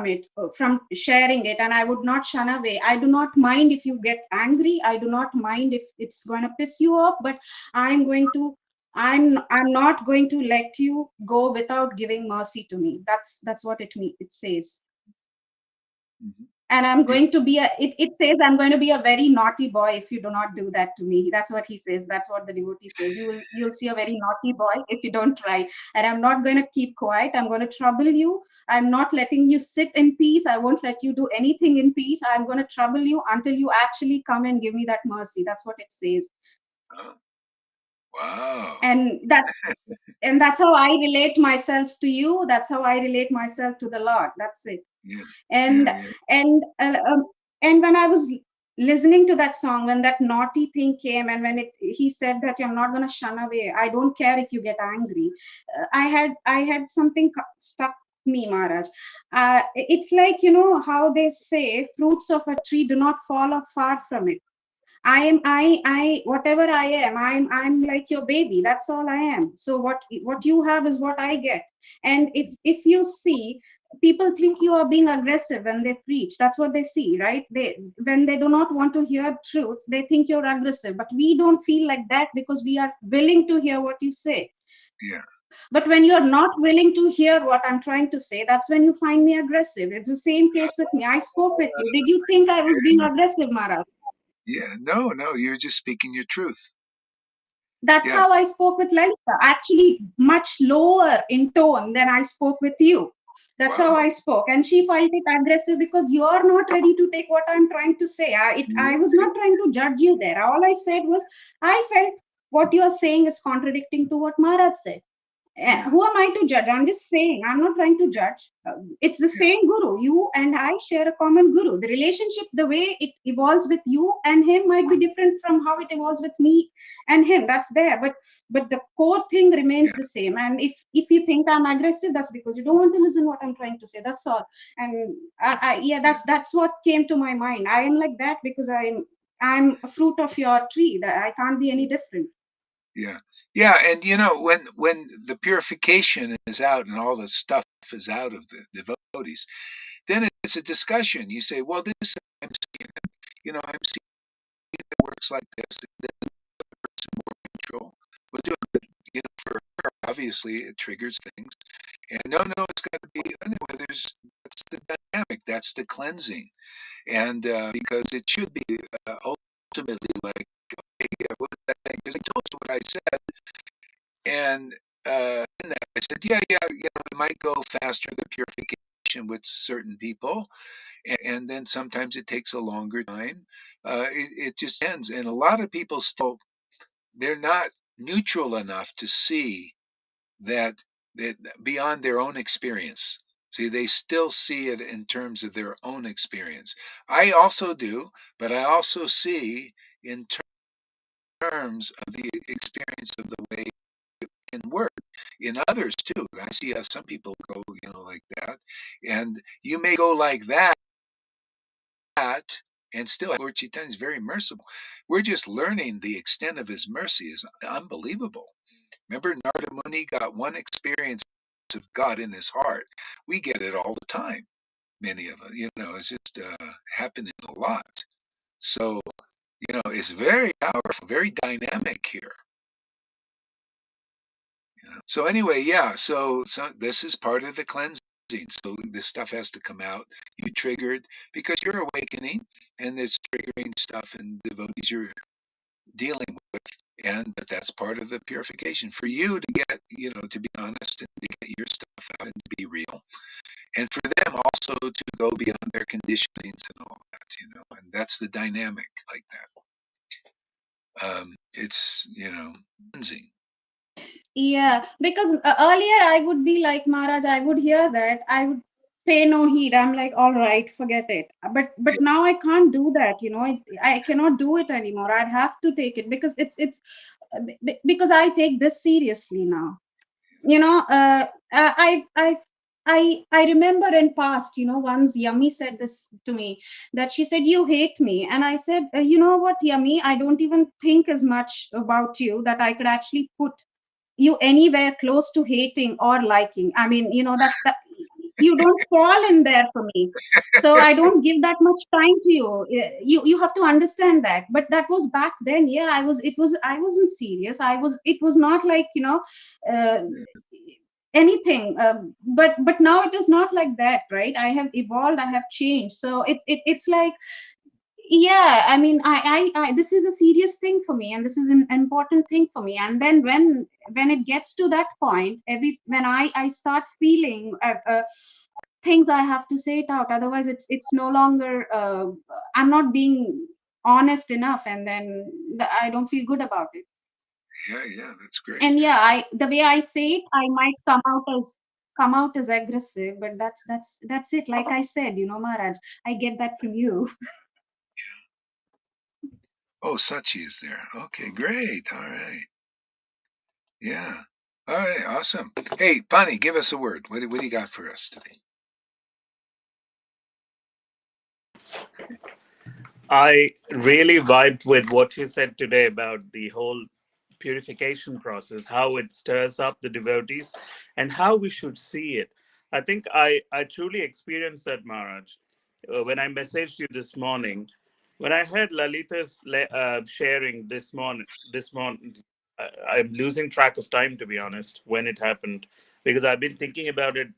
it, from sharing it, and I would not shun away. I do not mind if you get angry. I do not mind if it's going to piss you off, but I'm going to. I'm not going to let you go without giving mercy to me. That's what it says. Hmm. And I'm Yeah. going to be it says I'm going to be a very naughty boy if you do not do that to me. That's what he says. That's what the devotee says. You'll see a very naughty boy if you don't try. And I'm not going to keep quiet. I'm going to trouble you. I'm not letting you sit in peace. I won't let you do anything in peace. I'm going to trouble you until you actually come and give me that mercy. That's what it says. Oh, wow. And that's and that's how I relate myself to you. That's how I relate myself to the Lord. That's it. Yeah, and yeah, yeah, and uh, um, and when I was listening to that song, when that naughty thing came, and when he said that I'm not going to shun away, I don't care if you get angry. I had something stuck me, Maharaj. It's like, how they say fruits of a tree do not fall off far from it. I whatever I am, I'm like your baby. That's all I am. So what you have is what I get. And if you see, people think you are being aggressive when they preach. That's what they see, right? When they do not want to hear truth, they think you're aggressive. But we don't feel like that because we are willing to hear what you say. yeah, But when you're not willing to hear what I'm trying to say, that's when you find me aggressive. It's the same case with me. I spoke with you. Did you think I was being aggressive, Mara? yeah. No, no, you're just speaking your truth. That's Yeah. how I spoke with Lalita, actually much lower in tone than I spoke with you. That's how Wow. I spoke. And she felt it aggressive because you're not ready to take what I'm trying to say. I Yeah, was not trying to judge you there. All I said was, I felt what you're saying is contradicting to what Maharaj said. yeah, Who am I to judge? I'm just saying, I'm not trying to judge. It's the yeah, same guru. You and I share a common guru. The relationship, the way it evolves with you and him might be different from how it evolves with me and him. That's there. But the core thing remains yeah, the same. And if you think I'm aggressive, that's because you don't want to listen what I'm trying to say. That's all. And yeah, yeah, that's what came to my mind. I am like that because I'm a fruit of your tree. That I can't be any different. Yeah. Yeah, and when the purification is out and all the stuff is out of the devotees, then it's a discussion. You say, well, this I'm seeing it. I'm seeing it works like this, and then it's more neutral. We'll do it. For her, obviously, it triggers things. And no, it's got to be. Anyway, that's the dynamic. That's the cleansing, and because it should be ultimately like, okay, yeah, what was that thing? Because I told you what I said. And in that, I said, yeah, it might go faster, the purification with certain people. And then sometimes it takes a longer time. It just ends. And a lot of people still, they're not neutral enough to see that beyond their own experience. See, they still see it in terms of their own experience. I also do, but I also see in terms of the experience of the way can work in others too. I see some people go, like that, and you may go like that, and still, Lord Chaitanya is very merciful. We're just learning the extent of his mercy is unbelievable. Remember, Narada Muni got one experience of God in his heart. We get it all the time. Many of us, it's just happening a lot. So, it's very powerful, very dynamic here. So anyway, yeah. So this is part of the cleansing. So this stuff has to come out. You triggered because you're awakening, and it's triggering stuff and devotees you're dealing with, but that's part of the purification for you to get, to be honest and to get your stuff out and to be real, and for them also to go beyond their conditionings and all that, and that's the dynamic like that. It's cleansing. Yeah, because earlier I would be like Maharaj, I would hear that, I would pay no heed. I'm like, all right, forget it. But now I can't do that. I cannot do it anymore. I'd have to take it because it's because I take this seriously now. I remember in past, once Yummy said this to me, that she said, you hate me. And I said, you know what, Yummy, I don't even think as much about you that I could actually put you anywhere close to hating or liking. I mean, that you don't fall in there for me. So I don't give that much time to you. You have to understand that. But that was back then. Yeah, I wasn't serious. It was not like, uh, anything. But now it is not like that, right? I have evolved, I have changed. So it's like, yeah, I mean, I this is a serious thing for me, and this is an important thing for me. And then when it gets to that point, when I start feeling things, I have to say it out. Otherwise it's no longer, I'm not being honest enough, and then I don't feel good about it. Yeah, that's great. And yeah, the way I say it, I might come out as aggressive, but that's it. Like I said, Maharaj, I get that from you. Oh, Sachi is there. Okay, great. All right. Yeah. All right, awesome. Hey, Pani, give us a word. What do you got for us today? I really vibed with what you said today about the whole purification process, how it stirs up the devotees, and how we should see it. I think I truly experienced that, Maharaj. When I messaged you this morning, when I heard Lalita's sharing this morning, I'm losing track of time, to be honest, when it happened, because I've been thinking about it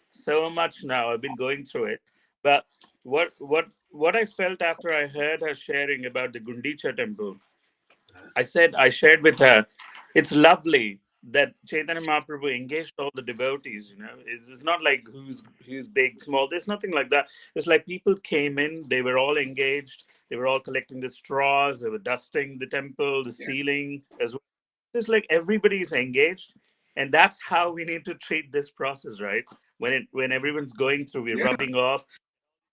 so much now. I've been going through it, but what I felt after I heard her sharing about the Gundicha temple, I shared with her, it's lovely that Chaitanya Mahaprabhu engaged all the devotees. It's not like who's big, small. There's nothing like that. It's like people came in, they were all engaged. They were all collecting the straws. They were dusting the temple, the Yeah, ceiling as well. It's like everybody's engaged, and that's how we need to treat this process, right? When everyone's going through, we're yeah, rubbing off,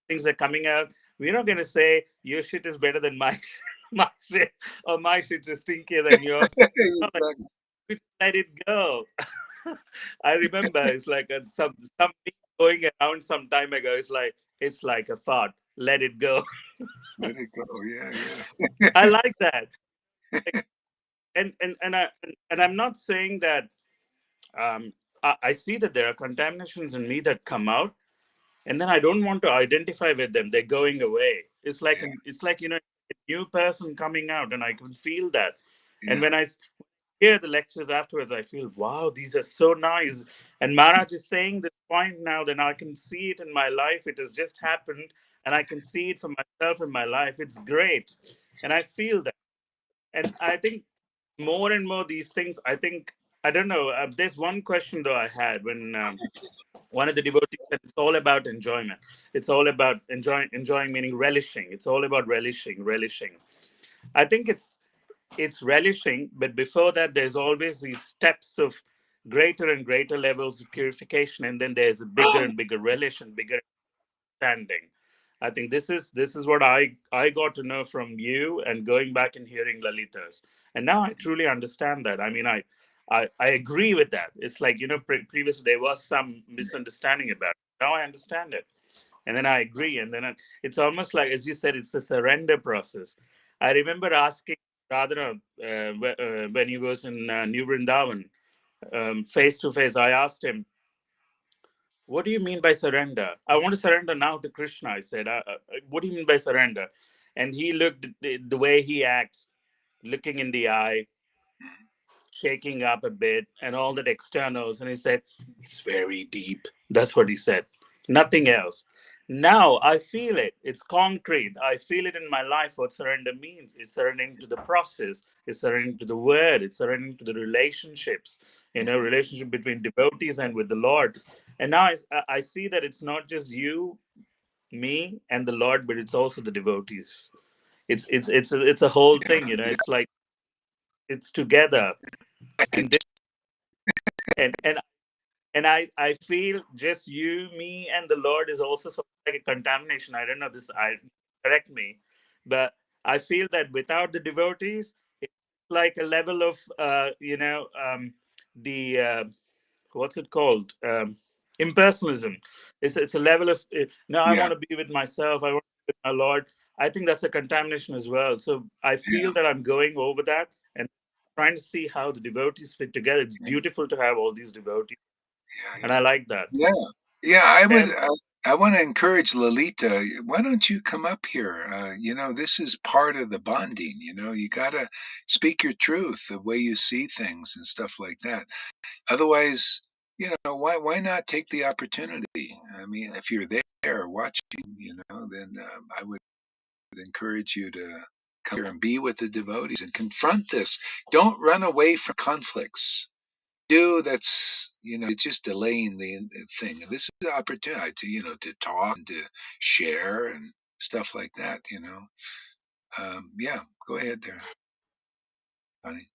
things are coming out. We're not going to say your shit is better than my my shit, or my shit is stinkier than yours. No, like, exactly. we just let it go. I remember it's like some meme going around some time ago. It's like a fart. Let it go. Let it go. Yeah, I like that. and I'm not saying that I see that there are contaminations in me that come out, and then I don't want to identify with them. They're going away. It's like a new person coming out, and I can feel that. And yeah, when I hear the lectures afterwards, I feel, wow, these are so nice. And Maharaj is saying this point now, then I can see it in my life. It has just happened, and I can see it for myself in my life. It's great, and I feel that. And I think more and more these things. I don't know. There's one question though I had when. One of the devotees said it's all about enjoyment. It's all about enjoying meaning relishing. It's all about relishing. I think it's relishing, but before that there's always these steps of greater and greater levels of purification, and then there's a bigger and bigger relish and bigger understanding. I think this is what I got to know from you and going back and hearing Lalita's, and now I truly understand that. I mean, I agree with that. It's like previously there was some misunderstanding about it. Now I understand it, and then I agree, and then it's almost like, as you said, it's a surrender process. I remember asking Radhana when he was in New Vrindavan, face to face. I asked him, what do you mean by surrender? I want to surrender now to Krishna. I said, what do you mean by surrender? And he looked at the way he acts, looking in the eye, shaking up a bit, and all that externals. And he said, it's very deep. That's what he said. Nothing else. Now I feel it. It's concrete. I feel it in my life what surrender means. It's surrendering to the process. It's surrendering to the word. It's surrendering to the relationships, relationship between devotees and with the Lord. And now I see that it's not just you, me, and the Lord, but it's also the devotees. It's a whole yeah, thing. yeah, It's like it's together. And this and I feel just you, me, and the Lord is also sort of like a contamination. I don't know this. I correct me, but I feel that without the devotees, it's like a level of the what's it called, impersonalism. It's a level of no, I yeah, want to be with myself. I want to be with my Lord. I think that's a contamination as well. So I yeah, feel that I'm going over that and trying to see how the devotees fit together. It's yeah, beautiful to have all these devotees, yeah, and I like that. yeah. Yeah, I would. And I want to encourage Lalita. Why don't you come up here? This is part of the bonding. You gotta speak your truth, the way you see things and stuff like that. Otherwise, why not take the opportunity? I mean, if you're there watching, then I would encourage you to come here and be with the devotees and confront this. Don't run away from conflicts. That's it's just delaying the thing. And this is the opportunity to to talk and to share and stuff like that. Yeah, go ahead there, honey.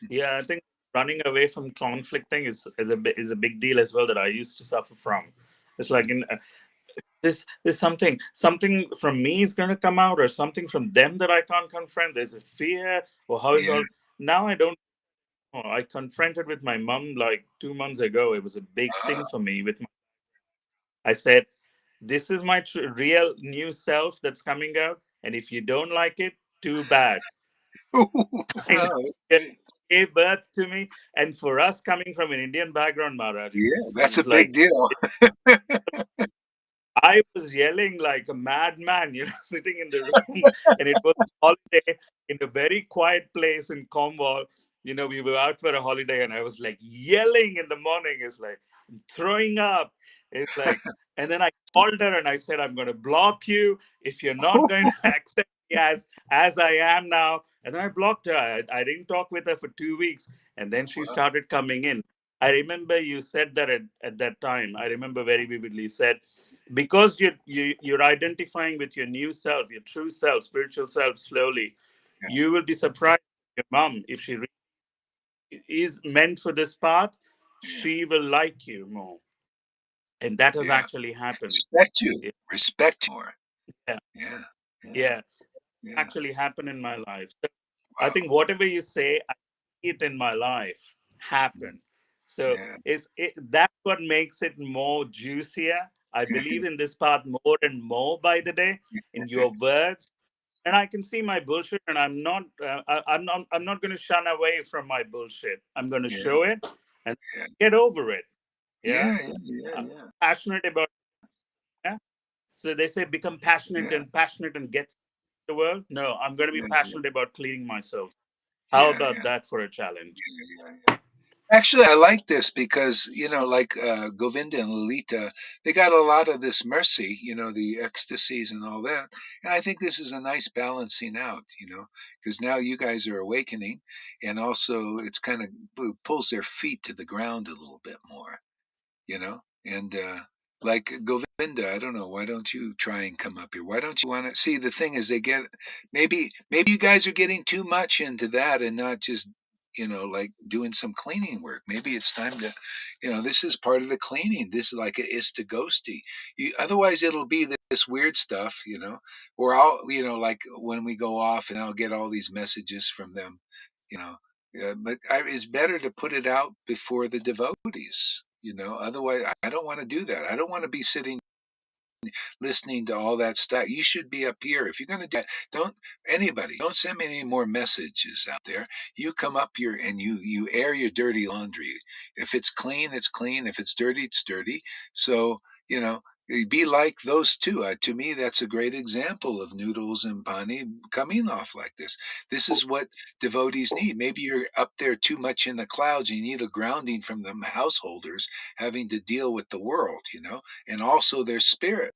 yeah, I think running away from conflict thing is a big deal as well that I used to suffer from. It's like in this something from me is going to come out, or something from them that I can't confront. There's a fear, or how is Yeah. all now I don't know. I confronted with my mom like 2 months ago. It was a big Ah. thing for me. I said, this is my real new self that's coming out, and if you don't like it, too bad. Kind of Oh, that's gave great. birth to me. And for us coming from an Indian background, Maharaj, Yeah, that's a it's big like deal. I was yelling like a madman, sitting in the room, and it was a holiday in a very quiet place in Cornwall. We were out for a holiday, and I was like yelling in the morning. It's like I'm throwing up. It's like, and then I called her and I said, "I'm going to block you if you're not going to accept me as I am now." And then I blocked her. I didn't talk with her for 2 weeks, and then she Wow. started coming in. I remember you said that at that time. I remember very vividly. You said, because you're identifying with your new self, your true self, spiritual self, slowly, Yeah, you will be surprised. Your mom, if she is meant for this path, yeah, she will like you more, and that has yeah. actually happened. Respect you. Yeah, Respect you more. yeah, Yeah, yeah, yeah, yeah. actually happened in my life. So I Wow. think whatever you say, I see it in my life happen. So Yeah. that's what makes it more juicier. I believe in this path more and more by the day, in your words. and I can see my bullshit, and I'm not going to shun away from my bullshit. I'm going to Yeah, show it and yeah, get over it. Yeah, yeah, yeah, yeah, I'm yeah, passionate about. Yeah, so they say become passionate yeah, and get the world. No, I'm going to be yeah, passionate about cleaning myself. How yeah, about yeah, that for a challenge? yeah, yeah. Actually, I like this because, like Govinda and Lalita, they got a lot of this mercy, the ecstasies and all that. And I think this is a nice balancing out, because now you guys are awakening, and also it's kind of pulls their feet to the ground a little bit more, and like Govinda, I don't know, why don't you try and come up here? Why don't you want to see? The thing is, they get maybe you guys are getting too much into that and not just like doing some cleaning work. Maybe it's time to, this is part of the cleaning. This is like a istagosti. Otherwise it'll be this weird stuff, or I'll, like when we go off and I'll get all these messages from them, you know but it's better to put it out before the devotees. Otherwise, I don't want to do that. I don't want to be sitting listening to all that stuff. You should be up here. If you're going to do that, don't send me any more messages out there. You come up here and you air your dirty laundry. If it's clean, it's clean. If it's dirty, it's dirty. So, be like those two. To me, that's a great example of Noodles and Pani coming off like this. This is what devotees need. Maybe you're up there too much in the clouds. You need a grounding from the householders having to deal with the world, and also their spirit.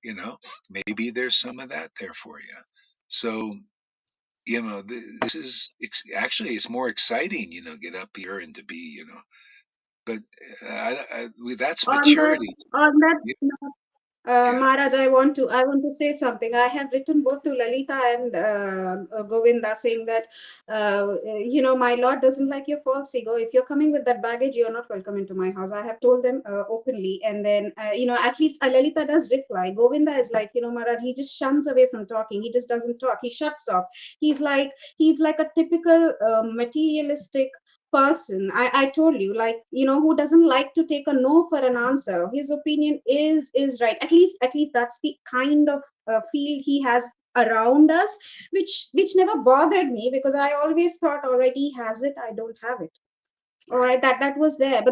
you know Maybe there's some of that there for you. So, this is actually, it's more exciting, get up here and to be, but that's On that, maturity. on that Y- yeah, Maharaj, I want to say something. I have written both to Lalita and Govinda, saying that my Lord doesn't like your false ego. If you're coming with that baggage, you're not welcome into my house. I have told them openly, and then at least Lalita does reply. Govinda is like, Maharaj, he just shuns away from talking. He just doesn't talk. He shuts off. He's like a typical materialistic person. I told you, like, who doesn't like to take a no for an answer. His opinion is right. At least that's the kind of feel he has around us, which never bothered me, because I always thought, all right, he has it, I don't have it. All right. right, that was there,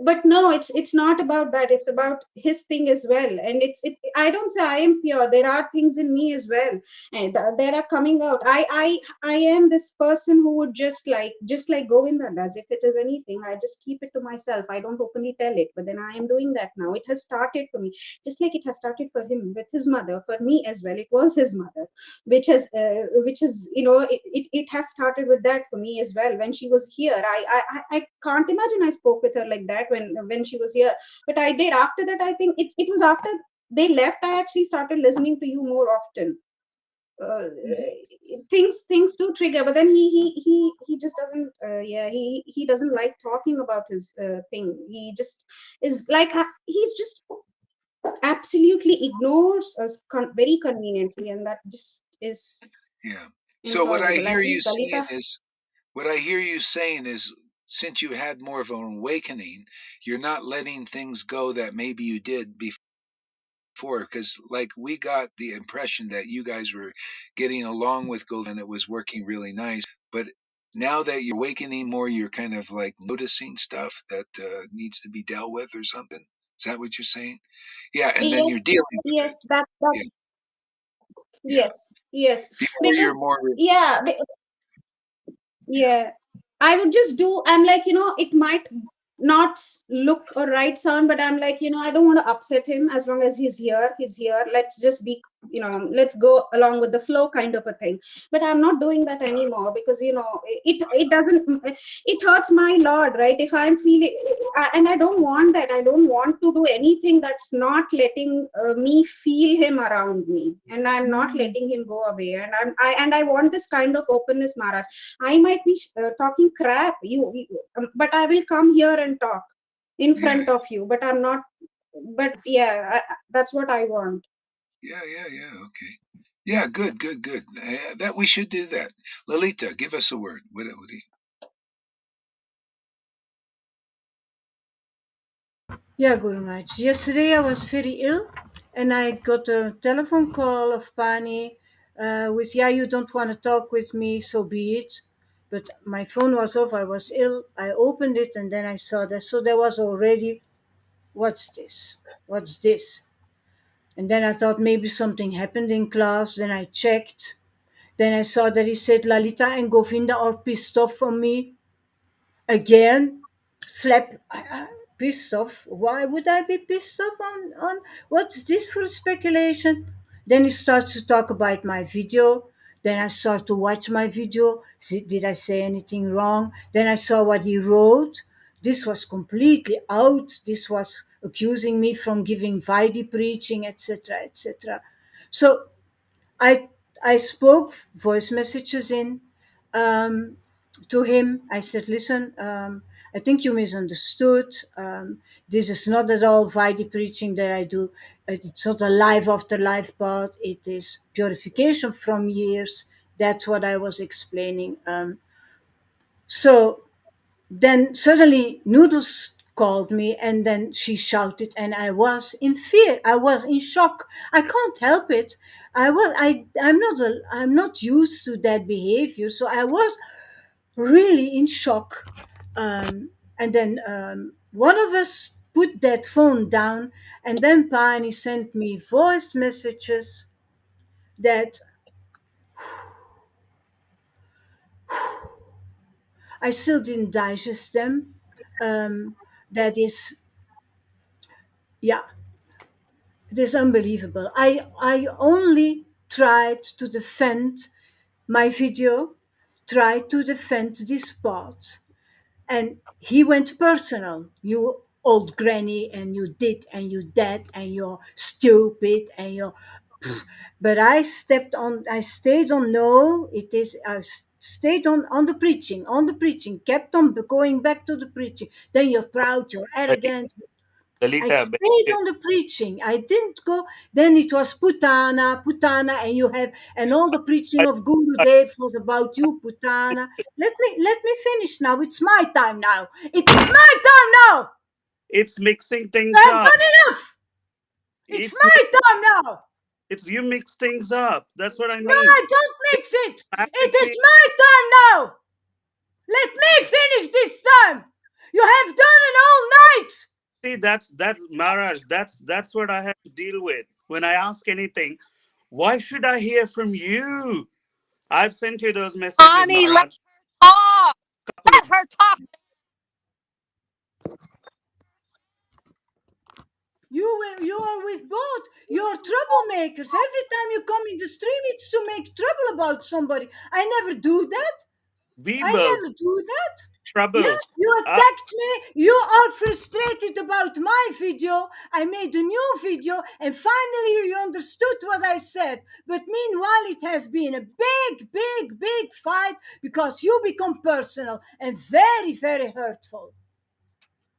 but no, it's not about that. It's about his thing as well. And I don't say I am pure. There are things in me as well, and that are coming out. I am this person who would just like Govinda does. If it is anything, I just keep it to myself. I don't openly tell it, but then I am doing that now. It has started for me, just like it has started for him with his mother. For me as well, it was his mother, which is it has started with that for me as well. When she was here, I can't imagine I spoke with her like that when she was here, but I did. After that, I think it was after they left, I actually started listening to you more often. uh, Mhm. things do trigger, but then he just doesn't, yeah, he doesn't like talking about his thing. He just is like, he's just absolutely ignores us very conveniently, and that just is Yeah. So intolerable. At least Lalita. what I hear you saying is, since you had more of an awakening, you're not letting things go that maybe you did before, because like we got the impression that you guys were getting along with Govind and it was working really nice. But now that you're awakening more, you're kind of like noticing stuff that needs to be dealt with or something. Is that what you're saying? Yeah, and then you're Yes, dealing with it. yes, that Yeah, yeah. yes, Before because you're more. yeah, Yeah, yeah, I would just do. I'm like, it might not look or right sound, but I'm like, I don't want to upset him. As long as he's here, he's here. Let's just be, let's go along with the flow, kind of a thing. But I'm not doing that anymore, because it doesn't, it hurts my Lord, right? If I'm feeling, and I don't want that. I don't want to do anything that's not letting me feel him around me, and I'm not letting him go away. And I want this kind of openness, Maharaj. I might be talking crap, but I will come here and talk in yeah, front of you. But I'm not. But yeah, that's what I want. yeah, yeah, yeah. Okay. Yeah, good, good, good. That we should do that. Lalita, give us a word. What do you? Yeah, Guru Maharaj. Yesterday I was very ill and I got a telephone call of Pani with, yeah, you don't want to talk with me, so be it. But my phone was off, I was ill. I opened it and then I saw that. So there was already, what's this? What's this? And then I thought maybe something happened in class. Then I checked. Then I saw that he said Lalita and Govinda are pissed off on me again. Slap, pissed off. Why would I be pissed off on what's this for speculation? Then he starts to talk about my video. Then I start to watch my video. See, did I say anything wrong? Then I saw what he wrote. This was completely out. This was accusing me from giving Vaidi preaching, etc., etc. So I I spoke voice messages in um, to him. I said, "Listen, I think you misunderstood. This is not at all Vaidhi preaching that I do. It's not a life after life path. It is purification from years. That's what I was explaining." So then suddenly Noodles called me and then she shouted and I was in fear. I was in shock. I can't help it. I'm not used to that behavior. So I was really in shock. And then one of us put that phone down and then Pani sent me voice messages that I still didn't digest them. That is, yeah, it is unbelievable. I only tried to defend my video, tried to defend this part. And he went personal. You old granny, and you did, and you that, and you're stupid, and you're. But I stayed on, no, it is, stayed on the preaching, kept on going back to the preaching. Then you're proud, you're arrogant, I Lalita, stayed on the preaching. I didn't go. Then it was Putana, Putana, and you have, and all the preaching I, of Guru I, Dev was about you, Putana. Let me finish now. It's my time now. It is my time now. it's mixing things I've up. done enough. It's It's my time now. it's you mix things up. That's what I No, mean. I don't mix it. It is Dramatically, my time now. Let me finish this time. You have done it all night. see, that's Maharaj. That's what I have to deal with when I ask anything. Why should I hear from you? I've sent you those messages, Connie, let Maharaj. her talk. Couple of Let her talk. You are with both. You're troublemakers. Every time you come in the stream, it's to make trouble about somebody. I never do that. we I both never do that. Yeah, trouble. you Uh, attacked me. You are frustrated about my video. I made a new video, and finally you understood what I said. But meanwhile, it has been a big, big, big fight because you become personal and very, very hurtful.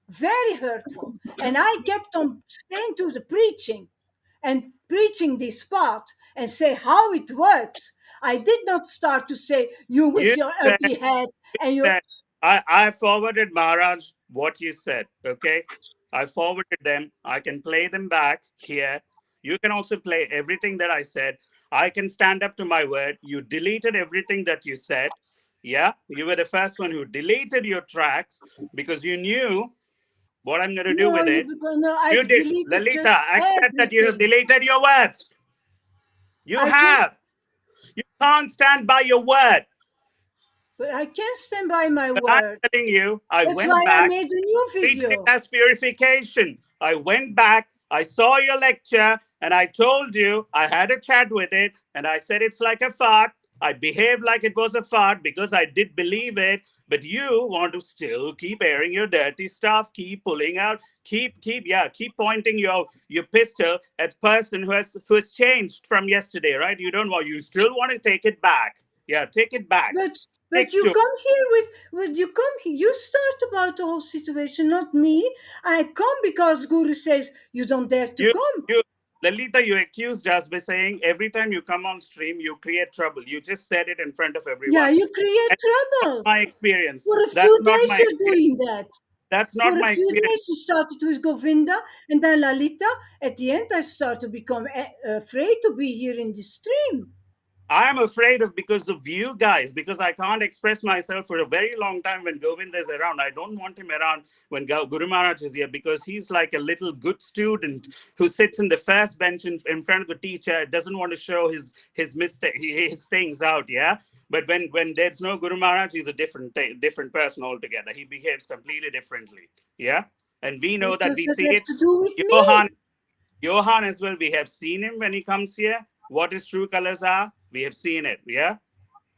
Very hurtful. And I kept on staying to the preaching and preaching this part and say how it works. I did not start to say you you with your said ugly head and your. that I forwarded Maharaj what you said. Okay, I forwarded them. I can play them back here. You can also play everything that I said. I can stand up to my word. You deleted everything that you said. Yeah, you were the first one who deleted your tracks because you knew what I'm going to do No, with you it. because no, You I've did. deleted Lalita, just accept that you have everything. deleted your words. You I just have. You can't stand by your word. but I can't stand by my But I'm word. telling you, I That's went why I back, made a new treated it video. as purification. I went back, I saw your lecture, and I told you I had a chat with it, and I said it's like a fart. I behaved like it was a fart because I did believe it. But you want to still keep airing your dirty stuff, keep pulling out, keep pointing your pistol at person who has changed from yesterday, right? You still want to take it back. Yeah, take it back. But Stick you to come here with you come here, you start about the whole situation, not me. I come because Guru says you don't dare to You, come. you, Lalita, you accused us by saying every time you come on stream, you create trouble. You just said it in front of Yeah, everyone. you create And that's not trouble. my experience. For a That's few not days my you're experience. doing that. That's For not a my few experience. days, you started with Govinda and then Lalita. At the end, I started to become afraid to be here in the stream. I'm afraid of because of you guys, because I can't express myself for a very long time when Govind is around. I don't want him around when Guru Maharaj is here because he's like a little good student who sits in the first bench in front of the teacher, doesn't want to show his mistake, his things out. Yeah. But when there's no Guru Maharaj, he's a different person altogether. He behaves completely differently. Yeah. And we know What that does we that see have it. to do with Johan me? Johan as well, we have seen him when he comes here. What his true colors are, we have seen it. Yeah.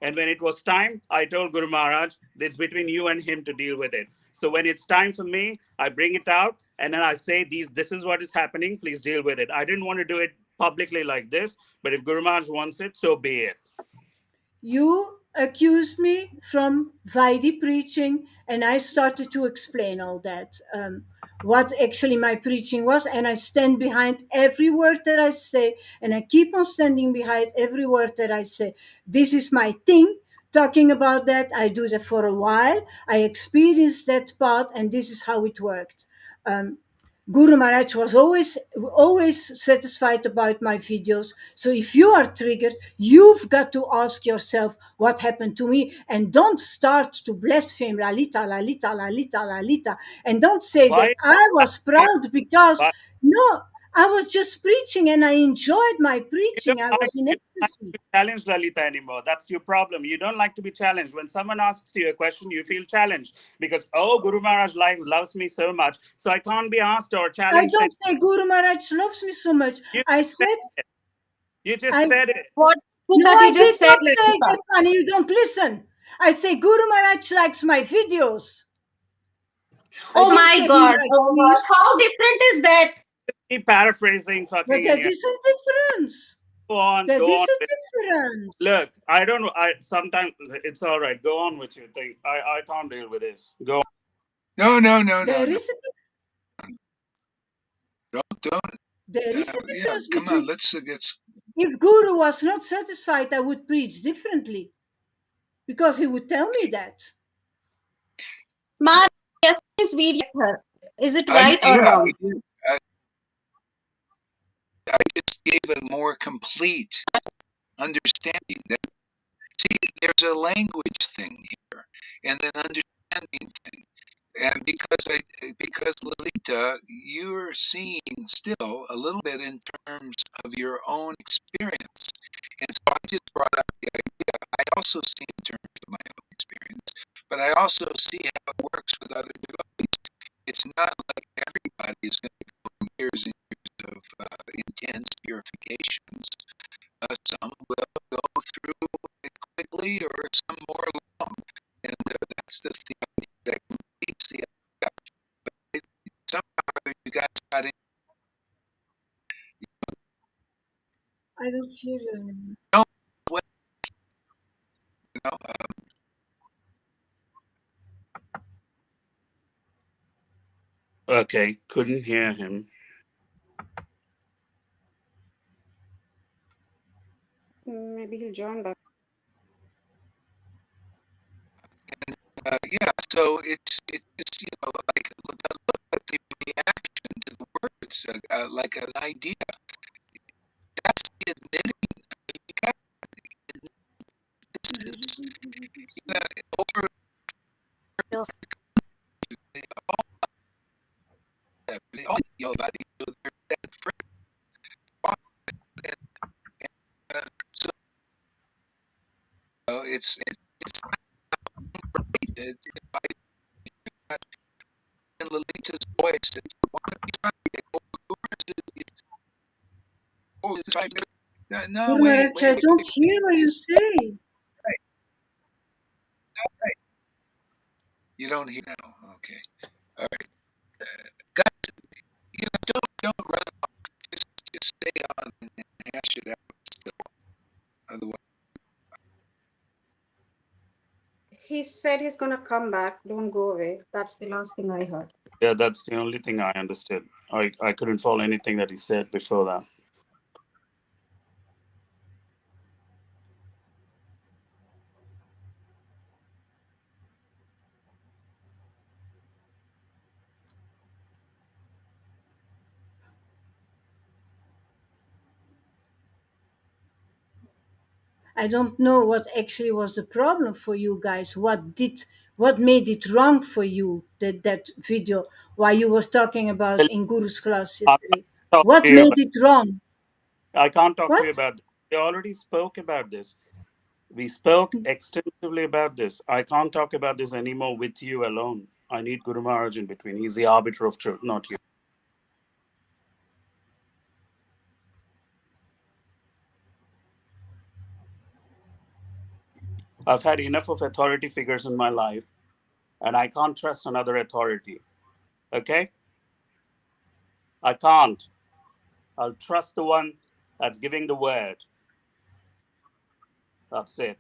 And when it was time, I told Guru Maharaj, it's between you and him to deal with it. So when it's time for me, I bring it out and then I say, this is what is happening. Please deal with it. I didn't want to do it publicly like this, but if Guru Maharaj wants it, so be it. You accused me from Vaidhi preaching, and I started to explain all that, what actually my preaching was, and I stand behind every word that I say, and I keep on standing behind every word that I say. This is my thing. Talking about that, I do that for a while. I experienced that part, and this is how it worked. Um, Guru Maharaj was always satisfied about my videos. So if you are triggered, you've got to ask yourself what happened to me, and don't start to blaspheme Lalita, Lalita, Lalita, Lalita, and don't say Why? that I was proud because Why no, I was just preaching and I enjoyed my you preaching. I was in you don't like ecstasy. to be challenged, Lalita, anymore? That's your problem. You don't like to be challenged. When someone asks you a question, you feel challenged because, oh, Guru Maharaj loves me so much, so I can't be asked or I challenged. don't say Guru Maharaj loves me so much. You I said said it. You just I said it. What No, that I you did just said, not say Lalita? that, Pani. You don't listen. I say Guru Maharaj likes my videos. I Oh didn't my say he God. likes Oh me, gosh. How different is that? Keep paraphrasing, but fucking. that isn't difference. Go That on. isn't difference. Look, I don't. I sometimes it's all right. Go on with your thing. I can't deal with this. Go on. No, no, no, no, There no. is a Don't. there is a Yeah, difference come on. between. Let's get. If Guru was not satisfied, I would preach differently because he would tell me that. Man, yesterday's video her. Is it Yeah, right or wrong? I, I just gave a more complete understanding. That see, there's a language thing here, and an understanding thing. And because Lolita, you're seeing still a little bit in terms of your own experience, and so I just brought up the idea. I also see in terms of my own experience, but I also see how it works with other devotees. It's not like everybody is going to go through years and years of intense purifications. Some will go through it quickly, or some more long, and that's the thing that completes the somehow or other you guys got in, I don't hear you anymore. know, well, you know, Okay, couldn't hear him. Maybe he'll join back. yeah. So it's just like look at the reaction to the words, like an idea. That's the admitting. You got this is over all about each other. That friend, so it's great. In Lolita's voice that you want to be trying to get over yours. It's 5 minutes. No, no, Guru wait, Maharaj, wait, I wait, don't wait. hear what you say. Right, right. You don't hear now. Okay. All right. Guys, don't run off. Just stay on and hash it out still. Otherwise, He said he's gonna come back. Don't go away. That's the last thing I heard. Yeah, that's the only thing I understood. I couldn't follow anything that he said before that. I don't know what actually was the problem for you guys. What made it wrong for you, that video while you were talking about Well, in Guru's class I yesterday? can't talk What to you made about. it wrong? I can't talk to you What? about this. We already spoke about this. We spoke extensively about this. I can't talk about this anymore with you alone. I need Guru Maharaj in between. He's the arbiter of truth, not you. I've had enough of authority figures in my life, and I can't trust another authority. Okay? I can't. I'll trust the one that's giving the word. That's it.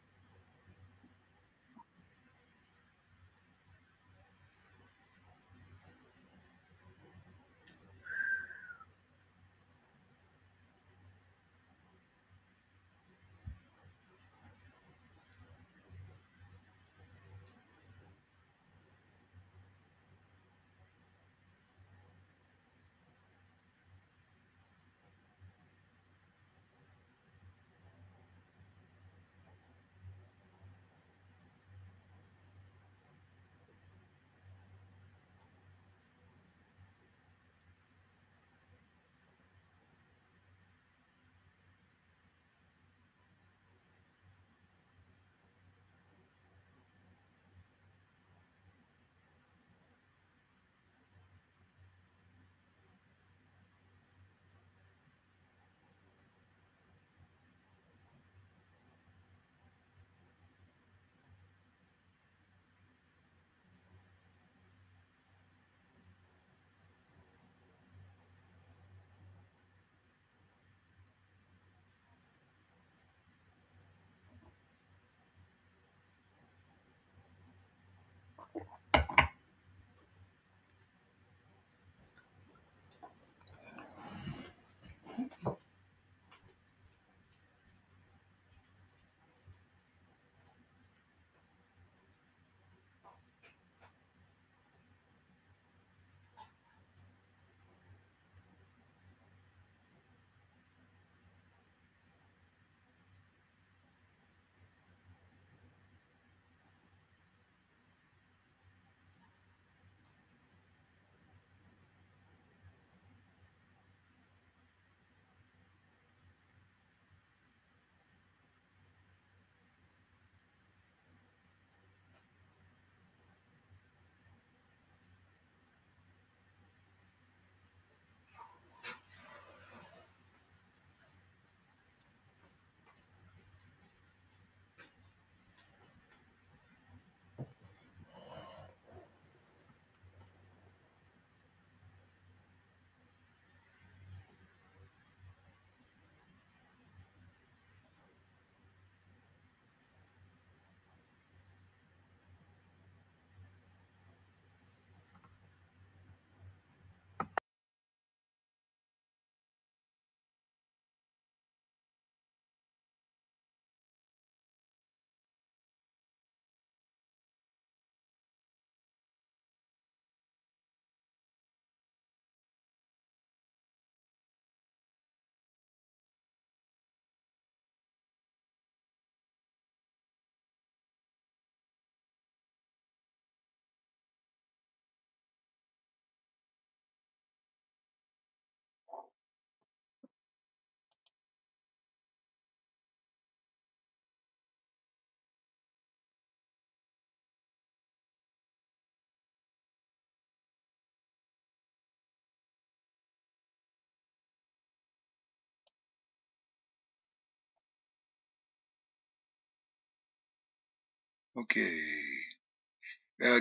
Okay.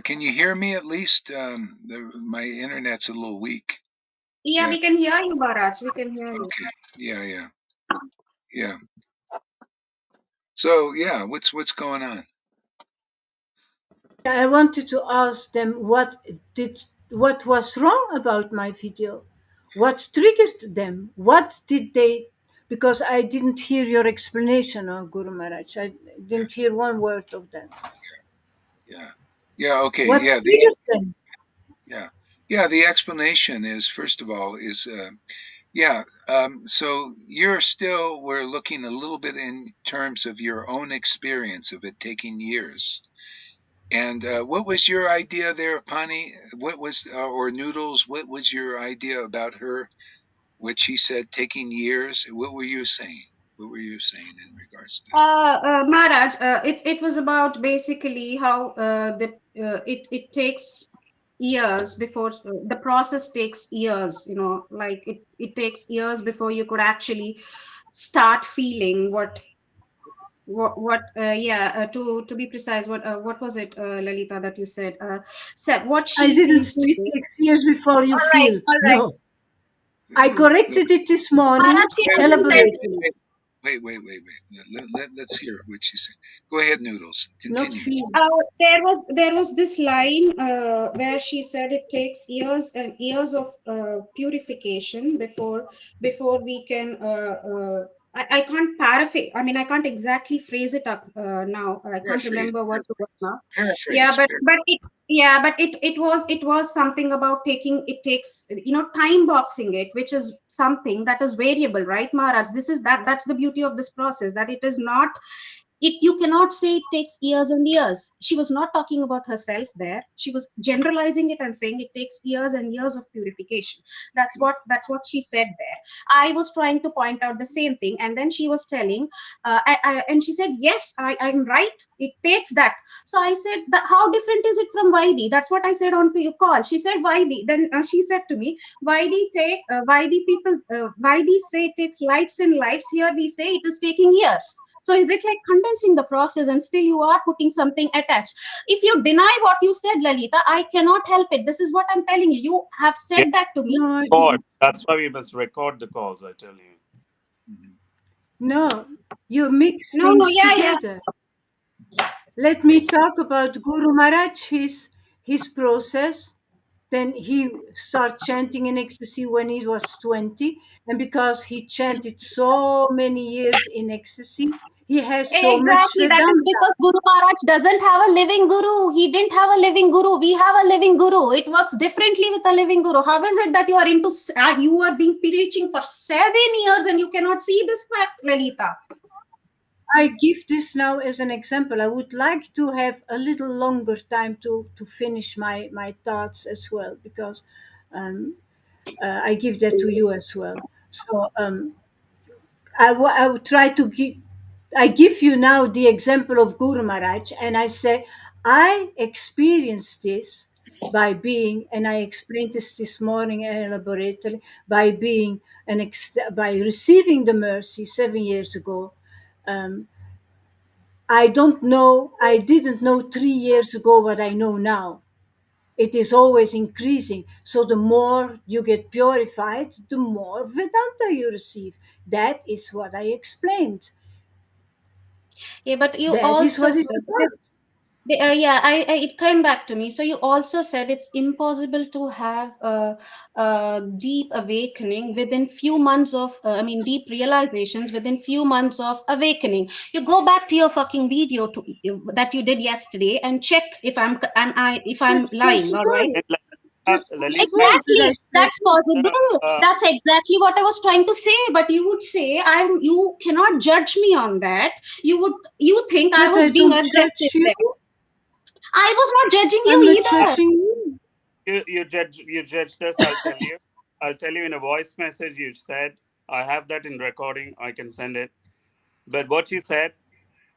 Can you hear me at least? My internet's a little weak. Yeah, Yeah. we can hear you, Baraj. We can hear you. Okay. Yeah. Yeah. Yeah. So yeah, what's going on? I wanted to ask them what was wrong about my video, what triggered them, what did they, because I didn't hear your explanation, Guru Maharaj. I Yeah. didn't hear one word of that. Yeah. Yeah. Okay. What Yeah. triggered them? Yeah. Yeah. The explanation is, first of all, is Yeah. So we're looking a little bit in terms of your own experience of it taking years. And what was your idea there, Pani? What was, or Noodles, what was your idea about her, what she said taking years? What were you saying? What were you saying in regards to that? Maharaj, it was about basically how it takes years before the process takes years. You know, like it takes years before you could actually start feeling to be precise, what was it, Lalita, that you said? Said what I she didn't feels say it today. takes years before you All right, feel. all right. No. I Uh, corrected it this morning Maharaj, she Wait, doesn't tell. elaborately, wait. Let's hear what she said. Go ahead, Noodles. not Continue. feel. There was this line where she said it takes years and years of purification before we can. I can't paraphrase. I mean, I can't exactly phrase it up now. I can't Paraphrase, remember what it was paraphrase, now. Yeah, paraphrase, but paraphrase. but it yeah, but it was something about taking. It takes, time boxing it, which is something that is variable, right, Maharaj? That's the beauty of this process, that it is not, you cannot say it takes years and years. She was not talking about herself there. She was generalizing it and saying it takes years and years of purification. That's what she said there. I was trying to point out the same thing, and then she was telling, and she said, yes, I'm right, it takes that. So I said, that how different is it from Vaidi? That's what I said on to your call. She said Vaidi. Then she said to me, Vaidi people, Vaidi say it takes lights and lives. Here we say it is taking years. So is it like condensing the process and still you are putting something attached? If you deny what you said, Lalita, I cannot help it. This is what I'm telling you. You have Yeah, said that to me. No, I record. didn't. That's why we must record the calls, I tell you. Mhm. No, you mix No, no, things yeah, yeah. together. Let me talk about Guru Maharaj, his process. Then he started chanting in ecstasy when he was 20. And because he chanted so many years in ecstasy, he has so much Exactly. That is Vedanta. because Guru Maharaj doesn't have a living guru. He didn't have a living guru. We have a living guru. It works differently with a living guru. How is it that you are you are being preaching for 7 years and you cannot see this fact, Lalita? I give this now as an example. I would like to have a little longer time to finish my thoughts as well, because um, I give that to you as well. So I would try to give. I give you now the example of Guru Maharaj, and I say I experienced this by being, and I explained this morning elaborately, by being by receiving the mercy 7 years ago. Um, I don't know, I didn't know 3 years ago what I know now. It is always increasing. So the more you get purified, the more Vedanta you receive. That is what I explained. Yeah, but you That is also what it's said, about. it came back to me. So you also said it's impossible to have a deep awakening within few months of, deep realizations within few months of awakening. You go back to your fucking video that you did yesterday and check if I'm That's lying. All right. possible. And That's Lalita, possible. But I Exactly. said, That's uh, possible. uh, That's exactly what I was trying to say. But you would say, you cannot judge me on that. You think I but was I being don't aggressive judge you. there. I was not judging I'm you not either. judging you. you judged us. I'll tell you in a voice message. You said I have that in recording. I can send it. But what you said,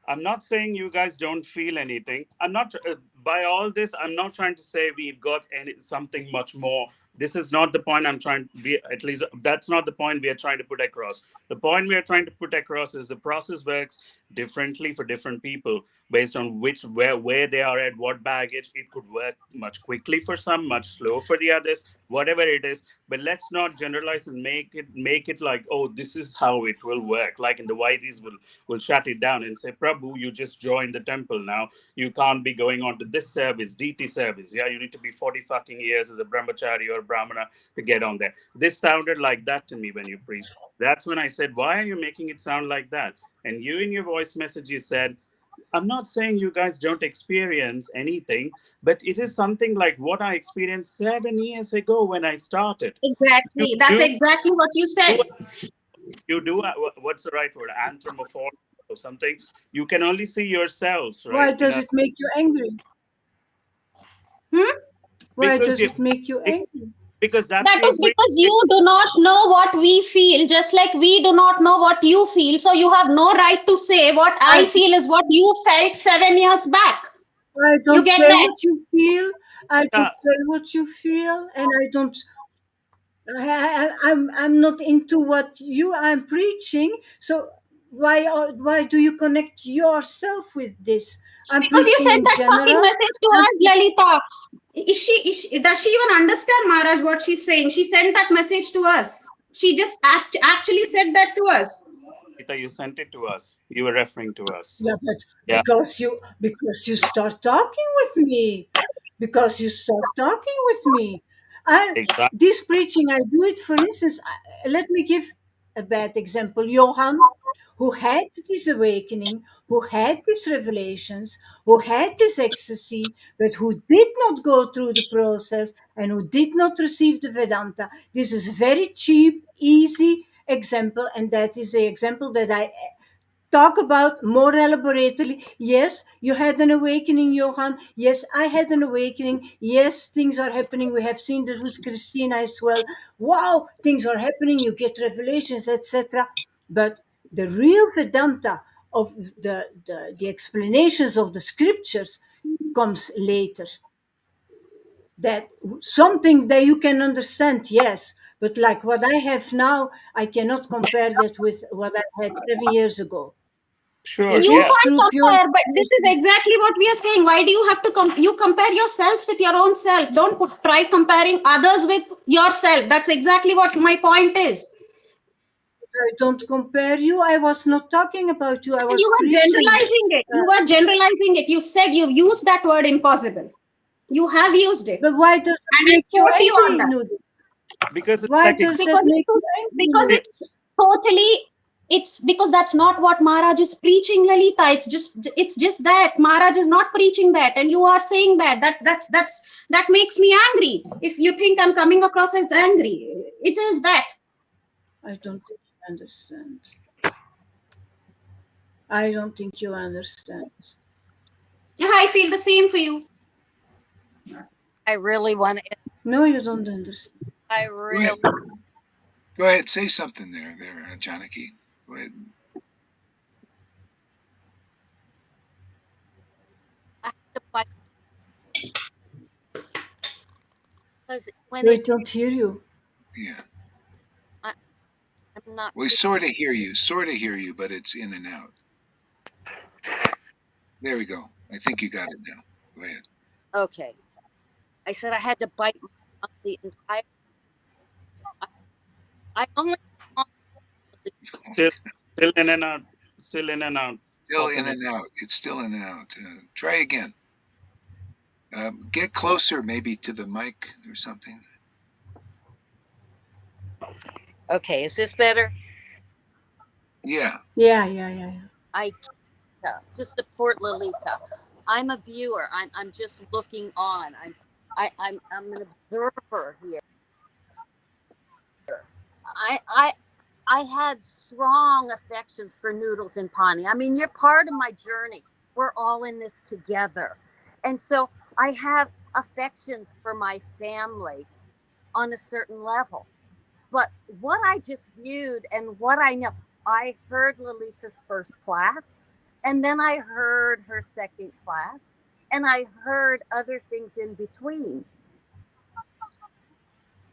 I'm not saying you guys don't feel anything. I'm not by all this. I'm not trying to say we've got something much more. This is not the point I'm trying. We at least that's not the point we are trying to put across. The point we are trying to put across is the process works differently for different people based on where they are at, what baggage. It could work much quickly for some, much slow for the others. Whatever it is, but let's not generalize and make it like, oh, this is how it will work. Like in the Vaidis will shut it down and say, Prabhu, you just joined the temple now. You can't be going on to this service, DT service. Yeah, you need to be 40 fucking years as a brahmachari or brahmana to get on there. This sounded like that to me when you preached. That's when I said, why are you making it sound like that? And you in your voice message, you said, I'm not saying you guys don't experience anything, but it is something like what I experienced 7 years ago when I started. You Exactly. That's do exactly what you do said. what's the right word? Anthropomorph or something. You can only see yourselves, Why right? does it make you angry? Hmm? Why Because does you it make you angry? because that's That your is brain. because you do not know what we feel, just like we do not know what you feel. So you have no right to say what I, I feel is what you felt 7 years back. I You don't get care that? what you feel. I Yeah, don't care what you feel, and I don't. I'm not into what you I'm preaching. So why do you connect yourself with this? I'm Because you preaching sent in that fucking general. message to I'm us, Lalita. Does she even understand, Maharaj, what she's saying? She sent that message to us. She just actually said that to us. Rita, you sent it to us. You were referring to us. Yeah, but Yeah, because you start talking with me, because you start talking with me. I exactly. This preaching I do it. For instance, let me give a bad example. Johan, who had this awakening, who had these revelations, who had this ecstasy, but who did not go through the process and who did not receive the Vedanta. This is a very cheap, easy example, and that is the example that I talk about more elaborately. Yes, you had an awakening, Johan. Yes, I had an awakening. Yes, things are happening. We have seen that with Christina as well. Wow, things are happening. You get revelations, etc. But the real Vedanta of the explanations of the scriptures comes later. That something that you can understand, yes, but like what I have now, I cannot compare that with what I had 7 years ago. Sure. It You Yeah. is can't through pure compare, but this is inspiration. exactly what we are saying. Why do you have to you compare yourselves with your own self? Don't try comparing others with yourself. That's exactly what my point is. I don't compare you. I was not talking about you. I And you was were preaching. generalizing it. Uh, You were generalizing it. You said you used that word impossible. You have used it. but why does it And I make you quote you on angry, that. Noodle? Because it's Why like does that make you angry, Noodle? It's totally, it's because that's not what Maharaj is preaching, Lalita. It's just that Maharaj is not preaching that, and you are saying that. That makes me angry. If you think I'm coming across as angry, it is that. I don't think you understand. I don't think you understand. Yeah, I feel the same for you. I really want to. No, you don't understand. I Go ahead. really. Go ahead. Say something there, Janaki. Go ahead. I have to fight because when We it, don't hear you. Yeah. I, I'm not. We sort of hear you, but it's in and out. There we go. I think you got it now. Go ahead. Okay. I said I had to bite my tongue the entire. I, I only want still, still in and out. Still in and out. Still Pop in in and and out. It's still in and out. Try again. Get closer, maybe to the mic or something. Okay, is this better? Yeah. Yeah. I to support Lolita. I'm a viewer. I'm just looking on. I'm an observer here. I I I had strong affections for Noodles and Pani. I mean, you're part of my journey. We're all in this together. And so I have affections for my family on a certain level. But what I just viewed and what I know, I heard Lolita's first class, and then I heard her second class, and I heard other things in between.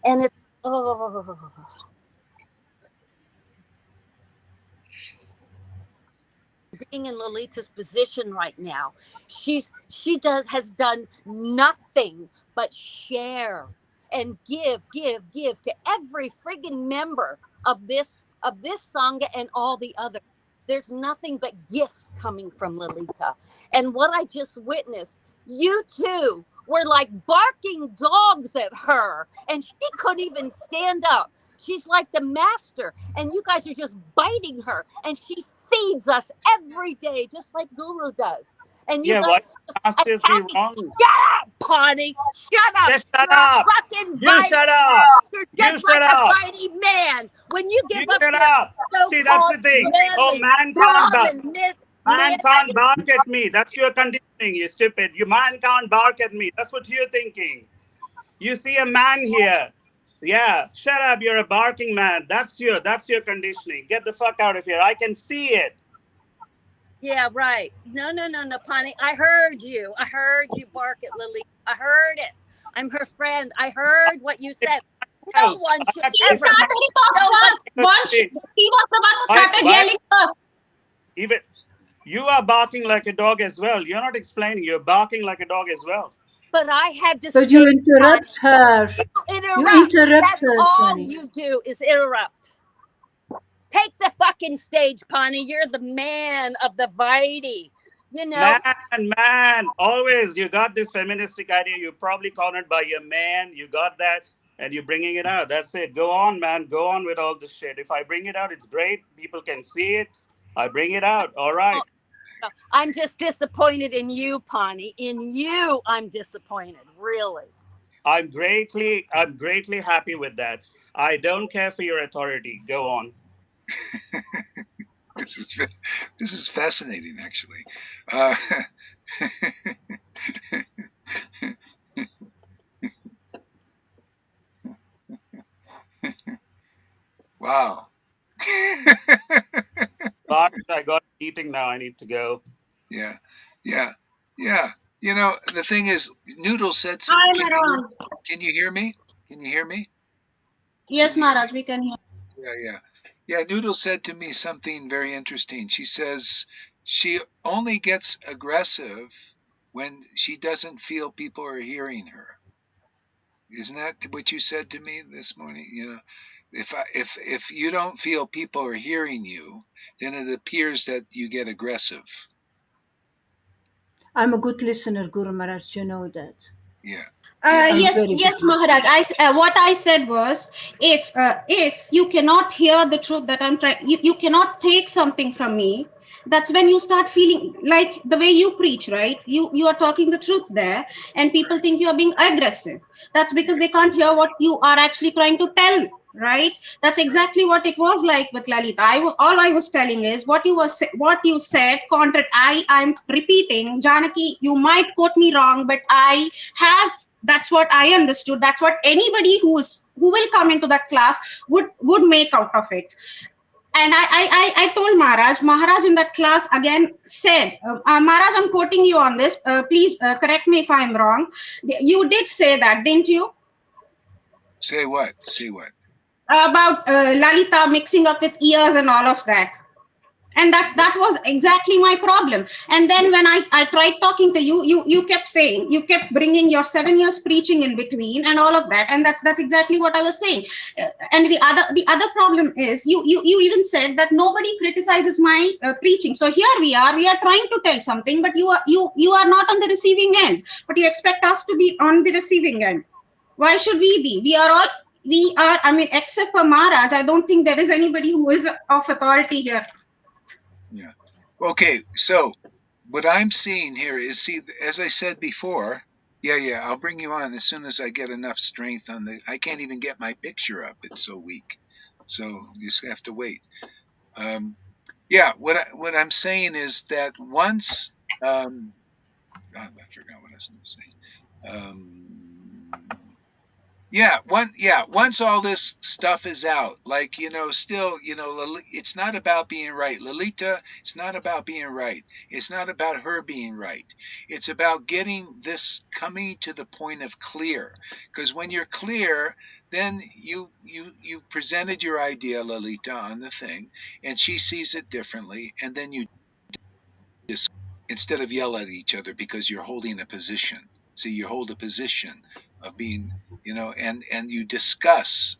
And it's, oh, being in Lolita's position right now, she has done nothing but share and give to every friggin' member of this sangha and all the others. There's nothing but gifts coming from Lolita. And what I just witnessed, you too were like barking dogs at her, and she couldn't even stand up. She's like the master, and you guys are just biting her, and she feeds us every day, just like Guru does. And you Yeah, guys why are just masters be attacking. wrong? Shut up, Pawnee. Shut up. Just shut You're a up. fucking You bitey. shut up. You're You just shut like a up. bitey man. When you You give up shut your up. See, that's so-called the thing. Oh, manly man can't bark. Brahmin Man can't man. bark at me. That's your conditioning, you stupid. You man can't bark at me. That's what you're thinking. You see a man here. Yeah, shut up. You're a barking man. That's your conditioning. Get the fuck out of here. I can see it. Yeah, right. No, no, no, no, Pawnee. I heard you. I heard you bark at Lily. I heard it. I'm her friend. I heard what you It's said. my No house. one I should have He this ever. is my started it off No one. first. He was the one who why started why yelling first. even you are barking like a dog as well. You're not explaining. You're barking like a dog as well. But I had to But stay. you interrupt her. You You interrupt. interrupt That's her, all Connie. you do is interrupt. Take the fucking stage, Pawnee. You're the man of the Vitae. You know, Man, always you got this feministic idea. You're probably cornered by your man. You got that, and you're bringing it out. That's it. Go on, man. Go on with all this shit. If I bring it out, it's great. People can see it. I bring it out. All right. I'm just disappointed in you, Pawnee. In you, I'm disappointed. Really. I'm greatly happy with that. I don't care for your authority. Go on. This is this is fascinating, actually. Uh, wow. Sorry, I got a meeting now. I need to go. Yeah, yeah, yeah. The thing is, Noodle said, I'm "Can you around. can you hear me? Can you hear me? Can Yes, you hear me?" Maharaj, we can hear. Yeah, yeah, yeah. Noodle said to me something very interesting. She says she only gets aggressive when she doesn't feel people are hearing her. Isn't that what you said to me this morning? If you don't feel people are hearing you, then it appears that you get aggressive. I'm a good listener, Guru Maharaj. You know that. Yeah, yeah, I'm Yes, very good yes, Maharaj. listener. What I said was, if you cannot hear the truth that I'm trying, you cannot take something from me. That's when you start feeling like the way you preach, right? You are talking the truth there, and people right, think you are being aggressive. That's because right, they can't hear what you are actually trying to tell, right? That's right. exactly what it was like with Lalita. All I was telling is what you said. I'm repeating, Janaki. You might quote me wrong, but I have, that's what I understood. That's what anybody who will come into that class would make out of it. And I told Maharaj in that class again said, Maharaj, I'm quoting you on this, please correct me if I'm wrong. You did say that, didn't you? Say what? Say what? About Lalita mixing up with ears and all of that. And What? that was exactly my problem. And then What? when I tried talking to you kept saying, you kept bringing your 7 years preaching in between and all of that. And that's exactly what I was saying. And the other problem is you even said that nobody criticizes my preaching. So here we are trying to tell something, but you are not on the receiving end, but you expect us to be on the receiving end. Why should we be? We are, I mean, except for Maharaj, I don't think there is anybody who is of authority here. Yeah. Okay. So what I'm seeing here is, see, as I said before. Yeah, yeah. I'll bring you on as soon as I get enough strength on the. I can't even get my picture up. It's so weak. So you just have to wait. Yeah. What I'm saying is that once. I forgot what I was going to say. Once all this stuff is out, like, still, it's not about being right. Lolita, it's not about being right. It's not about her being right. It's about getting this, coming to the point of clear. Because when you're clear, then you presented your idea, Lolita, on the thing, and she sees it differently, and then you just, instead of yell at each other because you're holding a position. See, you hold a position of being, and you discuss.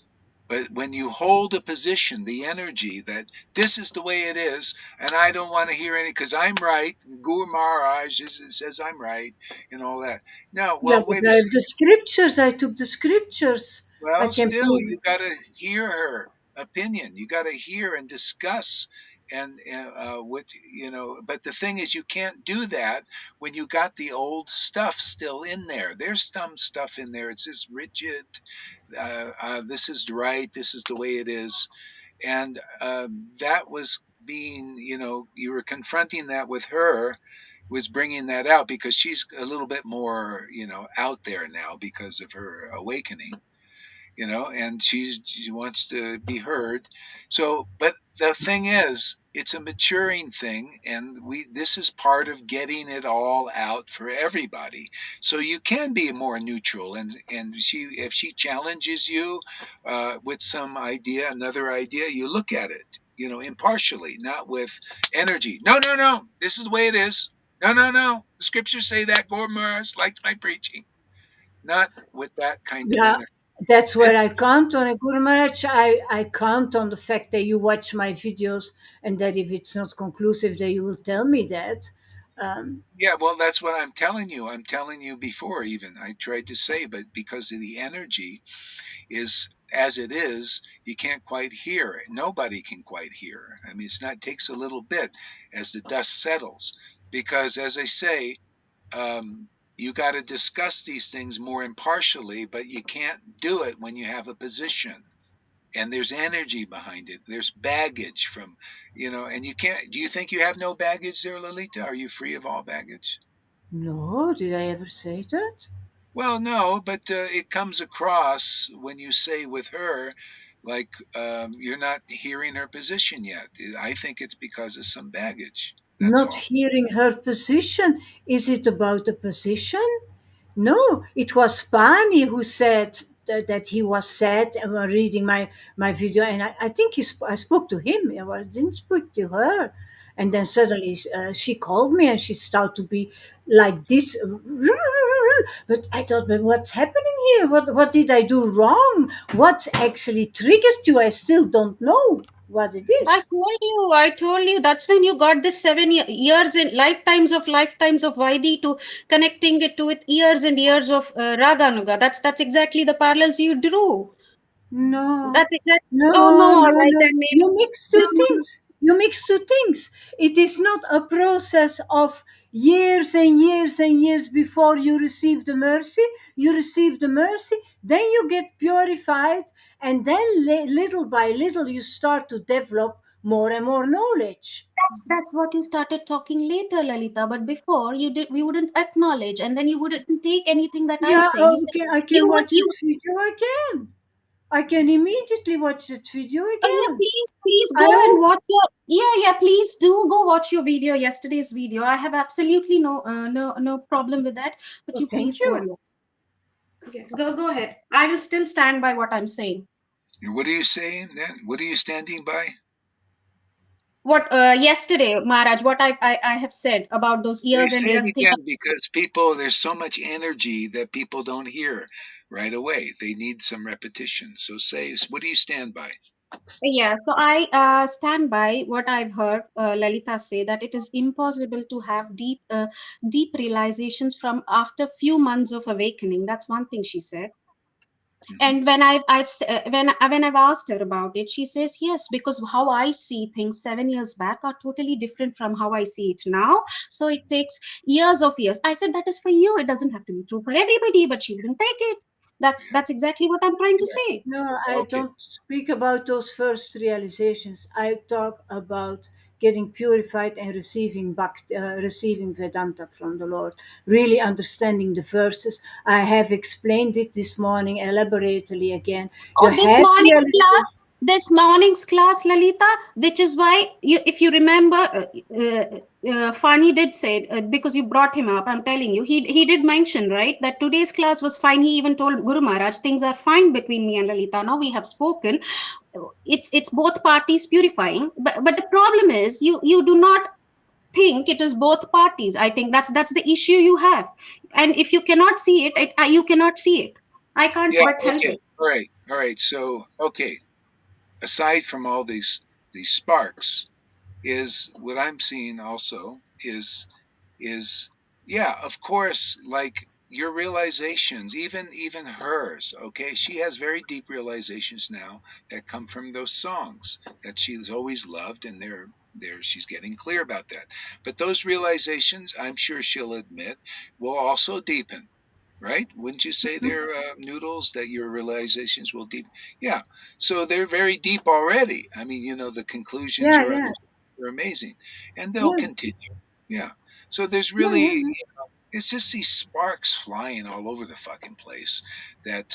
But when you hold a position, the energy that this is the way it is, and I don't want to hear any because I'm right, Guru Maharaj says I'm right, and all that. No, Yeah, well, but wait a I have second. the scriptures. I took the scriptures. I Well, can still, prove. you got to hear her opinion. You got to hear and discuss and what But the thing is, you can't do that when you got the old stuff still in there. There's some stuff in there. It's just rigid. This is right. This is the way it is, and that was being, you were confronting that with her, was bringing that out because she's a little bit more, out there now because of her awakening, and she wants to be heard. So, but the thing is, it's a maturing thing, and this is part of getting it all out for everybody. So you can be more neutral, and if she challenges you with some idea, another idea, you look at it, impartially, not with energy. No, no, no. This is the way it is. No, no, no. The scriptures say that Gormars likes my preaching. Not with that kind of Yeah, energy. that's where This I count on a Guru Maharaj. I count on the fact that you watch my videos and that if it's not conclusive, that you will tell me that. Um, Yeah, well, that's what I'm telling you. I'm telling you before even. I tried to say, but because of the energy is as it is, you can't quite hear. Nobody can quite hear. I mean, it takes a little bit as the dust settles. Because as I say, you got to discuss these things more impartially, but you can't do it when you have a position. And there's energy behind it. There's baggage from, and you can't. Do you think you have no baggage there, Lalita? Are you free of all baggage? no, did I ever say that? Well, no, but it comes across when you say with her, like you're not hearing her position yet. I think it's because of some baggage. That's Not all. hearing her position. Is it about the position? No, it was Pani who said that he was sad and were reading my video, and I think I spoke to him. I didn't speak to her. And then suddenly she called me and she started to be like this. But I thought, but what's happening here? What did I do wrong? What actually triggered you? I still don't know what it is. I told you, that's when you got this years and lifetimes of Vaidi to connecting it to with years and years of Raganuga. That's exactly the parallels you drew. No, That's exactly. Oh no, no, all no, right no. then maybe. You mix No, two no, no. things. You mix two things. It is not a process of years and years and years before you receive the mercy. You receive the mercy, then you get purified, and then little by little you start to develop more and more knowledge. That's what you started talking later, Lalita. But before we wouldn't acknowledge, and then you wouldn't take anything that I Yeah, say. You said okay, I can you would watch that you. video again. I can immediately watch that video Oh yeah, again. please I go and hope. watch your. Yeah, please do go watch your video, yesterday's video. I have absolutely no problem with that. But Well, you thank please go you. and watch. Okay, go ahead. I will still stand by what I'm saying. And what are you saying then? What are you standing by? What yesterday, Maharaj, what I have said about those Say, years and say it years thing. again because there's so much energy that people don't hear right away. They need some repetition. So say, what do you stand by? Yeah, so I stand by what I've heard Lalita say, that it is impossible to have deep realizations from after few months of awakening. That's one thing she said. Hmm. And when I've asked her about it, she says yes, because how I see things 7 years back are totally different from how I see it now. So it takes years of years. I said that is for you. It doesn't have to be true for everybody, but she wouldn't take it. That's exactly what I'm trying to say. No, I Okay. don't speak about those first realizations. I talk about getting purified and receiving Vedanta from the Lord, really understanding the verses. I have explained it this morning elaborately again. You Oh, have realization. this morning's class, Lalita, which is why if you remember, Fani did say it, because you brought him up. I'm telling you, he did mention, right, that today's class was fine. He even told Guru Maharaj things are fine between me and Lalita. Now we have spoken. It's both parties purifying, but the problem is you do not think it is both parties. I think that's the issue you have, and if you cannot see it, you cannot see it. I can't Yeah. but help Okay. it. All right. All right. So, okay. Aside from all these sparks, is what I'm seeing also is yeah, of course, like your realizations, even hers, okay, she has very deep realizations now that come from those songs that she's always loved, and they're she's getting clear about that. But those realizations, I'm sure she'll admit, will also deepen, right? Wouldn't you say Mhm. they're noodles, that your realizations will deep? Yeah. So they're very deep already. I mean, the conclusions Yeah, you're yeah, are amazing, and they'll yeah, continue. Yeah. So there's yeah, really, yeah. it's just these sparks flying all over the fucking place that,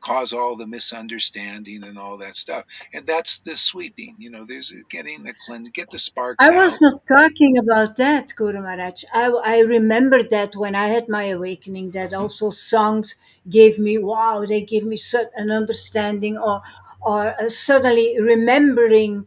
cause all the misunderstanding and all that stuff. And that's the sweeping, there's getting a cleanse, get the sparks I was out. not talking about that, Guru Maharaj. I remember that when I had my awakening, that also songs gave me, wow, they gave me such an understanding, or suddenly remembering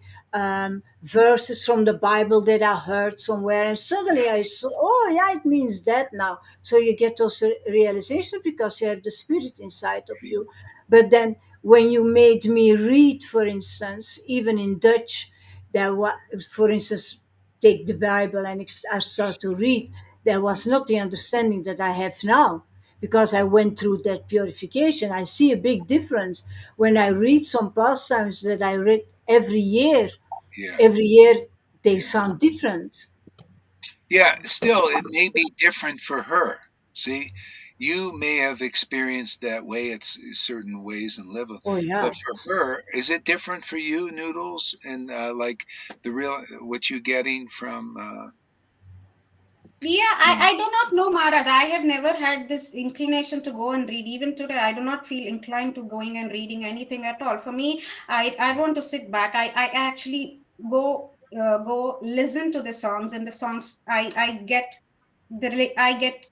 verses from the Bible that I heard somewhere, and suddenly I saw, oh yeah, it means that now. So you get those realizations because you have the spirit inside of you. But then when you made me read, for instance, even in Dutch, there was, for instance, take the Bible and I start to read, there was not the understanding that I have now because I went through that purification. I see a big difference when I read some pastimes that I read every year. Yeah. Every year they Yeah. sound different. Yeah. Still, it may be different for her. See, you may have experienced that way at certain ways and level, Oh yeah. but for her, is it different for you, Noodles? And like the real, what you getting from, Yeah, you know, I do not know, Maharaj. I have never had this inclination to go and read. Even today, I do not feel inclined to going and reading anything at all. For me, I want to sit back. I actually go listen to the songs, and the songs I get I get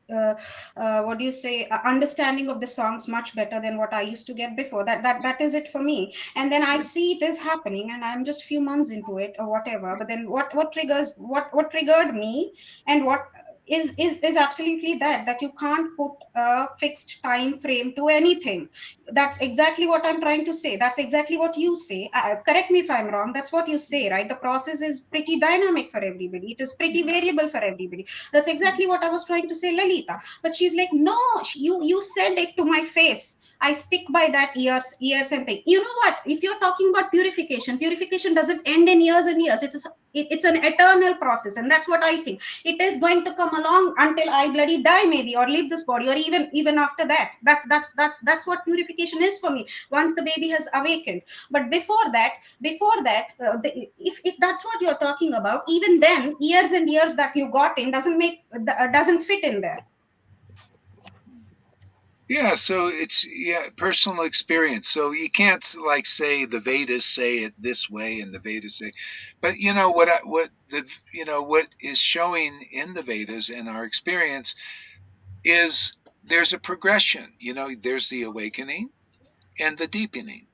what do you say, understanding of the songs much better than what I used to get before. That is it for me. And then I yeah, see it is happening, and I'm just few months into it or whatever. But then what triggered me, and what is absolutely that you can't put a fixed time frame to anything. That's exactly what I'm trying to say. That's exactly what you say. Correct me if I'm wrong. That's what you say, right? The process is pretty dynamic for everybody. It is pretty yeah, variable for everybody. That's exactly what I was trying to say, Lalita. But she's like, no, you said it to my face. I stick by that years and thing. You know what? If you're talking about purification, purification doesn't end in years and years. It's an eternal process, and that's what I think. It is going to come along until I bloody die, maybe, or leave this body, or even after that. That's what purification is for me. Once the baby has awakened, but if that's what you're talking about, even then, years and years that you got in doesn't fit in there. yeah. So it's, yeah, personal experience. So you can't like say the Vedas say it this way and the Vedas say, but what is showing in the Vedas and our experience is there's a progression. There's the awakening and the deepening.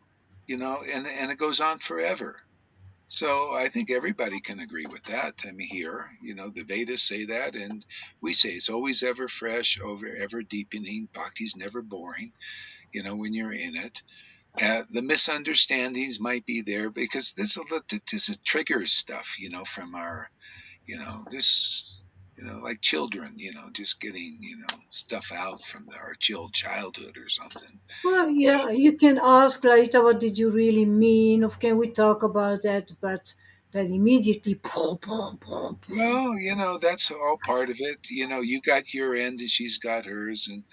And it goes on forever. So I think everybody can agree with that. I mean, here, the Vedas say that, and we say it's always ever fresh, ever deepening. Bhakti's never boring. When you're in it, the misunderstandings might be there because this is triggers stuff. From our, this. Like children, just getting, stuff out from our childhood or something. Well, yeah, you can ask later, what did you really mean? Of can we talk about that? But then immediately, boom, boom, boom, boom. Well, that's all part of it. You got your end and she's got hers, and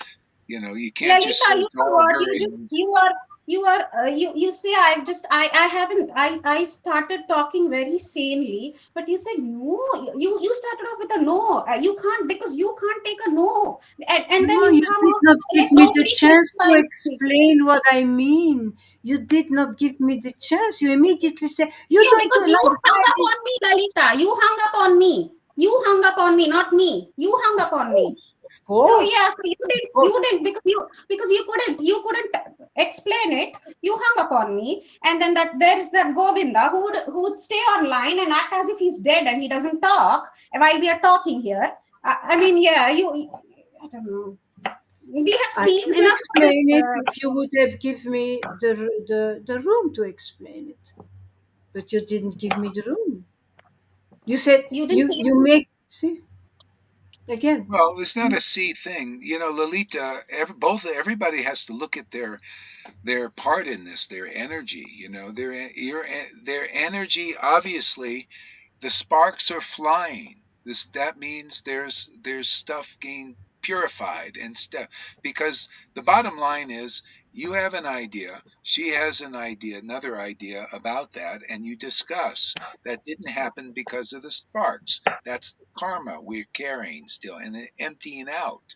you can't just say Lalita, you it's know all what? her end. You see, I haven't, I started talking very sanely, but you said no. You started off with a no. You can't, because you can't take a no, and then No, you you come did off not like give me the nobody chance to criticized. explain what I mean. You did not give me the chance. You immediately say, you're Yeah, going to because you like hung up that. on me, Lalita. You hung up on me. You hung up on me, not me. You hung up Of on me. course, of So course, yeah, so of course. you didn't because you couldn't explain it. You hung up on me, and then there's that Govinda who would stay online and act as if he's dead and he doesn't talk while we are talking here. I mean, yeah, I don't know. We have I seen could enough of this. explain it if you would have given me the room to explain it, but you didn't give me the room. You said You didn't. you make see again. Well, it's not a C thing, Lolita. Everybody has to look at their part in this, their energy. Their energy. Obviously, the sparks are flying. That means there's stuff being purified and stuff, because the bottom line is, you have an idea, she has an idea, another idea about that, and you discuss. That didn't happen because of the sparks. That's the karma we're carrying still, and emptying out.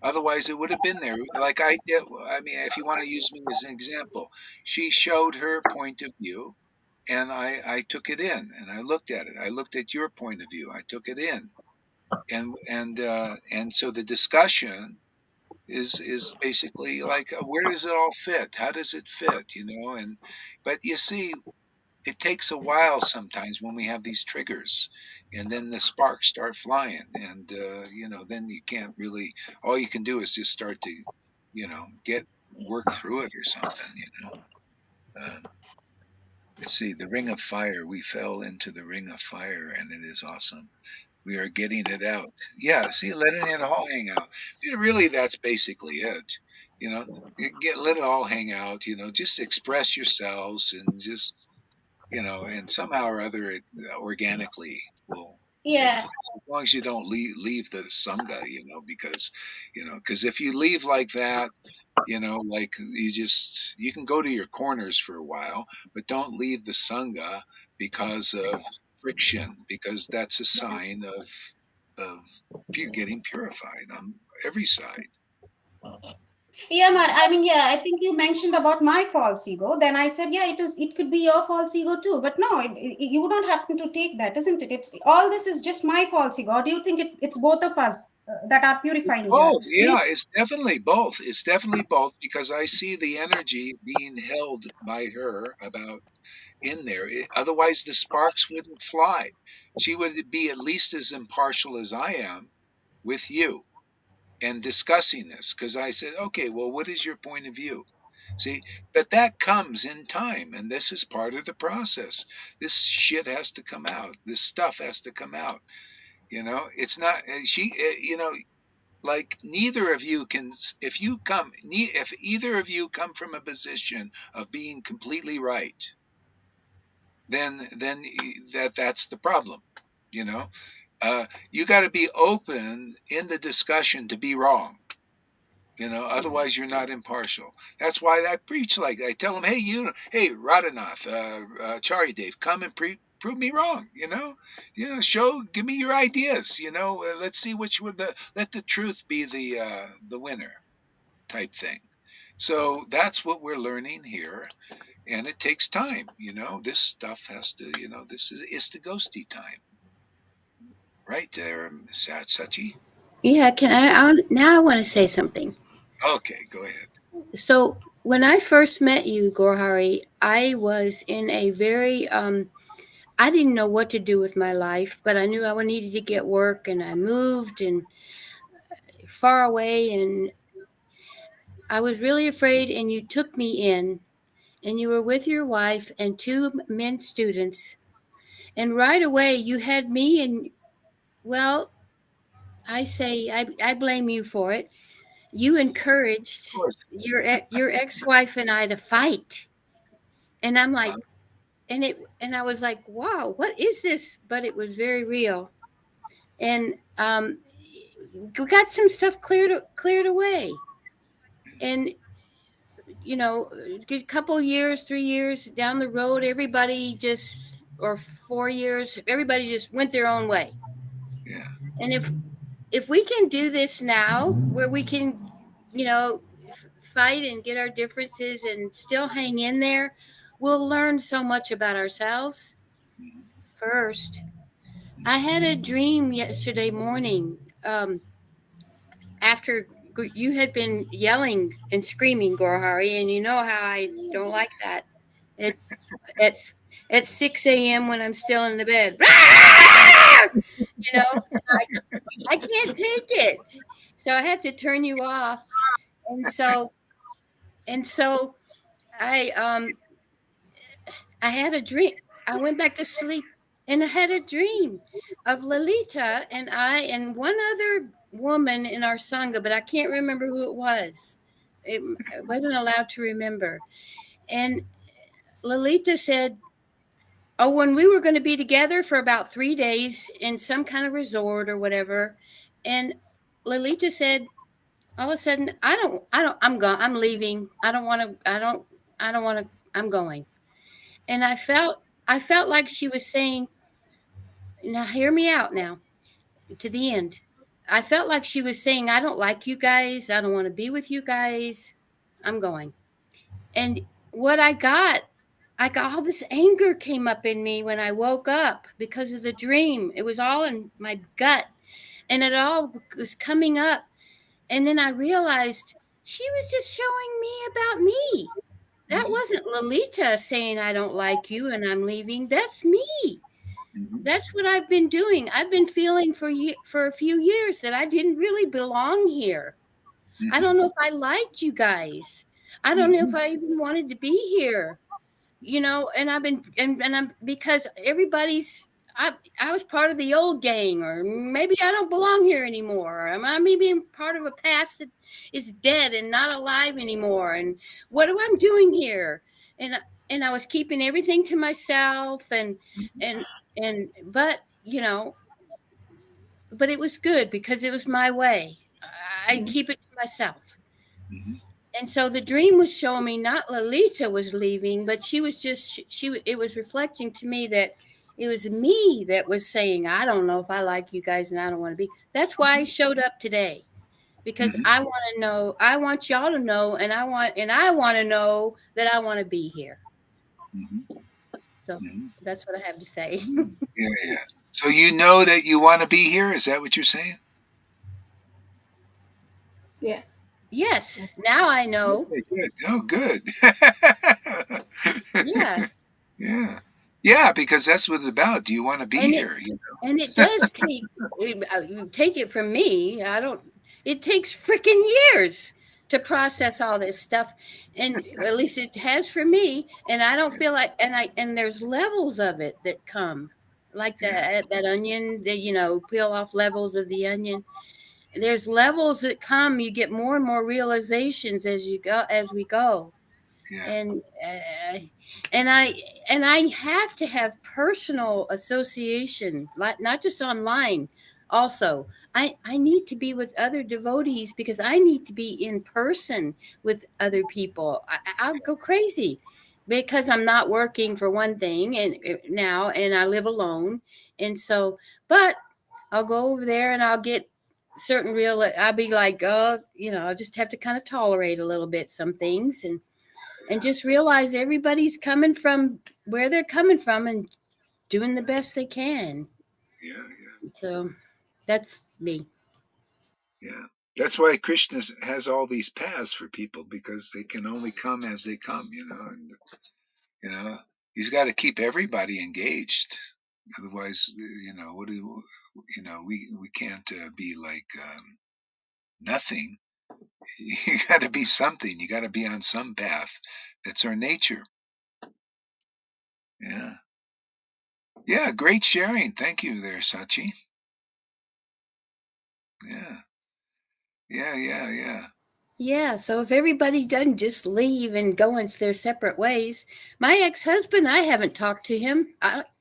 Otherwise, it would have been there. Like I did. I mean, if you want to use me as an example, she showed her point of view, and I took it in, and I looked at it. I looked at your point of view. I took it in, and so the discussion is basically like, where does it all fit? How does it fit? And but you see, it takes a while sometimes when we have these triggers, and then the sparks start flying, and then you can't really. All you can do is just start to, get work through it or something. Let's see, the ring of fire. We fell into the ring of fire, and it is awesome. We are getting it out. Yeah, see, letting it all hang out. Yeah, really, that's basically it. You know, let it all hang out. Just express yourselves, and just and somehow or other, it organically will take Yeah, place, as long as you don't leave the sangha. Because if you leave like that, like you can go to your corners for a while, but don't leave the sangha because of friction, because that's a sign of getting purified on every side. yeah, I mean, yeah, I think you mentioned about my false ego. Then I said, yeah, it could be your false ego too. But no, you don't happen to take that, isn't it? It's all this is just my false ego. Or do you think it's both of us that are It's purifying here? both. Please. Yeah, it's definitely both. It's definitely both, because I see the energy being held by her about in there. Otherwise, the sparks wouldn't fly. She would be at least as impartial as I am with you and discussing this, because I said, okay, well, what is your point of view? See, but that comes in time, and this is part of the process. This shit has to come out. This stuff has to come out. It's not, like, neither of you can, if either of you come from a position of being completely right, then that's the problem. you know you got to be open in the discussion to be wrong. Otherwise you're not impartial. That's why I preach, like I tell them, hey Radhanath, Charya Dave, come and prove me wrong. Give me your ideas. Let's see which would let the truth be the winner, type thing. So that's what we're learning here, and it takes time. This stuff has to. This is the ghosty time, right there, Sachi. Yeah, can now I want to say something. Okay, go ahead. So when I first met you, Gorhari, I was in a very I didn't know what to do with my life, but I knew I needed to get work, and I moved and far away, and I was really afraid, and you took me in, and you were with your wife and two men students, and right away you had me, and well, I blame you for it. You Of encouraged course. your ex-wife and I to fight, and I'm Uh, like, and I was like, wow, what is this? But it was very real, and we got some stuff cleared away, and a couple years, 3 years down the road, everybody just or 4 years, everybody just went their own way. yeah. And if we can do this now, where we can, you know, fight and get our differences and still hang in there, we'll learn so much about ourselves Mhm. first. I had a dream yesterday morning, after you had been yelling and screaming, Gorhari, and you know how I don't like that. At at at 6 a.m. when I'm still in the bed, I can't take it. So I had to turn you off. And so I I had a dream. I went back to sleep and I had a dream of Lolita and I and one other woman in our sangha, but I can't remember who it was. I wasn't allowed to remember. And Lolita said, "Oh, when we were going to be together for about 3 days in some kind of resort or whatever," and Lolita said, all of a sudden, I'm going, I'm leaving. I don't want to, I'm going. And I felt like she was saying, now hear me out now to the end. I felt like she was saying, I don't like you guys. I don't want to be with you guys. I'm going. And what I got all this anger came up in me when I woke up because of the dream. It was all in my gut and it all was coming up. And then I realized she was just showing me about me. That Mhm. wasn't Lolita saying, I don't like you and I'm leaving. That's me. Mhm. That's what I've been doing. I've been feeling for a few years that I didn't really belong here. I Mhm. don't know if I liked you guys. I don't know if Mhm. I even wanted to be here. And I've been and I'm because everybody's I was part of the old gang, or maybe I don't belong here anymore. I maybe I'm part of a past that is dead and not alive anymore. And what am I doing here? And and I was keeping everything to myself, and and but but it was good because it was my way. I Mhm. keep it to myself. Mhm. And so the dream was showing me not Lolita was leaving, but she was just it was reflecting to me that it was me that was saying, I don't know if I like you guys and I don't want to be. That's why I showed up today. Because Mhm. I want to know, I want y'all to know, and I want to know that I want to be here. Mhm. So Mhm. that's what I have to say. Yeah, yeah. So you know that you want to be here? Is that what you're saying? Yeah. Yes, now I know. Okay, good. Oh, good. Yeah. Yeah. Yeah, because that's what it's about. Do you want to be And it here? You And it does take it from me. I don't. It takes freaking years to process all this stuff, and at least it has for me. And I don't feel like, and there's levels of it that come, like Yeah, that onion. Peel off levels of the onion. There's levels that come. You get more and more realizations as we go, yeah, and and I and I have to have personal association, like not just online. Also, I need to be with other devotees because I need to be in person with other people. I'll go crazy because I'm not working for one thing, and now and I live alone, and so but I'll go over there and I'll get certain real. I'll be like, I'll just have to kind of tolerate a little bit some things and just realize everybody's coming from where they're coming from and doing the best they can. yeah, So that's me. yeah. That's why Krishna has all these paths for people because they can only come as they come, and you know, he's got to keep everybody engaged. Otherwise, what do we can't be like nothing. You got to be something. You got to be on some path. That's our nature. Yeah. Yeah, great sharing. Thank you there, Sachi. Yeah. Yeah, yeah, yeah. Yeah, so if everybody doesn't just leave and go in their separate ways, my ex-husband, I haven't talked to him.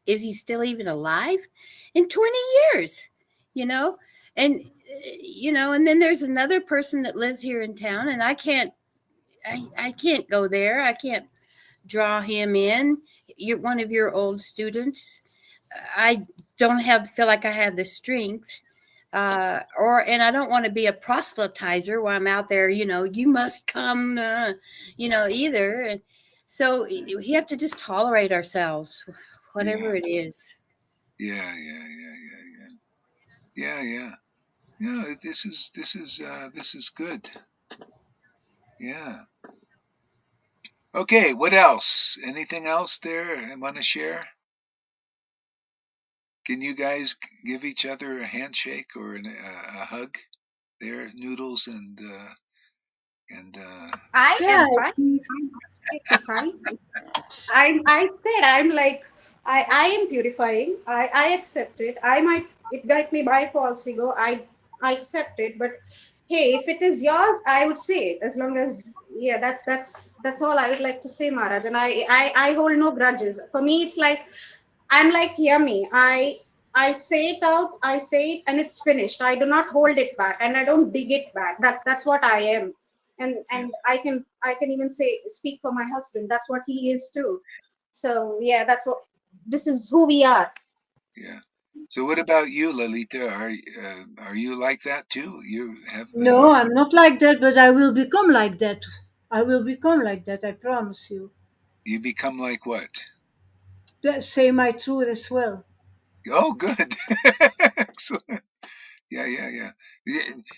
Is he still even alive? In 20 years, you know? And and then there's another person that lives here in town, and I can't go there. I can't draw him in. You're one of your old students. I don't feel like I have the strength, and I don't want to be a proselytizer while I'm out there. You must come, either. And so we have to just tolerate ourselves, Yeah. whatever it is. Yeah, yeah, yeah, yeah, yeah. Yeah, yeah. Yeah, this is good. Yeah. Okay, what else? Anything else there I want to share? Can you guys give each other a handshake or a hug? there, Noodles and I Yeah, am fine. I'm absolutely fine. I said I'm like I am purifying. I accept it. It might be my false ego. I accept it. But hey, if it is yours, I would say it. As long as yeah, that's all I would like to say, Maharaj. And I hold no grudges. For me, it's like I'm like yummy. I say it out, I say it, and it's finished. I do not hold it back, and I don't dig it back. That's what I am, yeah, and I can even say speak for my husband. That's what he is too. So yeah, that's what this is who we are. yeah. So what about you, Lalita? Are you like that too? You have no, I'm not like that, but I will become like that. I will become like that, I promise you. you become like what? Say my truth as well. Oh, good. Excellent. Yeah, yeah, yeah.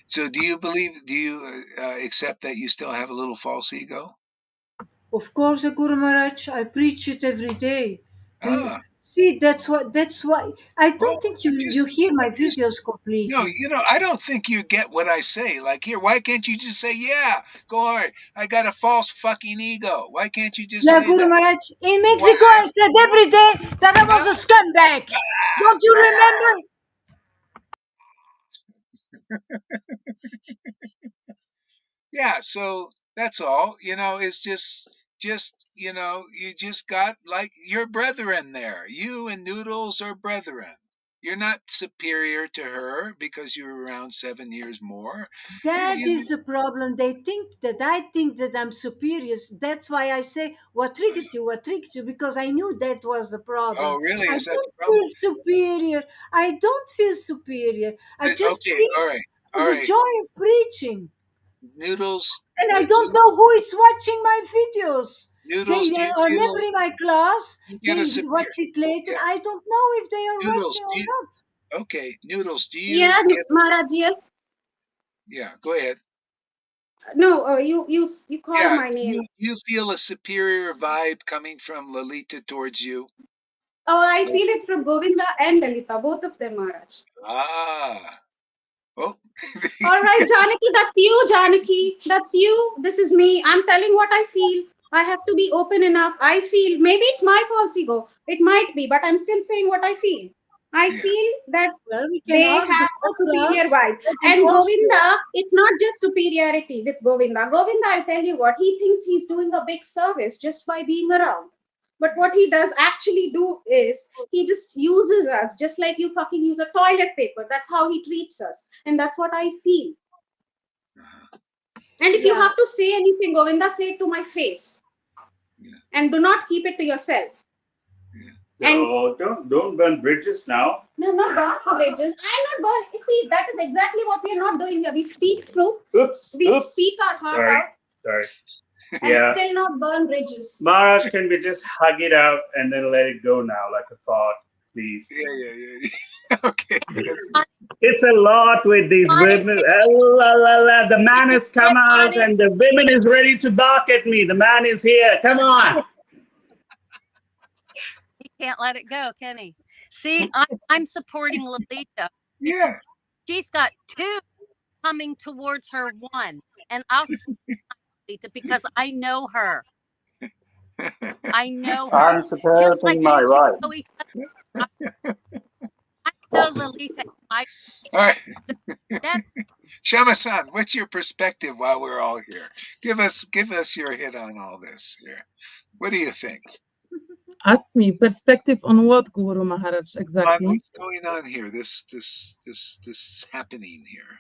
So do you believe, do you accept that you still have a little false ego? Of course, Guru Maharaj, I preach it every day. Do you Ah, see? That's why I well, don't think you hear my videos no, completely. I don't think you get what I say. Like here, why can't you just say, yeah, go hard. I got a false fucking ego. Why can't you just Yeah, say Guru that? Maharaj. In Why? Mexico, I said every day that I was a scumbag. Don't you remember? Yeah, so that's all. It's just, you just got like your brethren there. You and Noodles are brethren. You're not superior to her because you're around 7 years more. That You, is the problem. They think that I think that I'm superior. That's why I say, what triggers you? What triggers you? Because I knew that was the oh, problem. really? I Is that the don't problem? feel superior. I don't feel superior. I just Okay, all preach right, for all the right. joy of preaching. Noodles, And I do don't know who is watching my videos. Noodles, They do you are feel never in my class. you get a They superior? watch it later. Yeah, I don't know if they are Noodles, watching or not. okay, Noodles, do you Yeah, get? Maharaj. Yes. Yeah, go ahead. No. You called Yeah, my name. you feel a superior vibe coming from Lalita towards you? Oh, I Like, feel it from Govinda and Lalita, both of them, Maharaj. ah, oh, All right, Janaki, that's you, Janaki. That's you. This is me. I'm telling what I feel. I have to be open enough. I feel maybe it's my false ego. It might be, but I'm still saying what I feel. I yeah, feel that Well, we can they ask the have a whole superior class. vibe. Let them And also. Govinda, it's not just superiority with Govinda. Govinda, I'll tell you what, he thinks he's doing a big service just by being around. But what he does actually do is he just uses us just like you fucking use a toilet paper. That's how he treats us. And that's what I feel. uh-huh, And if you Yeah, have to say anything, Govinda, say it to my face. yeah, And do not keep it to yourself. yeah. And So don't burn bridges now. no, not burn bridges. I'm not burn. See, that is exactly what we are not doing here. We speak truth. We Oops. speak our heart Sorry, out sorry. and Yeah, still not burn bridges. Maharaj, can we just hug it out and then let it go now, like a thought, please? Yeah, yeah, yeah, yeah. Okay, that's good. It's a lot with these Bonnie, women. La, la, la. The man can you has do come it, out Bonnie? and the women is ready to bark at me. The man is here. Come on. He can't let it go, can he? See, I'm supporting Lolita because Yeah. she's got two coming towards her one. And I'll support Lolita because I know her. I know her. I'm Just like supporting my you two wife. know each other. I, I know Lolita. I All right, that Shama-san, what's your perspective while we're all here? Give us your hit on all this here. What do you think? Ask me perspective on what, Guru Maharaj, On exactly? what's going on here? This happening here.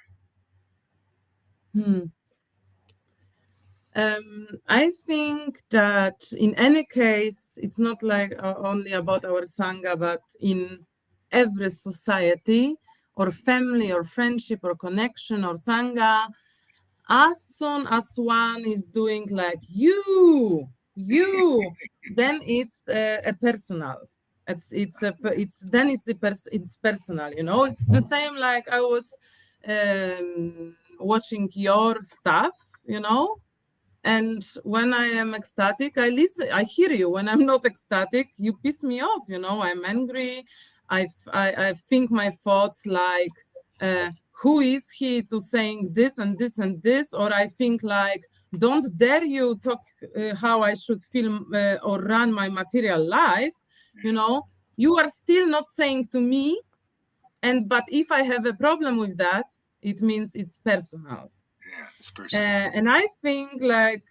I think that in any case, it's not like only about our Sangha, but in every society or family or friendship or connection or Sangha, as soon as one is doing like you, then it's a personal. It's personal. It's the same like I was watching your stuff. And when I am ecstatic, I listen. I hear you. When I'm not ecstatic, you piss me off. I'm angry. I think my thoughts like, who is he to saying this and this and this? Or I think like, don't dare you talk how I should film or run my material life. You know, you are still not saying to me. But if I have a problem with that, it means it's personal. Yeah, it's personal. And I think like,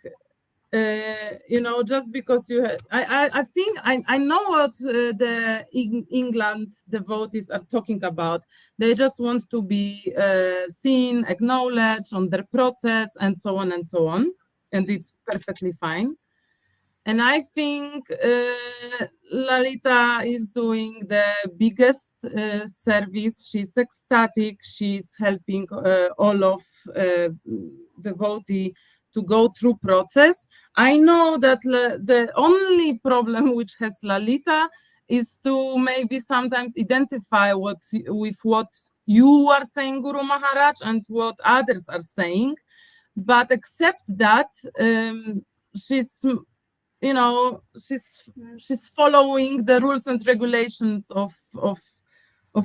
you know, just because you have, I think I know what the England devotees are talking about. They just want to be seen, acknowledged on their process, and so on and so on. And it's perfectly fine. And I think Lalita is doing the biggest service. She's ecstatic. She's helping all of devotee to go through process. I know that the only problem which has Lalita is to maybe sometimes identify with what you are saying, Guru Maharaj, and what others are saying. But except that, she's, you know, she's following the rules and regulations of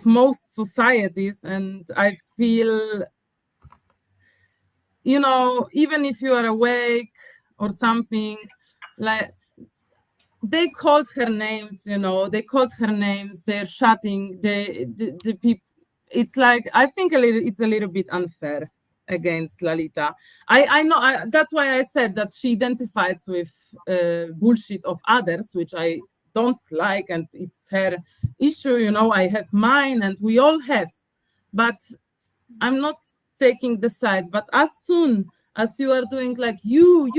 most societies. And I feel, you know, even if you are awake or something, like they called her names, you know, they called her names, they're shouting, the people. It's like, I think it's a little bit unfair against Lalita. I know, that's why I said that she identifies with bullshit of others, which I don't like, and it's her issue, you know. I have mine, and we all have, but I'm not taking the sides. But as soon as you are doing like you,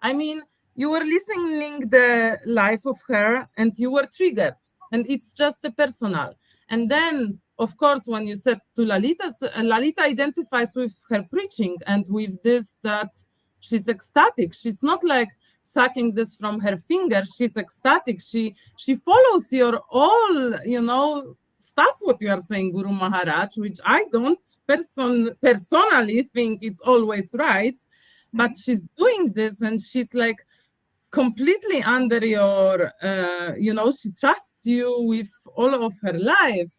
I mean, you were listening the life of her and you were triggered, and it's just a personal. And then, of course, when you said to Lalita identifies with her preaching and with this, that she's ecstatic. She's not like sucking this from her finger. She's ecstatic. She follows your all, you know, stuff what you are saying, Guru Maharaj, which I don't personally think it's always right. But she's doing this, and she's like completely under your, you know, she trusts you with all of her life.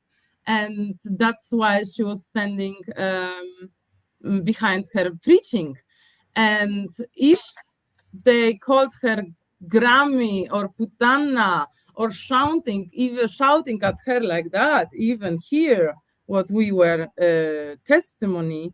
And that's why she was standing behind her preaching. And if they called her Grammy or Putana or shouting, even shouting at her like that, even here, what we were testimony,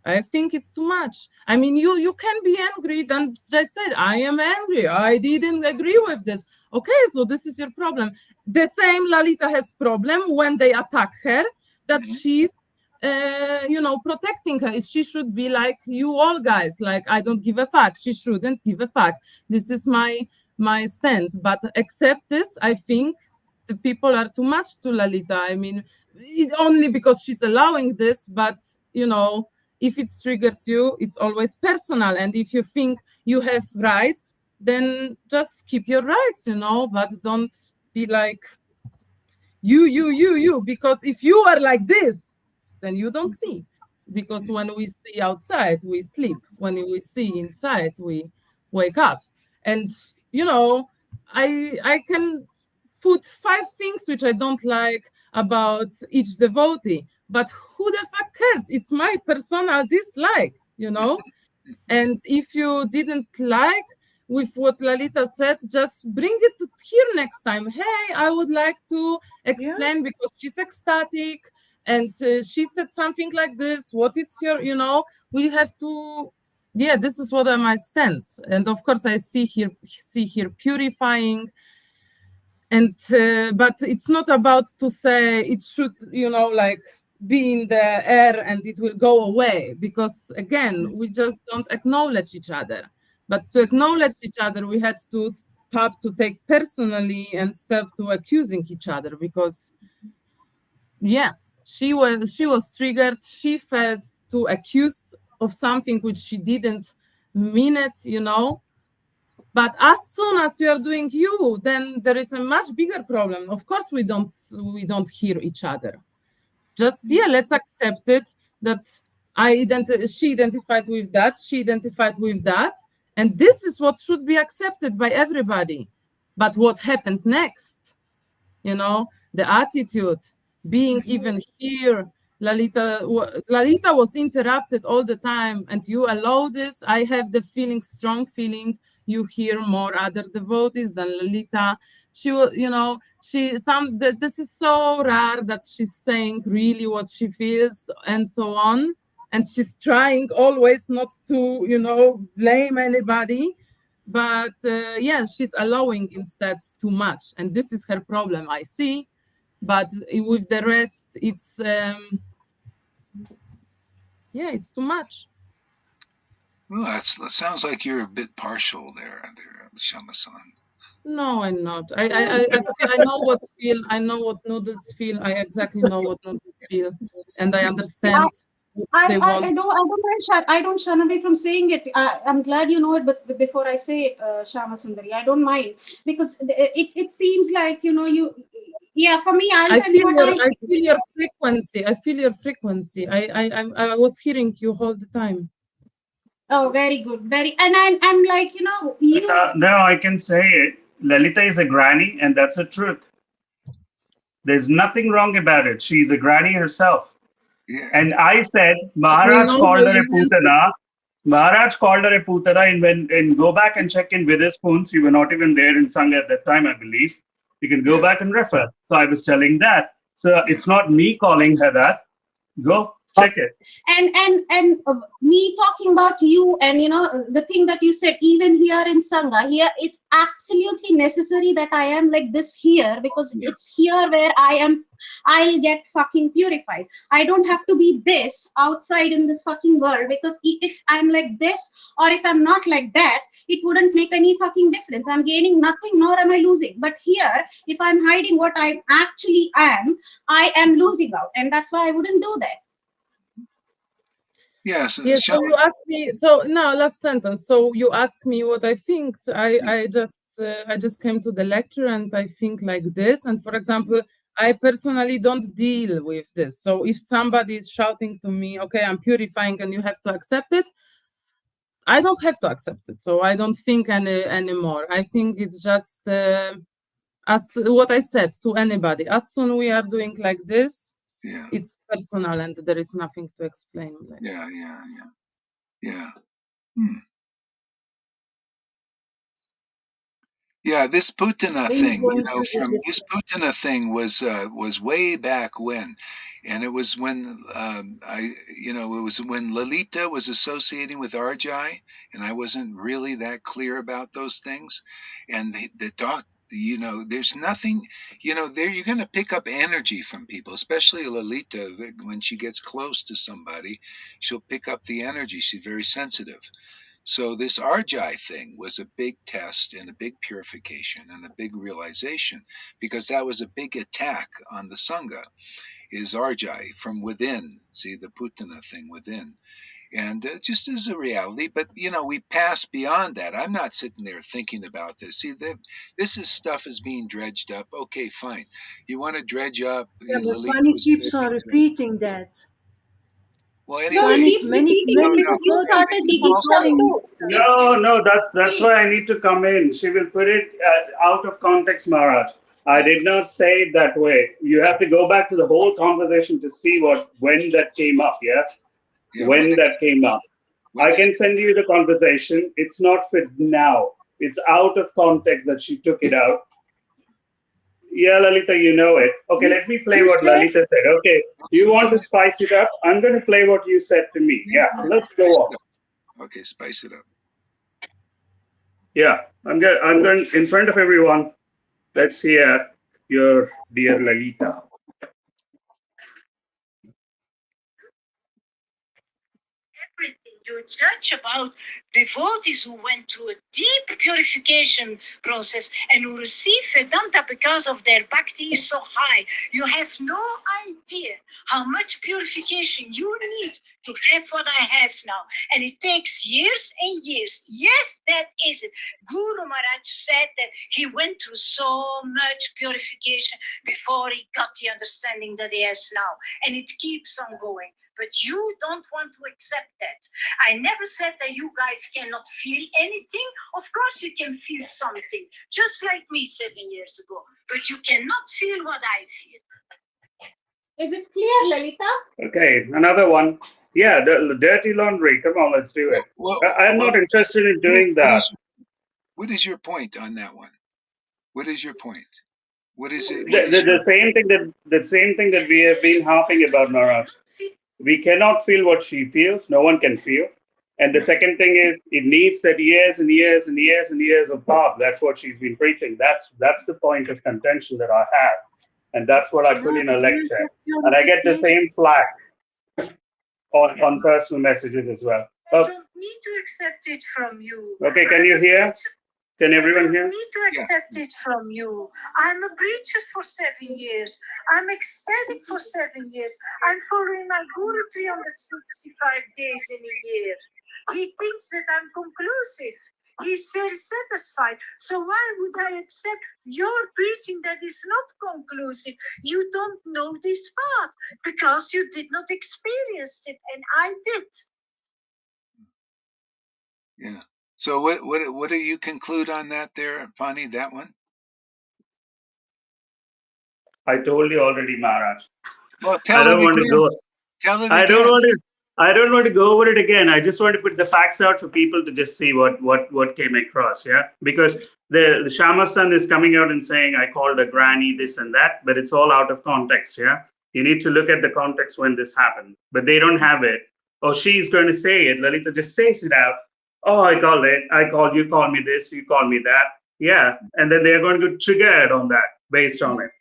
I think it's too much. I mean, you can be angry. Then I said, I am angry. I didn't agree with this. Okay, so this is your problem. The same Lalita has problem when they attack her, that she's, you know, protecting her. She should be like you all guys, like, I don't give a fuck. She shouldn't give a fuck. This is my stand. But except this, I think the people are too much to Lalita. I mean, only because she's allowing this, but, you know, if it triggers you, it's always personal. And if you think you have rights, then just keep your rights, you know, but don't be like you, because if you are like this, then you don't see. Because when we see outside, we sleep. When we see inside, we wake up. And, you know, I can put 5 things which I don't like about each devotee, but who the fuck cares? It's my personal dislike, you know. And if you didn't like with what Lalita said, just bring it here next time. Hey, I would like to explain, because she's ecstatic and she said something like this. What it's your, you know, we have to, yeah, this is what are my stance. And of course I see here purifying. And but it's not about to say it should, you know, like be in the air and it will go away, because again, we just don't acknowledge each other. But to acknowledge each other, we had to stop to take personally and stop to accusing each other, because yeah, she was triggered. She felt too accused of something which she didn't mean it, you know. But as soon as you are doing you, then there is a much bigger problem. Of course, we don't hear each other. Just, yeah, let's accept it, that she identified with that, she identified with that, and this is what should be accepted by everybody. But what happened next, you know, the attitude, being even here Lalita was interrupted all the time, and you allow this. I have the feeling, strong feeling, you hear more other devotees than Lalita. She was, this is so rare that she's saying really what she feels and so on. And she's trying always not to, blame anybody. But yes, she's allowing instead too much. And this is her problem, I see. But with the rest, it's it's too much. Well, that sounds like you're a bit partial there, Shama-san. No, I'm not. I know what feel. I know what noodles feel. I exactly know what noodles feel, and I understand what they want. I don't shun away from saying it. I'm glad you know it, but before I say it, Shama Sundari, I don't mind because it seems like yeah. For me, I'll I tell you what I feel your frequency. I feel your frequency. I was hearing you all the time. Oh, very good, very. And I'm like you. No, I can say it. Lalita is a granny, and that's the truth. There's nothing wrong about it. She's a granny herself. Yeah. And I said, Maharaj called her a putana. Maharaj called her a putana, and go back and check in with his spoons. You were not even there in Sangha at that time, I believe. You can go back and refer. So I was telling that. So it's not me calling her that. Go check it. And me talking about you, and the thing that you said, even here in Sangha, here it's absolutely necessary that I am like this here, because it's here where I'll get fucking purified. I don't have to be this outside in this fucking world, because if I'm like this or if I'm not like that, it wouldn't make any fucking difference. I'm gaining nothing, nor am I losing. But here, if I'm hiding what I actually am, I am losing out, and that's why I wouldn't do that. Yes. So you asked me. So now, last sentence. So you asked me what I think. So I just came to the lecture and I think like this. And for example, I personally don't deal with this. So if somebody is shouting to me, "Okay, I'm purifying, and you have to accept it," I don't have to accept it. So I don't think anymore. I think it's just as what I said to anybody. As soon we are doing like this, it's personal and there is nothing to explain. Yeah. Yeah, this Putana thing, this Putana thing was way back when, and it was when it was when Lalita was associating with Arjai, and I wasn't really that clear about those things, and the doc. There's nothing, there you're going to pick up energy from people, especially Lalita. When she gets close to somebody, she'll pick up the energy. She's very sensitive. So this Arjai thing was a big test and a big purification and a big realization, because that was a big attack on the Sangha, is Arjai from within. See, the Putana thing within. And just as a reality, but we pass beyond that. I'm not sitting there thinking about this. See, this is stuff is being dredged up. Okay, fine. You want to dredge up? Yeah, but Pani keeps on repeating that. Well, anyway, he keeps repeating it because you started digging too. No, that's why I need to come in. She will put it out of context, Maharaj. I did not say it that way. You have to go back to the whole conversation to see when that came up. When that came up. I can send you the conversation. It's not fit now. It's out of context that she took it out. Yeah, Lalita, you know it. Okay, let me play what Lalita said. Okay, you want to spice it up? I'm going to play what you said to me. Yeah, let's go on. Okay, spice it up. Yeah, I'm going in front of everyone. Let's hear your dear Lalita. Everything you judge about devotees who went through a deep purification process and who receive Vedanta because of their bhakti is so high. You have no idea how much purification you need to have what I have now. And it takes years and years. Yes, that is it. Guru Maharaj said that he went through so much purification before he got the understanding that he has now. And it keeps on going. But you don't want to accept that. I never said that you guys cannot feel anything. Of course you can feel something, just like me 7 years ago. But you cannot feel what I feel. Is it clear, Lalita? Okay, another one. Yeah, the dirty laundry. Come on, let's do it. I'm not interested in doing that. What is your point on that one? What is your point? What is it? What is The your same thing that we have been harping about, Maharaj. We cannot feel what she feels. No one can feel. And the right? second thing is, it needs that years and years and years and years of path. That's what she's been preaching. That's the point of contention that I have, and that's what I No, put in I a didn't lecture. have And I get the purification. same flack on personal messages as well. I don't need to accept it from you. Okay, can you hear? Can everyone hear? I don't need to accept it from you. I'm a preacher for 7 years. I'm ecstatic for 7 years. I'm following my guru 365 days in a year. He thinks that I'm conclusive. He's very satisfied. So why would I accept your preaching that is not conclusive? You don't know this path because you did not experience it, and I did. Yeah. So what do you conclude on that there, Pani? That one? I told you already, Maharaj. Well, I tell don't it want to again. go. Tell it I don't again. want to. I don't want to go over it again. I just want to put the facts out for people to just see what came across. Yeah, because the Shama son is coming out and saying I called a granny this and that, but it's all out of context. Yeah, you need to look at the context when this happened. But they don't have it. Oh, she's going to say it. Lalita just says it out. Oh, I called it. I called you. Call me this. You call me that. Yeah, and then they're going to get triggered on that based on it.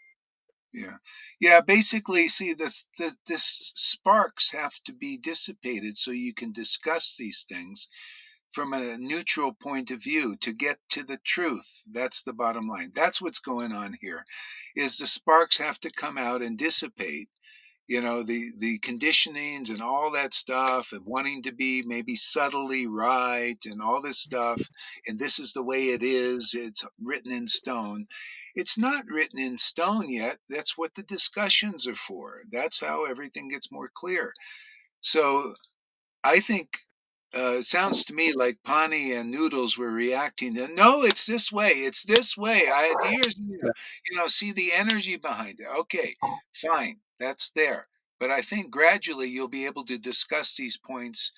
Yeah. Basically, see, this sparks have to be dissipated so you can discuss these things from a neutral point of view to get to the truth. That's the bottom line. That's what's going on here. Is the sparks have to come out and dissipate. The conditionings and all that stuff, and wanting to be maybe subtly right and all this stuff, and this is the way it is, it's written in stone. It's not written in stone yet. That's what the discussions are for. That's how everything gets more clear. So I think it sounds to me like Pani and Noodles were reacting to, no, it's this way. It's this way. I had years, see the energy behind it. Okay, fine. That's there. But I think gradually you'll be able to discuss these points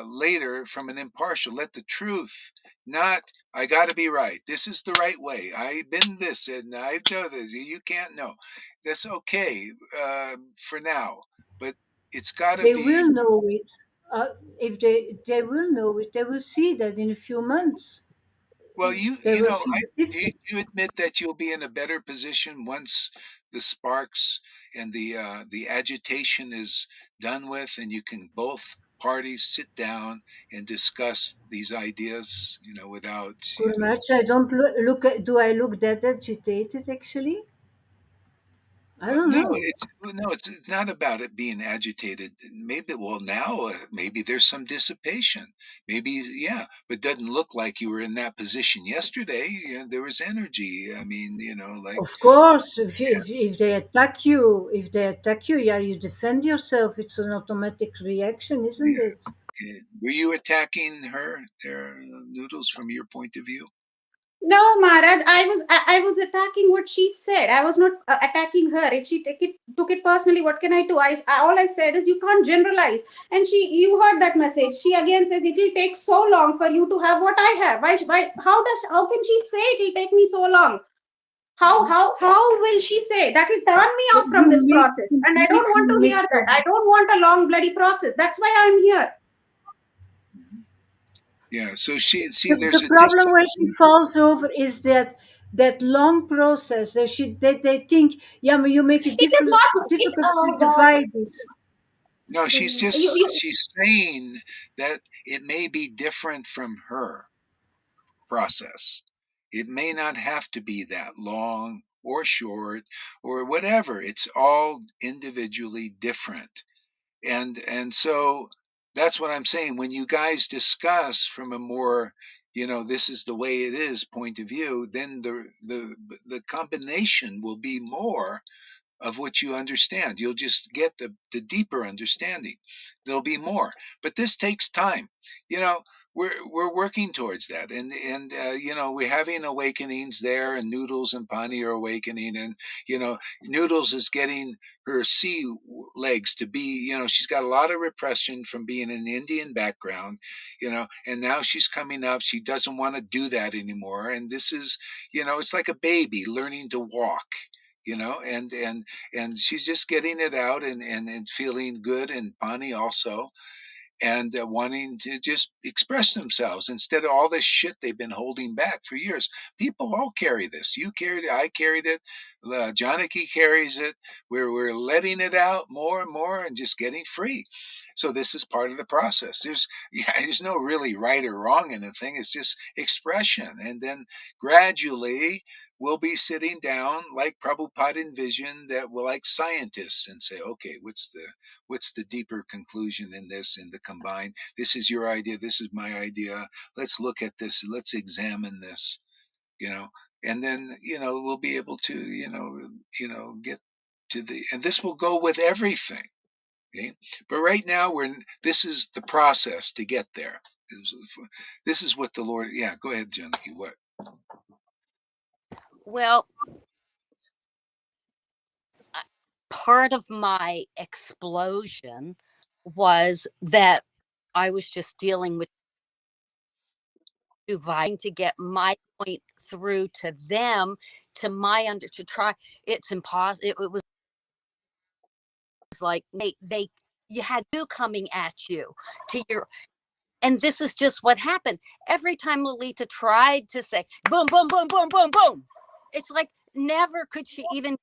later from an impartial. Let the truth, not, I got to be right. This is the right way. I've been this and I've done this. You can't know. That's okay for now. But it's got to They be. will know it. If they will know it, they will see that in a few months. Well, you They you will know, see the difference. you admit that you'll be in a better position once the sparks and the agitation is done with, and you can both parties sit down and discuss these ideas, without, Gurmach, I don't look at, do I look that agitated actually? I well, don't no, know. it's not about it being agitated. Maybe, well, now maybe there's some dissipation. Maybe, yeah, but doesn't look like you were in that position yesterday. There was energy. I mean, like. Of course, if they attack you, yeah, you defend yourself. It's an automatic reaction, isn't Yeah. it? Okay. Were you attacking her, their Noodles, from your point of view? No, Maharaj, I was attacking what she said. I was not attacking her. If she took it personally, what can I do? All I said is you can't generalize. And you heard that message. She again says it will take so long for you to have what I have. How can she say it will take me so long? How will she say that will turn me off from this process? And I don't want You to hear mix that. I don't want a long bloody process. That's why I'm here. Yeah. So see, the there's a problem where she discipline. falls over is that long process. They think, yeah, but you make it It is not. difficult to Oh God. divide it. No, You she's saying that it may be different from her process. It may not have to be that long or short or whatever. It's all individually different. And so that's what I'm saying. When you guys discuss from a more, this is the way it is point of view, then the combination will be more of what you understand. You'll just get the deeper understanding. There'll be more, but this takes time. You know, we're working towards that, and you know, we're having awakenings there, and Noodles and Pani are awakening, and you know, Noodles is getting her sea legs to be, you know, she's got a lot of repression from being an Indian background, you know, and now she's coming up. She doesn't want to do that anymore, and this is, you know, it's like a baby learning to walk, you know, and she's just getting it out, and feeling good, and Bonnie also, and wanting to just express themselves instead of all this shit they've been holding back for years. People all carry this. You carried it. I carried it. Janaki carries it. We're letting it out more and more and just getting free. So this is part of the process. There's no really right or wrong in the thing. It's just expression, and then gradually we'll be sitting down like Prabhupada envisioned, that we're like scientists and say, okay, what's the deeper conclusion in this, in the combined? This is your idea. This is my idea. Let's look at this. Let's examine this, you know, and then, you know, we'll be able to, get to and this will go with everything. Okay? But right now this is the process to get there. This is what the Lord, yeah, go ahead, Janaki. What? Well, part of my explosion was that I was just dealing with to get my point through to them, to try. It's impossible. It was like they you had two coming at you to your, and this is just what happened every time Lolita tried to say boom, boom, boom, boom, boom, boom. It's like never could she even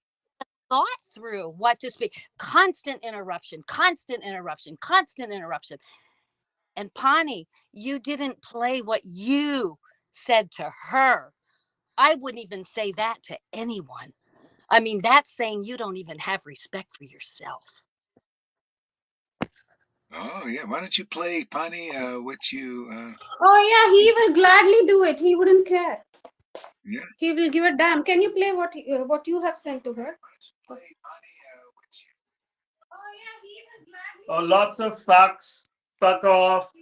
thought through what to speak. Constant interruption, constant interruption, constant interruption. And Pani, you didn't play what you said to her. I wouldn't even say that to anyone. I mean, that's saying you don't even have respect for yourself. Oh yeah, why don't you play, Pani? What you? Oh yeah, he will gladly do it. He wouldn't care. Yeah. He will give a damn. Can you play what you have sent to her? Oh, lots of facts. Fuck off.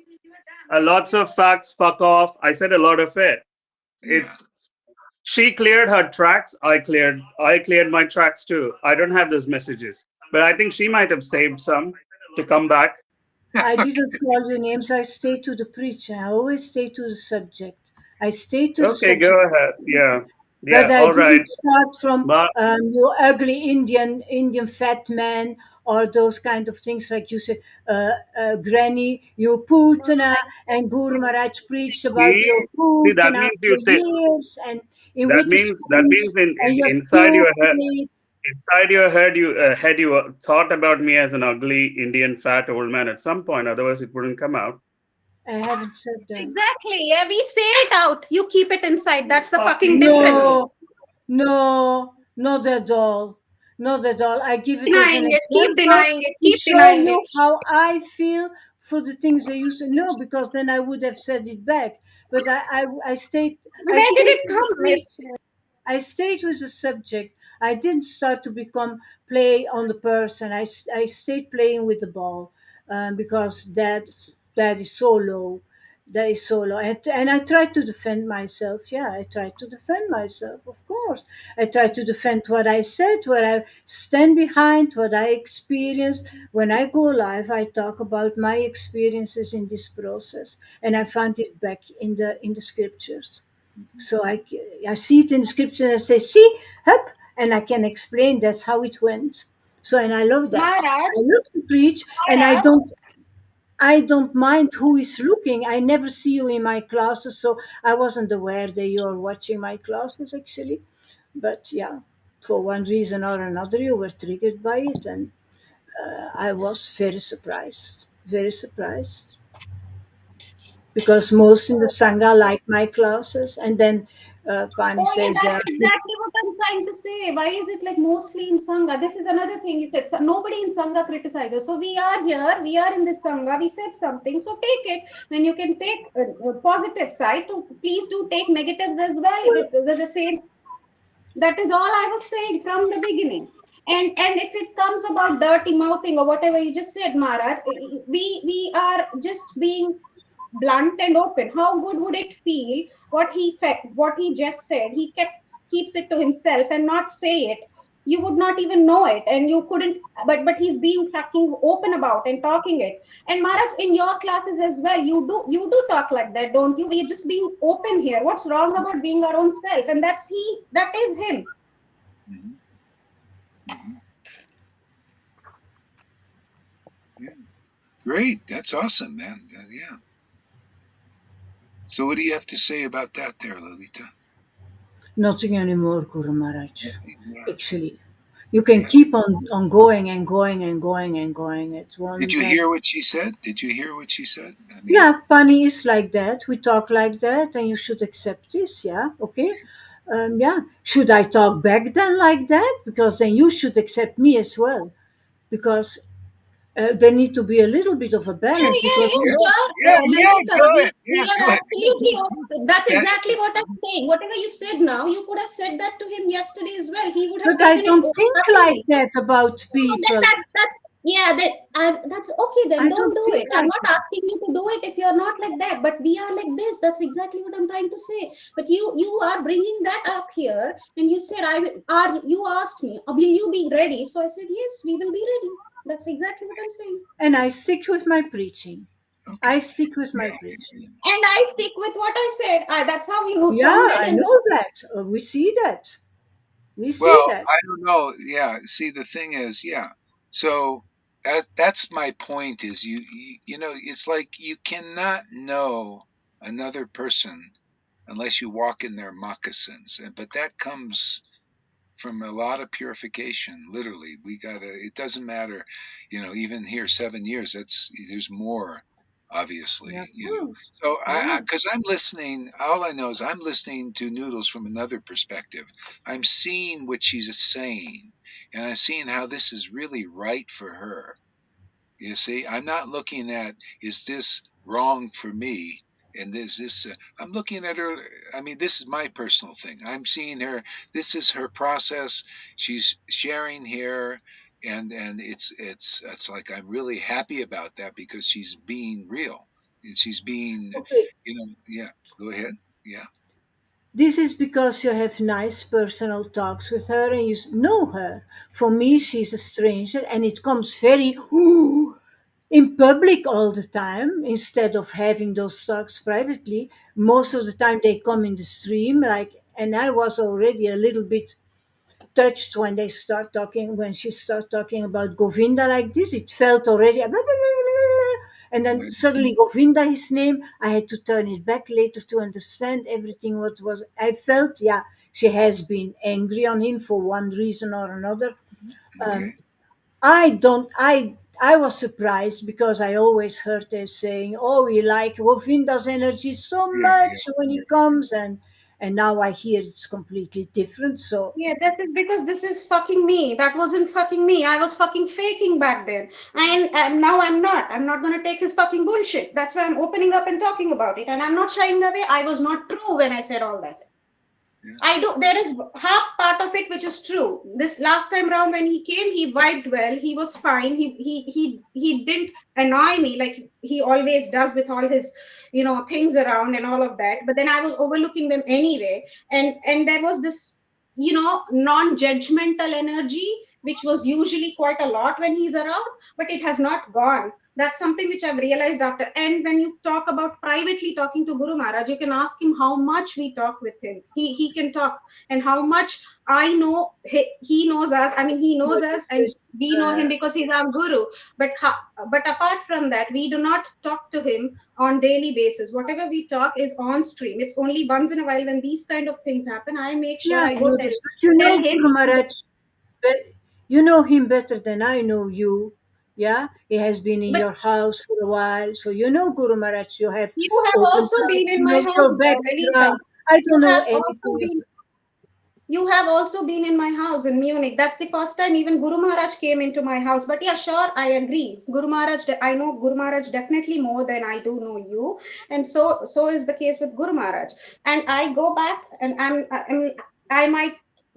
Lots of facts. Fuck off. I said a lot of it. Yeah. She cleared her tracks. I cleared my tracks too. I don't have those messages, but I think she might have saved some to come back. I didn't call you names. I stay to the preacher. I always stay to the subject. I stay to the Okay, subject. go ahead. Yeah, But yeah. I All right. didn't start from But you ugly Indian fat man or those kind of things like you said, Granny, you Putana, and Guru Maharaj preached about your see that Putana means for you think years and in that wicked means spoons and in your inside your head, stupid. you thought about me as an ugly Indian fat old man at some point. Otherwise, it wouldn't come out. I haven't said that. Exactly. Yeah, we say it out. You keep it inside. That's the fucking Fucking difference. No, no, not at all. Not at all. I give it as an Denying it. Keep example denying it. to Keep show denying you it. how I feel for the things I used to know, because then I would have said it back. But I Where did stayed it with the come, miss? preacher. I stayed with the subject. I didn't start to become play on the person. I stayed playing with the ball, because that is so low. That is so low. And I try to defend myself. Yeah, I try to defend myself, of course. I try to defend what I said, what I stand behind, what I experienced. When I go live, I talk about my experiences in this process, and I find it back in the scriptures. So I see it in the scripture and I say, see, hup, and I can explain that's how it went. So, and I love that. Maharaj, I love to preach, and Maharaj, I don't mind who is looking. I never see you in my classes, so I wasn't aware that you are watching my classes actually. But yeah, for one reason or another, you were triggered by it, and I was very surprised. Very surprised. Because most in the Sangha like my classes, and then Pani oh yeah, says, that's exactly what I'm trying to say. Why is it like mostly in Sangha? This is another thing. You said nobody in Sangha criticizes. So we are here, we are in this Sangha, we said something, so take it. When you can take a positive side, to please do take negatives as well with the same. That is all I was saying from the beginning. And if it comes about dirty mouthing or whatever you just said, Maharaj, we are just being blunt and open. How good would it feel what he just said? He keeps it to himself and not say it. You would not even know it, and you couldn't. But he's being fucking open about and talking it. And Maharaj, in your classes as well, you do talk like that, don't you? We're just being open here. What's wrong about being our own self? And that is him. Mm-hmm. Mm-hmm. Yeah. Great. That's awesome, man. Yeah. So what do you have to say about that there, Lalita? Nothing anymore, Guru Maharaj. Yeah. Actually, you can Yeah. keep on going and going and going and going. It Did won't you end. hear what she said? Did you hear what she said? I mean, Yeah, Pani is like that. We talk like that, and you should accept this. Yeah, okay. Yeah, should I talk back then like that? Because then you should accept me as well. Because there need to be a little bit of a Yeah, balance. yeah, Because yeah, yeah, sure. yeah, yeah. Lalita, Good. we Yeah, are good. absolutely, that's That, exactly what I'm saying. Whatever you said now, you could have said that to him yesterday as well. He would have but I taken it don't think like happily. that about No, then people. that's yeah, that's okay. Then I don't don't do think it. I'm like not that. asking you to do it if you're not like that. But we are like this. That's exactly what I'm trying to say. But you are bringing that up here, and you said are you asked me, will you be ready? So I said yes, we will be ready. That's exactly what I'm saying. And I stick with my preaching. okay. I stick with Yeah, my preaching. And I stick with what I said. That's how you Yeah, sounded, I and know that. We see that. We see well, that. I don't know. Yeah. See, the thing is, yeah. So that's my point. Is you know, it's like you cannot know another person unless you walk in their moccasins, but that comes from a lot of purification. Literally, we gotta. It doesn't matter, you know. Even here, 7 years. There's more. Obviously, Yeah, of you know. course. So Yeah. because I'm listening, all I know is I'm listening to Noodles from another perspective. I'm seeing what she's saying, and I'm seeing how this is really right for her. You see, I'm not looking at is this wrong for me, and is this. I'm looking at her. I mean, this is my personal thing. I'm seeing her. This is her process. She's sharing here, and it's like I'm really happy about that because she's being real and she's being, Okay. you know. Yeah, go ahead. Yeah, This is because you have nice personal talks with her and you know her. For me, she's a stranger and it comes very in public all the time instead of having those talks privately. Most of the time they come in the stream, and I was already a little bit touched when she started talking about Govinda like this. It felt already blah, blah, blah, blah, and then suddenly Govinda, his name, I had to turn it back later to understand everything what was I felt. Yeah, she has been angry on him for one reason or another. okay. um, I was surprised because I always heard her saying, "Oh, we like Govinda's energy so Yeah, much yeah, when he comes," and now I hear it's completely different. So yeah, this is because this is fucking me. That wasn't fucking me. I was fucking faking back then. And now I'm not. I'm not going to take his fucking bullshit. That's why I'm opening up and talking about it. And I'm not shying away. I was not true when I said all that. yeah. I do. There is half part of it which is true. This last time round when he came, he vibed well. He was fine. He didn't annoy me like he always does with all his, things around and all of that. But then I was overlooking them anyway, and there was this, non-judgmental energy which was usually quite a lot when he's around, but it has not gone. That's something which I've realized after. And when you talk about privately talking to Guru Maharaj, you can ask him how much we talk with him. He can talk, and how much I know he knows us. I mean, he knows but us, this and is we know him because he's our guru. But apart from that, we do not talk to him on daily basis. Whatever we talk is on stream. It's only once in a while when these kind of things happen. I make sure yeah, I go tell notice. But you tell know him. Guru Maharaj, you know him better than I know you. Yeah, he has been in But your house for a while, so you know Guru Maharaj. You have you have opened also up, been in he my knows house, your Lalita. background. I You don't know have also anything been about. You have also been in my house in Munich. That's the first time even Guru Maharaj came into my house. But yeah, sure, I agree. Guru Maharaj, I know Guru Maharaj definitely more than I do know you, and so is the case with Guru Maharaj. And I go back, and I might,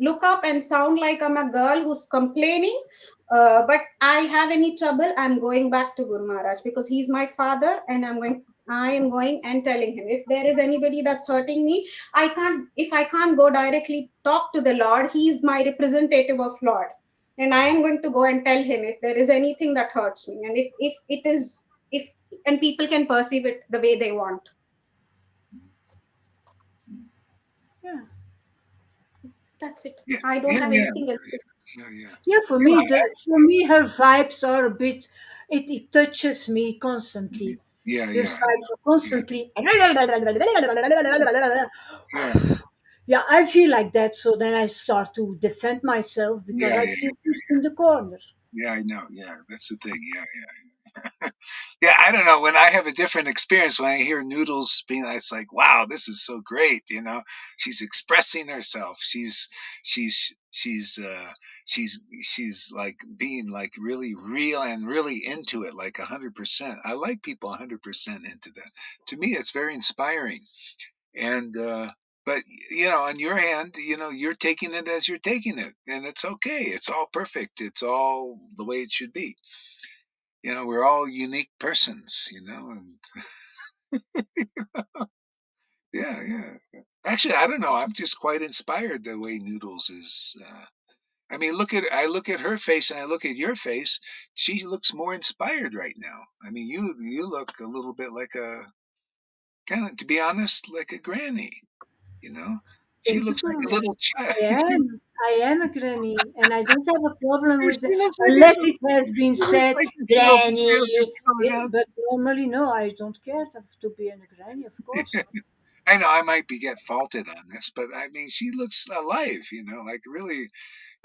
look up and sound like I'm a girl who's complaining. But I have any trouble, I'm going back to Guru Maharaj because he's my father, and I am going and telling him if there is anybody that's hurting me, I can't. If I can't go directly talk to the Lord, he's my representative of Lord, and I am going to go and tell him if there is anything that hurts me, and if it is if and people can perceive it the way they want. Yeah. That's it. Yeah, I don't yeah, have yeah, anything else to. yeah, yeah. Yeah, You know, for me, her vibes are a bit. It touches me constantly. yeah, Your yeah, vibes are yeah, constantly. yeah, Yeah, I feel like that. So then I start to defend myself because yeah, I yeah, feel pushed in the corner. yeah. I know. Yeah, that's the thing. Yeah, yeah. Yeah, I don't know. When I have a different experience, when I hear Noodles being, it's like, wow, this is so great. She's expressing herself. She's like being like really real and really into it, like 100%. I like people 100% into that. To me, it's very inspiring. And, but on your hand, you're taking it as you're taking it, and it's okay. It's all perfect. It's all the way it should be. We're all unique persons, and yeah, yeah. Actually, I don't know. I'm just quite inspired the way Noodles is. I mean, I look at her face and I look at your face. She looks more inspired right now. I mean, you look a little bit like a kind of, to be honest, like a granny. You know, she Thank you, looks like Guru a little Maharaj. child. I am. I am a granny, and I don't have a problem with She it looks like unless it has been she looks said, like this little granny. child just Yeah, coming out. but normally, no, I don't care to be a granny, of course not. I know I might be get faulted on this, but I mean, she looks alive. Like really.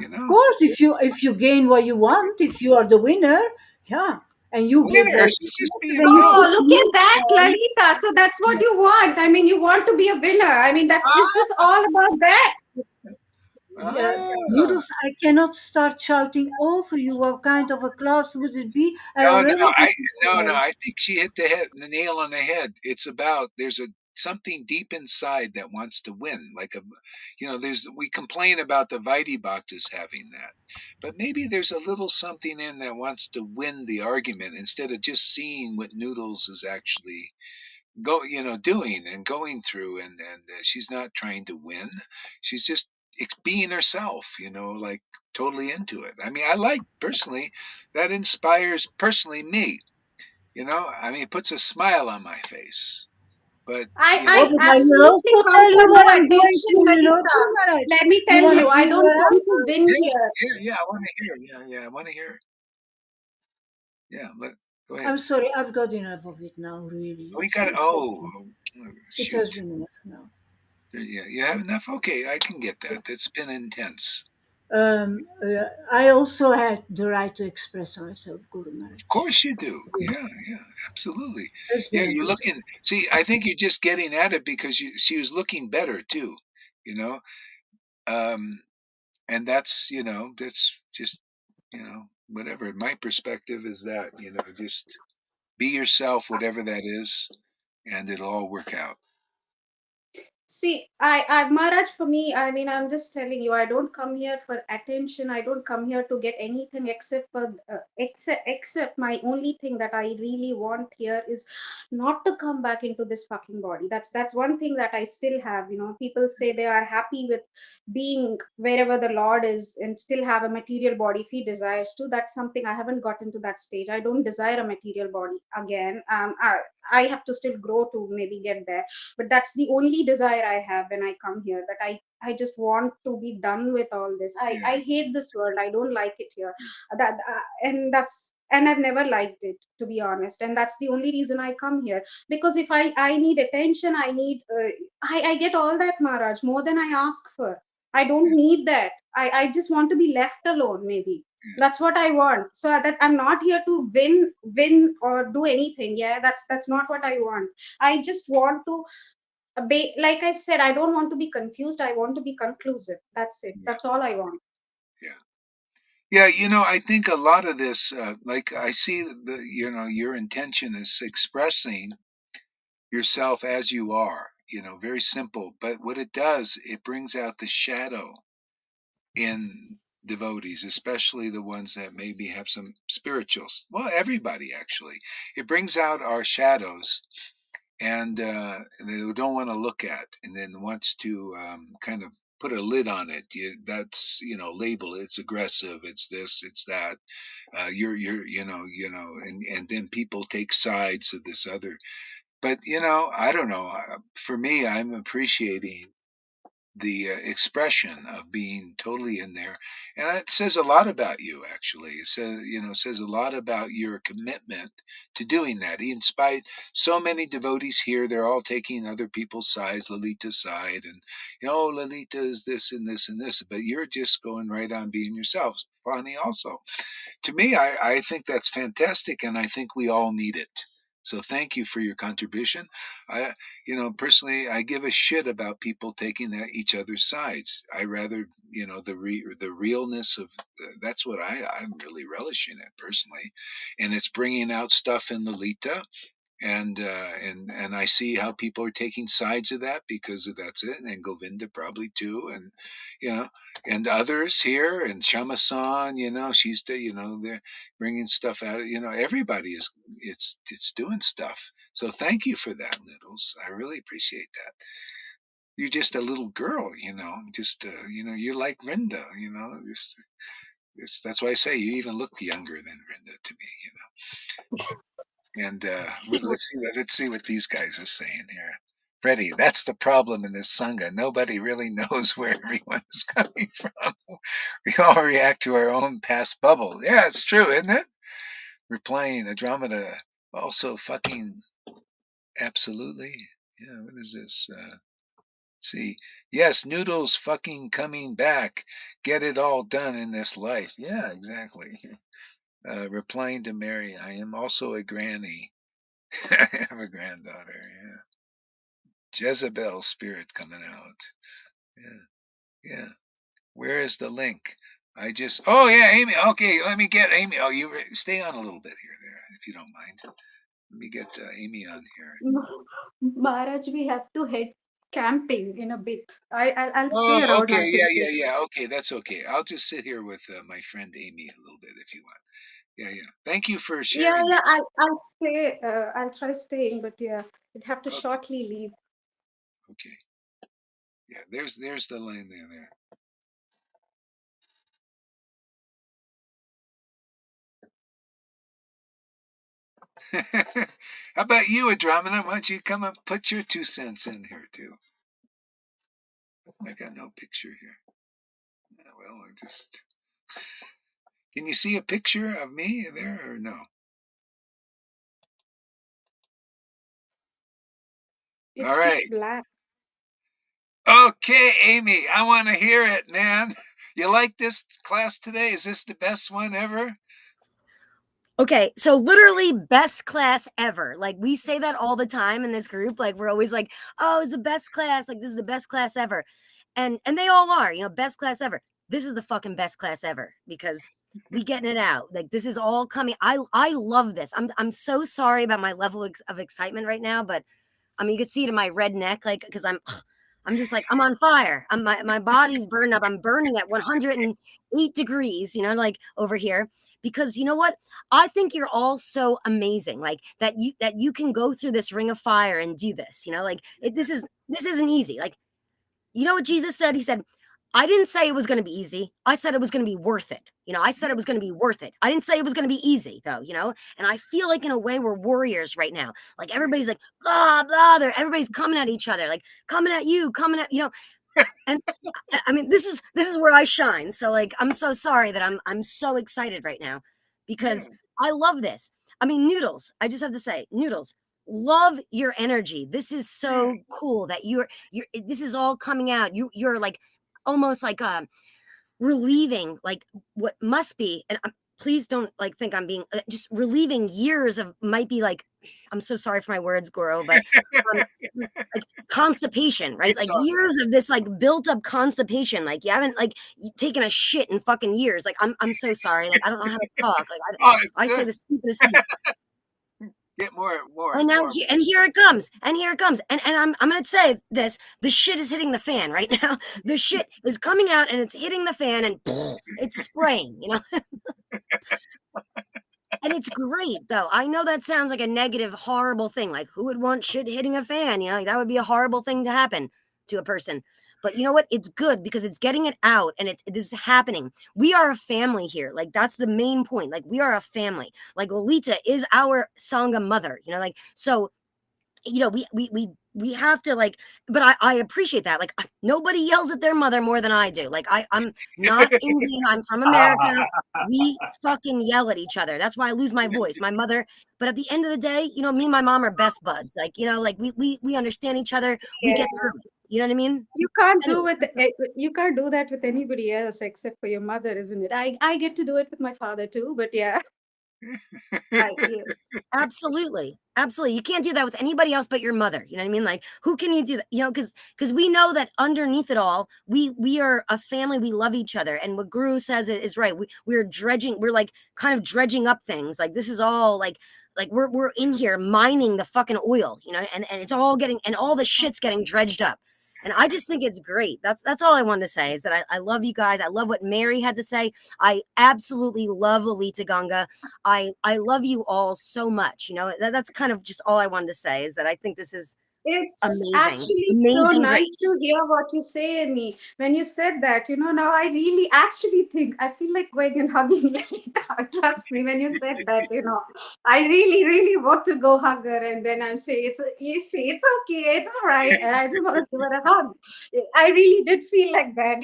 You Of know, course, if you gain what you want, if you are the winner, yeah, and you give winner. She's just being then you no. Oh, put look me at that, on. Lalita. So that's what you want. I mean, you want to be a winner. I mean, that is Ah, this all about that? ah. Noodles, I cannot start shouting over you. What kind of a class would it be? I No, no, already I did it no, no. today. I think she hit the nail on the head. It's about there's a something deep inside that wants to win. Like there's we complain about the Vitae Bhaktas having that, but maybe there's a little something in that wants to win the argument instead of just seeing what Noodles is actually doing and going through, and she's not trying to win. She's just being herself, like totally into it. I mean, I like personally that inspires personally me. I mean, it puts a smile on my face. But I Oh, but I will absolutely also come tell you for what your I'm going attention, through, Lalita. Gurumaharaj. Let me You tell want yeah, you, to I hear don't what come I'm to going win through? here. yeah, I want to hear. Yeah, I want to hear. Yeah, go ahead. I'm sorry, I've got enough of it now, really. We It's, got it, has oh, been, it has shoot. been enough now. Yeah, you have enough. Okay, I can get that. That's been intense. I also had the right to express myself, Guru Maharaj. Of course you do. Yeah, yeah, absolutely. It's Yeah, been a you're good. looking. See, I think you're just getting at it because she was looking better too. You know, um, and that's just whatever. My perspective is that just be yourself, whatever that is, and it'll all work out. See, Maharaj, for me, I mean, I'm just telling you, I don't come here for attention. I don't come here to get anything except my only thing that I really want here is not to come back into this fucking body. That's one thing that I still have. People say they are happy with being wherever the Lord is and still have a material body if He desires to. That's something I haven't gotten to that stage. I don't desire a material body again. I have to still grow to maybe get there, but that's the only desire I have when I come here, that I just want to be done with all this. Yeah, I hate this world. I don't like it here. And I've never liked it, to be honest, and that's the only reason I come here. Because if I need attention, I get all that, Maharaj, more than I ask for. I don't need that. I just want to be left alone, maybe. That's what I want. So that I'm not here to win or do anything. Yeah, that's not what I want. I just want to like I said, I don't want to be confused. I want to be conclusive. That's it. yeah, That's all I want. yeah. Yeah, I think a lot of this, like I see your intention is expressing yourself as you are, very simple. But what it does, it brings out the shadow in devotees, especially the ones that maybe have some spirituals. Well, everybody actually. It brings out our shadows, and they don't want to look at, and then wants to kind of put a lid on it. That's label it. It's aggressive. It's this. It's that. You're and then people take sides of this other. But I don't know. For me, I'm appreciating the expression of being totally in there, and it says a lot about you. Actually, it says a lot about your commitment to doing that. In spite, so many devotees here, they're all taking other people's sides, Lalita's side, and Lalita is this and this and this, but you're just going right on being yourself. Funny also, to me, I think that's fantastic, and I think we all need it. So thank you for your contribution. I, personally, I give a shit about people taking each other's sides. I rather, the realness of that's what I'm really relishing it personally, and it's bringing out stuff in Lolita, and I see how people are taking sides of that because that's it, and Govinda probably too, and you know, and others here, and Shamasan, she's they're bringing stuff out. Everybody is it's doing stuff. So thank you for that, Noodles. I really appreciate that. You're just a little girl, just you're like Rinda, just that's why I say you even look younger than Rinda to me. And let's see what these guys are saying here. Freddie, that's the problem in this sangha. Nobody really knows where everyone is coming from. We all react to our own past bubble. Yeah, it's true, isn't it? Replying Andromeda, also fucking absolutely. Yeah, what is this? See, yes, Noodles fucking coming back. Get it all done in this life. Yeah, exactly. Replying to Mary, I am also a granny. I have a granddaughter, yeah. Jezebel spirit coming out. Yeah, yeah. Where is the link? Oh yeah, Amy. Okay, let me get Amy. Oh, you stay on a little bit here, there, if you don't mind. Let me get Amy on here. Maharaj, we have to head camping in a bit. I'll stay Oh, around okay, until yeah. Okay, that's okay. I'll just sit here with my friend Amy a little bit if you want. Yeah. Thank you for yeah, sharing yeah. that. I'll stay. I'll try staying, but yeah, we'd have to Okay, shortly leave. okay. Yeah, there's the line there. How about you, Andromeda? Why don't you come and put your 2 cents in here too? I got no picture here. Well, I just. Can you see a picture of me there or no? All It's right. pitch black. Okay, Amy, I want to hear it, man. You like this class today? Is this the best one ever? Okay, so literally best class ever. Like we say that all the time in this group. Like we're always like, "Oh, it's the best class. Like this is the best class ever." And they all are, best class ever. This is the fucking best class ever because we getting it out. Like this is all coming. I love this. I'm so sorry about my level of excitement right now, but I mean, you can see it in my red neck, like because I'm just like I'm on fire. My body's burned up. I'm burning at 108 degrees, like over here. Because you know what? I think you're all so amazing, like that you can go through this ring of fire and do this. This isn't easy. Like you know what Jesus said? He said, I didn't say it was going to be easy. I said it was going to be worth it. I said it was going to be worth it. I didn't say it was going to be easy, though. And I feel like, in a way, we're warriors right now. Like, everybody's like, blah, blah. Everybody's coming at each other, like, coming at you, coming at, and I mean, this is where I shine. So, like, I'm so sorry that I'm so excited right now because I love this. I mean, Noodles, I just have to say, Noodles, love your energy. This is so cool that you're this is all coming out. You're like almost like relieving like what must be, and please don't like think I'm being just relieving years of might be like, I'm so sorry for my words, Goro, but um, like constipation, right? It's Like years of this like built up constipation. Like you haven't like taken a shit in fucking years. Like I'm so sorry. Like I don't know how to talk. Like oh, it's I say good. the stupidest thing. Get more, more, And now, more. and here it comes, and here it comes, and I'm gonna say this: the shit is hitting the fan right now. The shit is coming out, and it's hitting the fan, and it's spraying, you know. And it's great, though. I know that sounds like a negative, horrible thing. Like, who would want shit hitting a fan? You know, like, that would be a horrible thing to happen to a person. But you know what? It's good because it's getting it out, and this is happening. We are a family here. Like, that's the main point. Like, we are a family. Like, Lolita is our Sangha mother. You know, like, so, you know, we have to, like, but I appreciate that. Like, nobody yells at their mother more than I do. Like, I'm not Indian, I'm from America. We fucking yell at each other. That's why I lose my voice. My mother, but at the end of the day, you know, me and my mom are best buds. Like, you know, like we understand each other. We Yeah. get through it. You know what I mean? You can't do Anyway. you can't do that with anybody else except for your mother, isn't it? I get to do it with my father too, but yeah, yeah. Absolutely. Absolutely. You can't do that with anybody else but your mother. You know what I mean? Like, who can you do that? You know, because we know that underneath it all, we are a family. We love each other. And what Guru says is right. We're dredging, we're like kind of dredging up things. Like, this is all like we're in here mining the fucking oil, you know, and it's all getting, and all the shit's getting dredged up. And I just think it's great. That's all I wanted to say is that I love you guys. I love what Mary had to say. I absolutely love Lolita Ganga. I love you all so much. You know, that's kind of just all I wanted to say is that I think this is It's amazing, actually so amazing, great. nice to hear what you say, Amy. When you said that, you know, now I really actually think I feel like going and hugging Lolita. Trust me, when you said that, you know, I really, really want to go hug her, and then I say, you see, it's okay, it's all right, and I just want to give her a hug. I really did feel like that.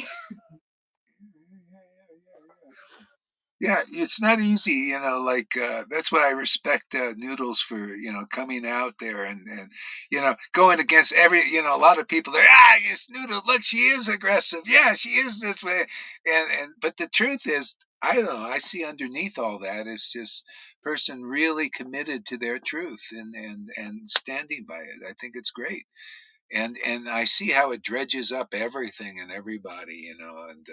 Yeah, it's not easy, you know, like, that's why I respect, Noodles for, you know, coming out there and, you know, going against a lot of people are, yes, Noodles, look, she is aggressive. Yeah, she is this way. But the truth is, I don't know, I see underneath all that is just person really committed to their truth and standing by it. I think it's great. And I see how it dredges up everything and everybody, you know, and,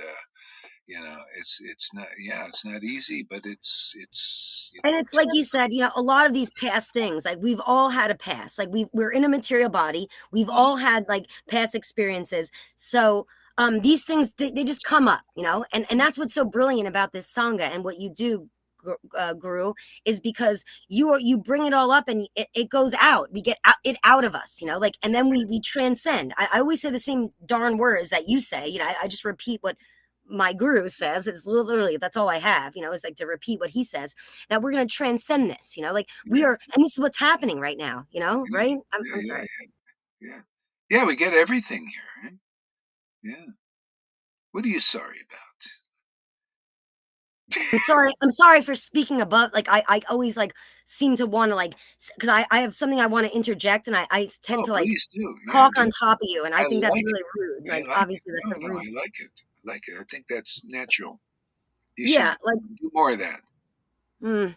it's not, yeah, it's not easy, but it's And it's it's like you said, you know, a lot of these past things, like we've all had a past, like we're in a material body. We've all had like past experiences. So these things, they just come up, you know, and that's what's so brilliant about this Sangha and what you do, Guru, is because you bring it all up and it goes out. We get it out of us, you know, like, and then we transcend. I always say the same darn words that you say, you know, I just repeat what my guru says. It's literally, that's all I have, you know, is like to repeat what he says, that we're going to transcend this, you know, like we yeah, are, and this is what's happening right now, you know, yeah, right? yeah, I'm yeah, sorry. yeah, yeah. We get everything here, right? Yeah. What are you sorry about? I'm sorry for speaking above, like I always like seem to want to like, because I have something I want to interject, and I tend Oh, to like please do. Yeah, talk on top of you, and I I think that's like really it. rude. I Like, like it. obviously that's No, a no, rude. I like it. I like it. I think that's natural. You should Yeah, like, do more of that. mm,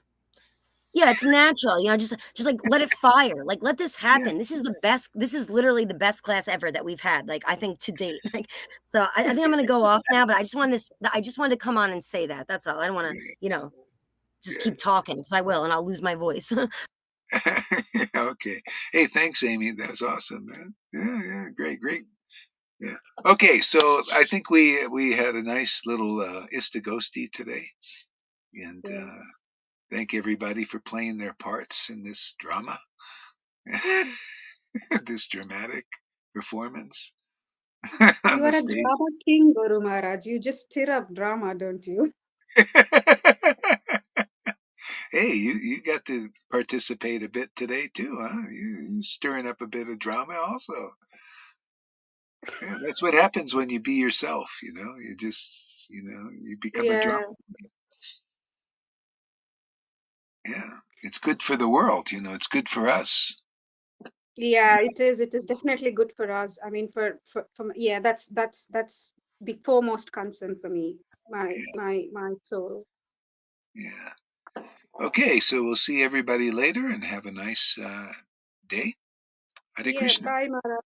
yeah, it's natural, you know, just like let it fire. Like, let this Yeah, happen. This is the best, this is literally the best class ever that we've had, like, I think to date. Like, so I think I'm gonna go off now, but I just wanted to come on and say that. That's all. I don't wanna, yeah, you know, just good. keep talking because I will and I'll lose my voice. Okay. Hey, thanks, Amy. That was awesome, man. Yeah, yeah, great, great. Yeah. Okay, so I think we had a nice little Istagosti today, and Yeah. thank everybody for playing their parts in this drama, this dramatic performance on You the are a stage. drama king, Guru Maharaj. You just stir up drama, don't you? Hey, you got to participate a bit today too, huh? You stirring up a bit of drama also. Yeah, that's what happens when you be yourself. You know, you become a drama. Yeah. Yeah, it's good for the world. You know, it's good for us. Yeah, it is. It is definitely good for us. I mean, yeah, that's the foremost concern for me, my soul. Yeah. Okay, so we'll see everybody later and have a nice day. Hare Yeah, Krishna. bye, Maharaj.